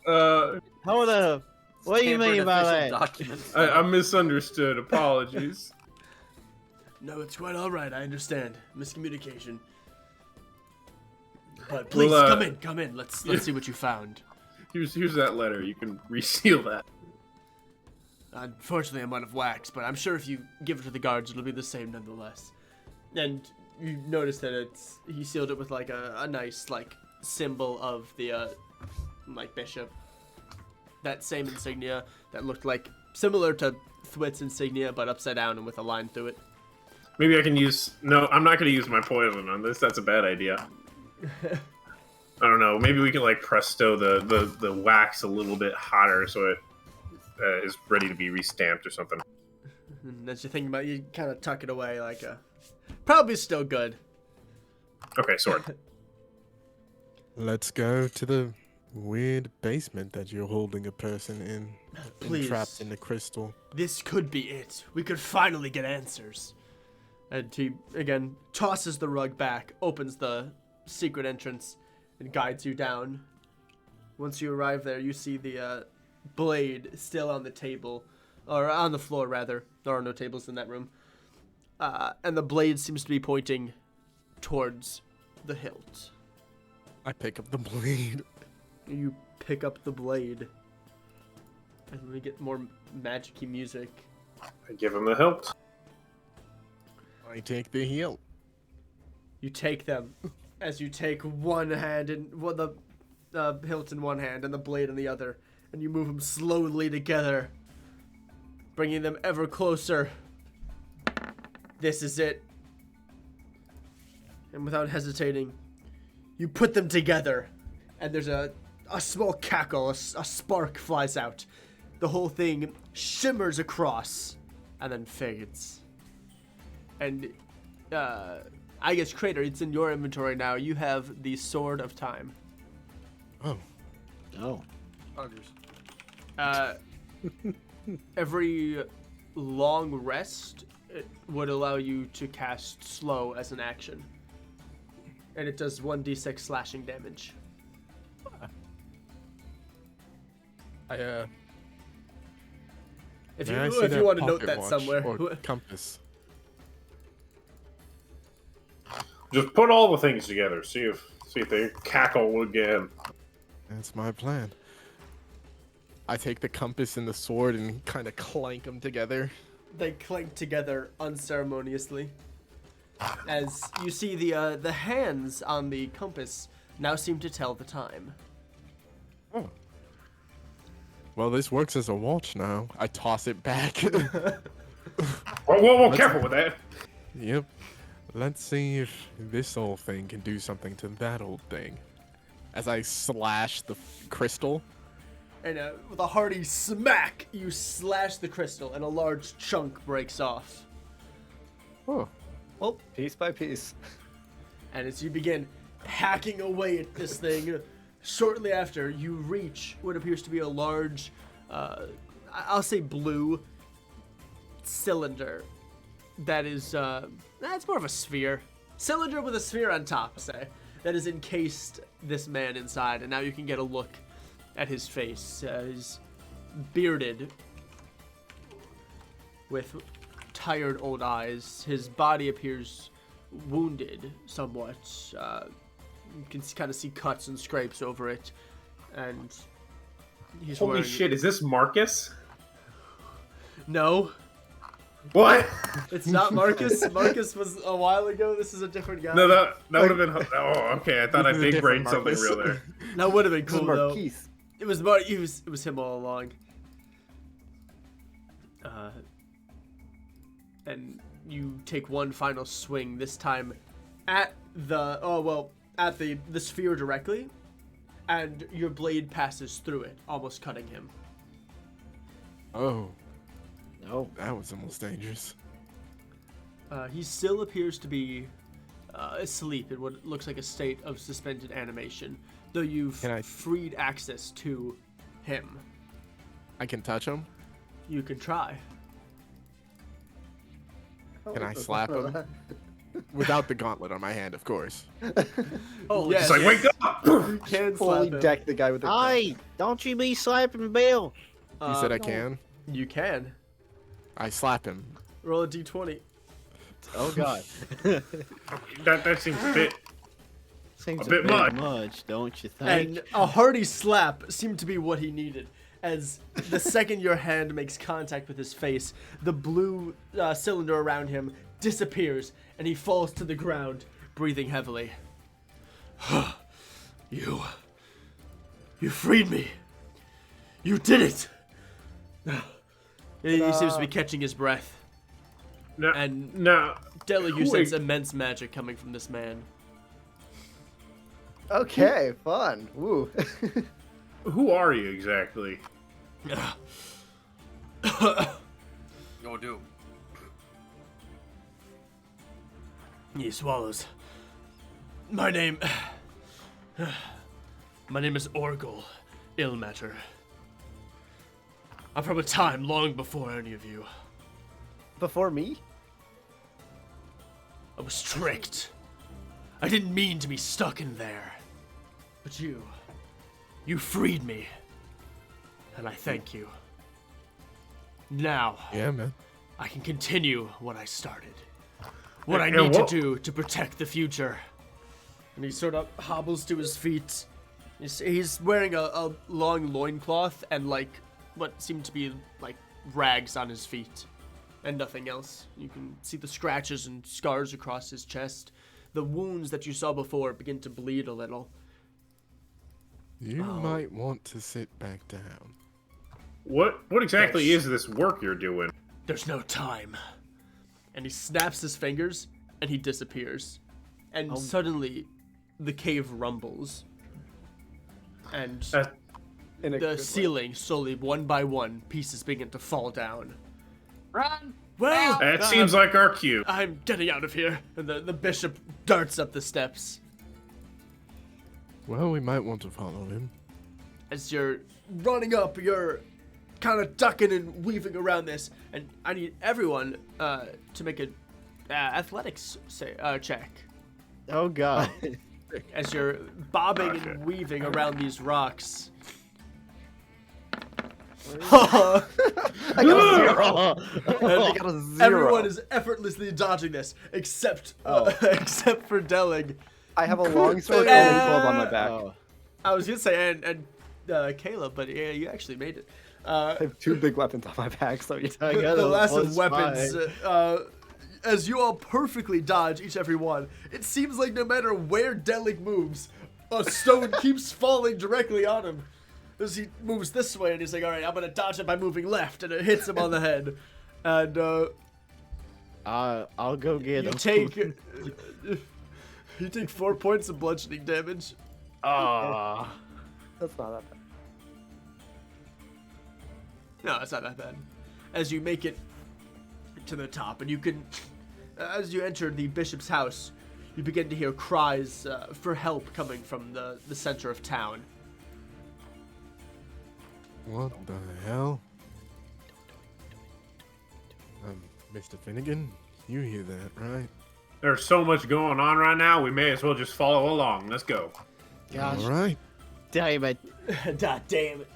Hold up. What do you Tampered mean by official that? documents. I misunderstood. Apologies. No, it's quite all right. I understand. Miscommunication. But please Well, come in. Let's see what you found. Here's that letter. You can reseal that. Unfortunately, I'm out of wax, but I'm sure if you give it to the guards, it'll be the same nonetheless. And you notice that he sealed it with like a nice like symbol of the like bishop. That same insignia that looked like similar to Thwit's insignia, but upside down and with a line through it. Maybe I can use. No, I'm not going to use my poison on this. That's a bad idea. I don't know. Maybe we can like presto the wax a little bit hotter so it is ready to be restamped or something. And as you think about it, you kind of tuck it away like probably still good. Okay, sword. Let's go to the weird basement that you're holding a person in, Please. entrapped in the crystal. This could be it. We could finally get answers. And he, again, tosses the rug back, opens the secret entrance, and guides you down. Once you arrive there, you see the blade still on the table, or on the floor, rather. There are no tables in that room. And the blade seems to be pointing towards the hilt. I pick up the blade. You pick up the blade. And we get more magic-y music. I give him the hilt. I take the hilt. You take them as you take one hand and the hilt in one hand and the blade in the other, and you move them slowly together, bringing them ever closer. This is it. And without hesitating, you put them together, and there's a small cackle, a spark flies out. The whole thing shimmers across and then fades. And I guess, Crater, it's in your inventory now. You have the Sword of Time. Oh. Oh. Every long rest, it would allow you to cast Slow as an action. And it does 1d6 slashing damage. May If I you see that want to note pocket that watch somewhere. or compass. Just put all the things together. See if they cackle again. That's my plan. I take the compass and the sword and kind of clank them together. They clink together unceremoniously. As you see the hands on the compass now seem to tell the time. Oh. Well, this works as a watch now. I toss it back. Whoa, careful with that. Yep. Let's see if this old thing can do something to that old thing. As I slash the crystal. And with a hearty smack, you slash the crystal, and a large chunk breaks off. Oh. Well, piece by piece. And as you begin hacking away at this thing, shortly after, you reach what appears to be a large, I'll say blue cylinder. That is, it's more of a sphere. Cylinder with a sphere on top, say. That has encased this man inside, and now you can get a look at his face. He's bearded, with tired old eyes. His body appears wounded somewhat. You can kind of see cuts and scrapes over it, and he's Holy wearing... shit! Is this Marcus? No, What? it's not Marcus. Marcus was a while ago. This is a different guy. No, that would have been. Oh, okay. I thought I This is a big brained different something Marcus. real there. That would have been This is cool though. Marquise. It was him all along. And you take one final swing, this time at the sphere directly, and your blade passes through it, almost cutting him. Oh. No. That was almost dangerous. He still appears to be asleep in what looks like a state of suspended animation, though you've Can I- freed access to him. I can touch him. You can try. Can I slap him? Without the gauntlet on my hand, of course. Oh, Yes. It's like, wake up! You can fully slap him. deck the guy with the. Hey, don't you be slapping Bill. You said I can. You can. I slap him. Roll a d20. Oh God. That seems a bit. Seems A bit much. much, don't you think? And a hearty slap seemed to be what he needed. As the second your hand makes contact with his face, the blue cylinder around him disappears and he falls to the ground, breathing heavily. You freed me. You did it. He seems to be catching his breath. Now, And now, Deli, you who sense are- immense magic coming from this man. Okay, fun. Woo. who are you exactly? Go do. He swallows. My name is Orgel Illmatter. I'm from a time long before any of you. Before me? I was tricked. I didn't mean to be stuck in there. But you freed me. And I thank you. Now, Yeah, man. I can continue what I started. What I And need to what- do to protect the future. And he sort of hobbles to his feet. He's wearing a long loincloth and like what seem to be like rags on his feet. And nothing else. You can see the scratches and scars across his chest. The wounds that you saw before begin to bleed a little. You might want to sit back down. What exactly Yes. is this work you're doing? There's no time. And he snaps his fingers and he disappears. And suddenly the cave rumbles. And In a the good way. ceiling slowly, one by one, pieces begin to fall down. Run! Well, That seems like our cue. I'm getting out of here. And the bishop darts up the steps. Well, we might want to follow him. As you're running up, you're kind of ducking and weaving around this. And I need everyone to make an athletics check. Oh God. As you're bobbing Okay. and weaving around these rocks. I got a zero. I got a zero. Everyone is effortlessly dodging this, except except for Delling. I have a long sword and a club on my back. Oh. I was gonna say and Caleb, but yeah, you actually made it. I have two big weapons on my back, so yeah. I got The a last of +5. weapons. As you all perfectly dodge each every one, it seems like no matter where Delling moves, a stone keeps falling directly on him. As he moves this way, and he's like, "All right, I'm gonna dodge it by moving left," and it hits him on the head. And I'll go get you him. take you take 4 points of bludgeoning damage. Ah. That's not that bad. No, it's not that bad. As you make it to the top, and you can, as you enter the bishop's house, you begin to hear cries for help coming from the center of town. What the hell? Mr. Finnegan, you hear that, right? There's so much going on right now, we may as well just follow along. Let's go. Gosh, All right. damn it. God damn it.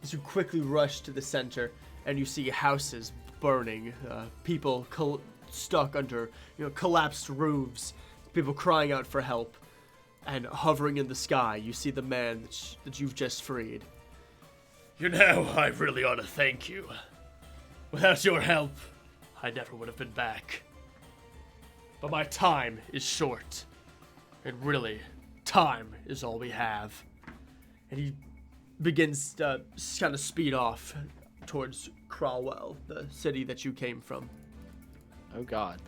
As you quickly rush to the center, and you see houses burning, people stuck under collapsed roofs, people crying out for help, and hovering in the sky, you see the man that you've just freed. I really ought to thank you. Without your help, I never would have been back. But my time is short. And really, time is all we have. And he begins to kind of speed off towards Crawwell, the city that you came from. Oh God.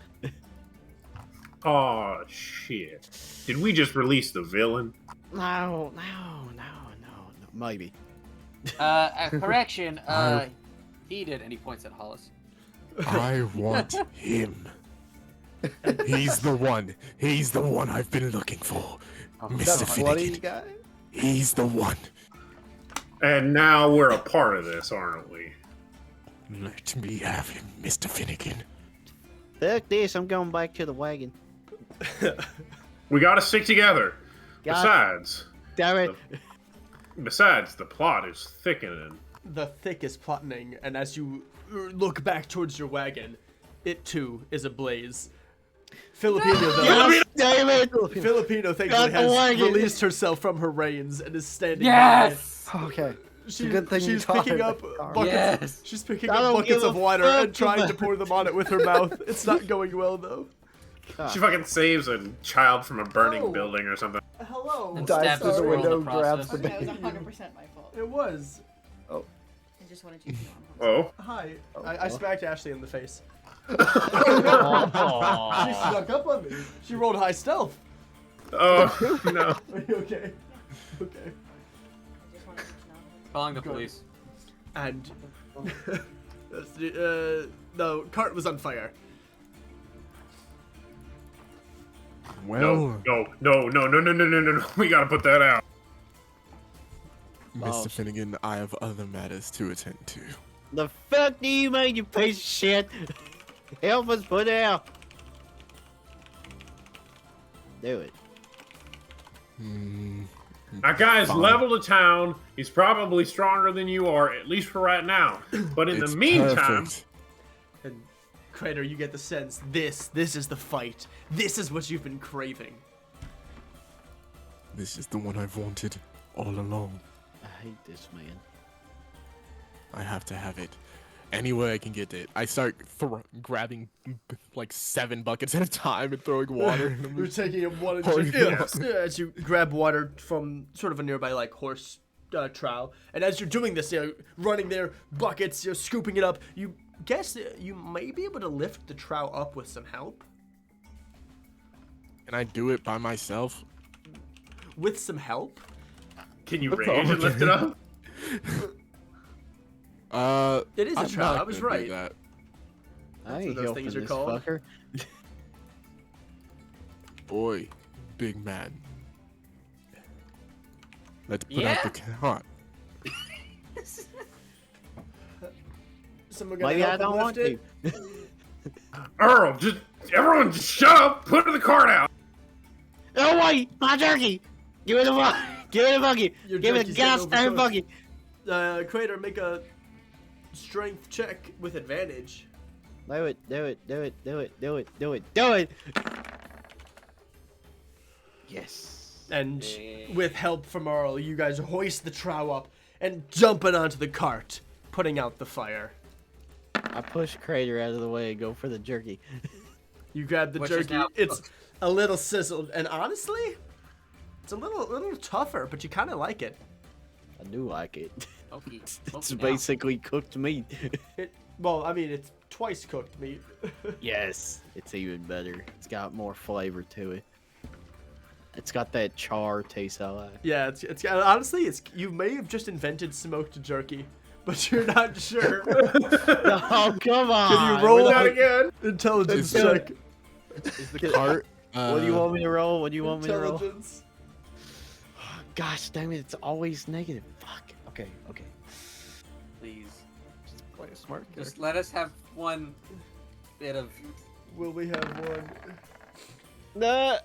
Oh shit! Did we just release the villain? No. Maybe. Correction. He did, and he points at Hollis. I want him. He's the one. He's the one I've been looking for. Mr. That bloody Finnegan. guy. He's the one. And now we're a part of this, aren't we? Let me have him, Mr. Finnegan. Fuck this, I'm going back to the wagon. We gotta stick together. God damn it. Besides, the plot is thickening. The thick is plotting, and as you look back towards your wagon, it too is ablaze. Filipino, though. God damn it. Filipino, thankfully, Got the has wagon. released herself from her reins and is standing Yes! Okay. She, good thing you she's taught picking her up the car. buckets. Yes. She's picking I up don't buckets give of a water fuck and trying to about- pour them on it with her mouth. It's not going well though. She fucking saves a child from a burning Oh. building or something. Hello. And Dives stabs through us the all in window, the grabs process. the Okay, that was baby. 100% my fault. It was. I just wanted you to know. Oh. Hi. I smacked Ashley in the face. She Oh. snuck up on me. She rolled high stealth. Oh, no. Are you okay? Okay. I just wanted you to know. Calling the Good. police. And the cart was on fire. Well, No. We gotta put that out. Mr. Finnegan, I have other matters to attend to. The fuck do you mean, you piece of shit? Help us put it out. Do it. Hmm. That guy's Fine. level to town. He's probably stronger than you are, at least for right now. But in It's the meantime, perfect. And Crater, you get the sense this is the fight. This is what you've been craving. This is the one I've wanted all along. I hate this man. I have to have it. Any way I can get it. I start grabbing like 7 buckets at a time and throwing water in them. You're taking it one Pouring and it just, as you grab water from sort of a nearby like horse trough, and as you're doing this, running there, buckets, scooping it up. You guess you may be able to lift the trough up with some help. Can I do it by myself? With some help. can you rage and lift it up? It is a I'm trough. not I was gonna do right. that. I ain't what those helping things are this called. fucker. Boy, big man. Let's put Yeah? out the cart. Someone gonna Maybe I help him don't want lift to. it? Earl, everyone just shut up. Put the cart out. Oh wait, my turkey! Give me the bucket! Give me the bucket! Your Give me the turkey's getting goddamn overcooked. bucket! Crater, make a strength check with advantage. Do it, do it, do it, do it, do it, do it, do it! Yes. And with help from Earl, you guys hoist the trough up and jump it onto the cart, putting out the fire. I push Crater out of the way and go for the jerky. You grab the Which is jerky. now It's cooked. a little sizzled, and honestly, it's a little tougher, but you kind of like it. I do like it. Okay. It's basically cooked meat. Well, I mean, it's twice cooked meat. Yes. It's even better. It's got more flavor to it. It's got that char taste I like. Yeah, it's honestly, you may have just invented smoked jerky, but you're not sure. Oh, come on! Can you roll That that again. intelligence Let's do check? Is the cart? What do you want me to roll? What do you want me to roll? Intelligence. Gosh damn it, it's always negative. Fuck. Okay, okay. Please. Play a smart Just let us have one bit of. Will we have one? No.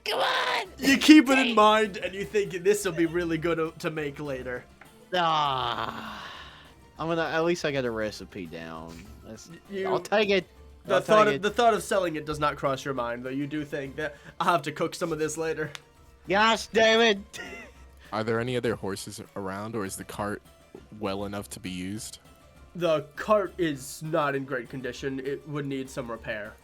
Come on! You keep it in mind, and you think this will be really good to make later. Ah. I'm gonna. At least I got a recipe down. I'll take it. The I'll thought take of the thought of selling it does not cross your mind, though. You do think that I'll have to cook some of this later. Gosh damn it! Are there any other horses around, or is the cart well enough to be used? The cart is not in great condition. It would need some repair.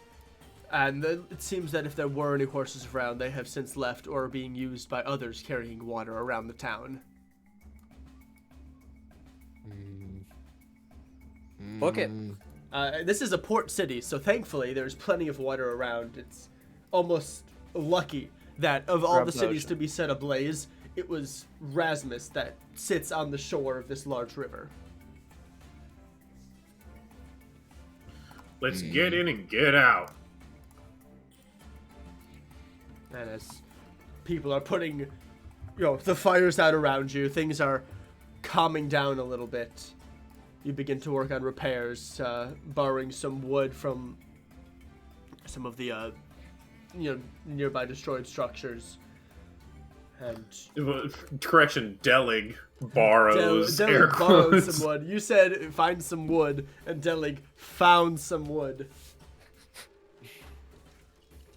And it seems that if there were any horses around, they have since left or are being used by others carrying water around the town. Book it. This is a port city, so thankfully there's plenty of water around. It's almost lucky that of all Grab the cities notion. to be set ablaze, it was Rasmus that sits on the shore of this large river. Let's get in and get out. And as people are putting, the fires out around you, things are calming down a little bit. You begin to work on repairs, borrowing some wood from some of the, nearby destroyed structures. And Correction, Delig borrows. air Delig borrowed quotes. some wood. You said find some wood, and Delig found some wood.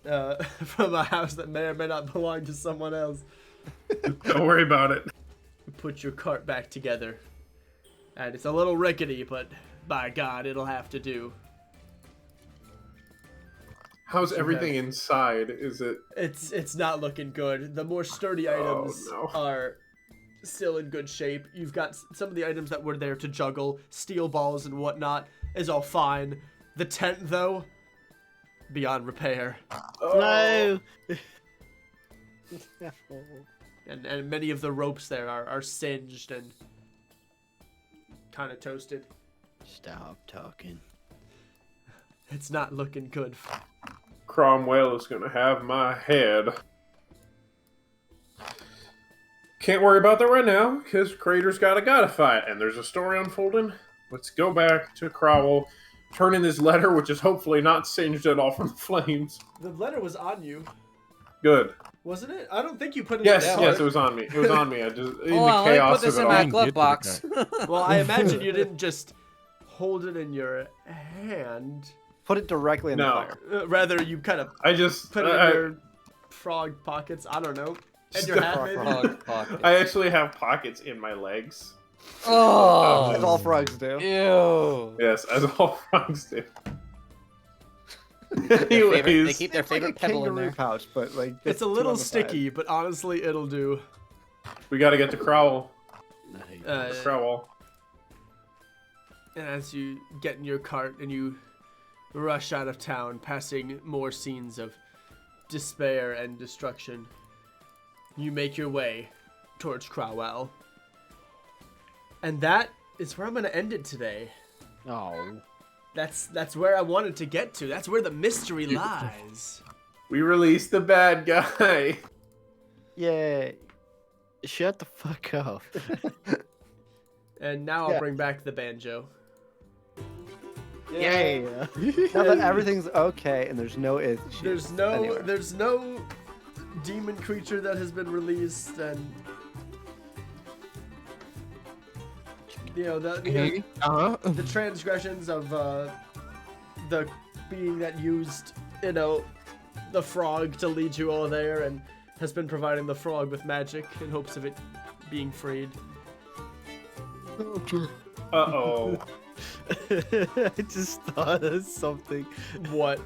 From a house that may or may not belong to someone else. Don't worry about it. You put your cart back together. And it's a little rickety, but by God, it'll have to do. How's everything inside? Is it? It's not looking good. The more sturdy items no. are still in good shape. You've got some of the items that were there to juggle, steel balls and whatnot, is all fine. The tent, though, beyond repair. No. And many of the ropes there are singed and kind of toasted. Stop talking. It's not looking good. Cromwell is gonna have my head. Can't worry about that right now, because Crater's gotta fight, and there's a story unfolding. Let's go back to Cromwell, turn in this letter, which is hopefully not singed at all from the flames. The letter was on you, Good. wasn't it? I don't think you put it Yes, in yes, it was on me. It was on me. I just in Hold the on, let me chaos put this of in it my all. Get glove to the box. Well, I imagine you didn't just hold it in your hand. Put it directly in the No. fire. Rather, you kind of I just put it in your frog pockets. I don't know. And your hat, maybe. Frog pocket. I actually have pockets in my legs. Oh, As all frogs do. ew. Yes, as all frogs do. Their favorite- they Anyways, keep their It's like a favorite pebble in kangaroo there. pouch, but like It's a two little on the side. sticky, but honestly, it'll do. we gotta get to Crowell. Uh, Crowell. And as you get in your cart and you rush out of town, passing more scenes of despair and destruction, you make your way towards Crowell. And that is where I'm going to end it today. Oh. That's where I wanted to get to. That's where the mystery lies. We released the bad guy. Yay. Shut the fuck up. And now I'll bring back the banjo. Yeah. Now that everything's okay and there's no issues. There's no demon creature that has been released, and the transgressions of the being that used the frog to lead you all there and has been providing the frog with magic in hopes of it being freed. Uh-oh. I just thought of something. What?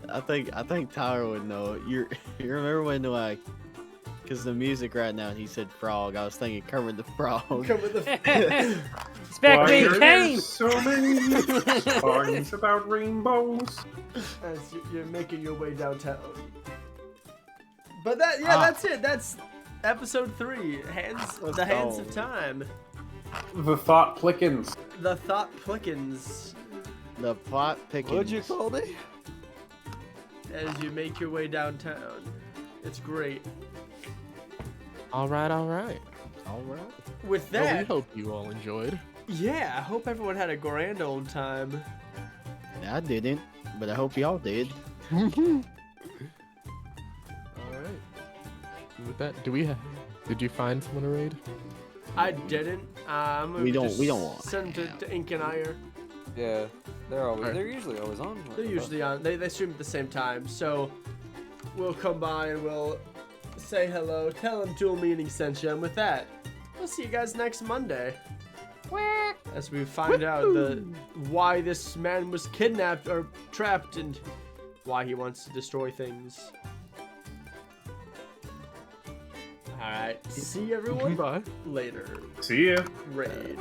I think Tyler would know. You remember when because the music right now he said frog. I was thinking Kermit the Frog. Come with the It's back Why when are he there came. so many songs about rainbows? as you're making your way downtown. But that's it. That's episode 3. The Hands of Time. The Thought Plickens. The Thought Plickens. The plot picking. What'd you call me? As you make your way downtown. It's great. All right. All right. With Well, we that, hope you all enjoyed. yeah, I hope everyone had a grand old time. I didn't, but I hope y'all did. All right. With that, did you find someone to raid? I didn't. We don't want send to Ink and Ire. Yeah, they're usually always on. They're usually on. They stream at the same time, so we'll come by and we'll say hello, tell them Dual Meaning sent you, and with that, we'll see you guys next Monday. As we find out why this man was kidnapped or trapped and why he wants to destroy things. Alright, see everyone Bye. later. See ya. Raid.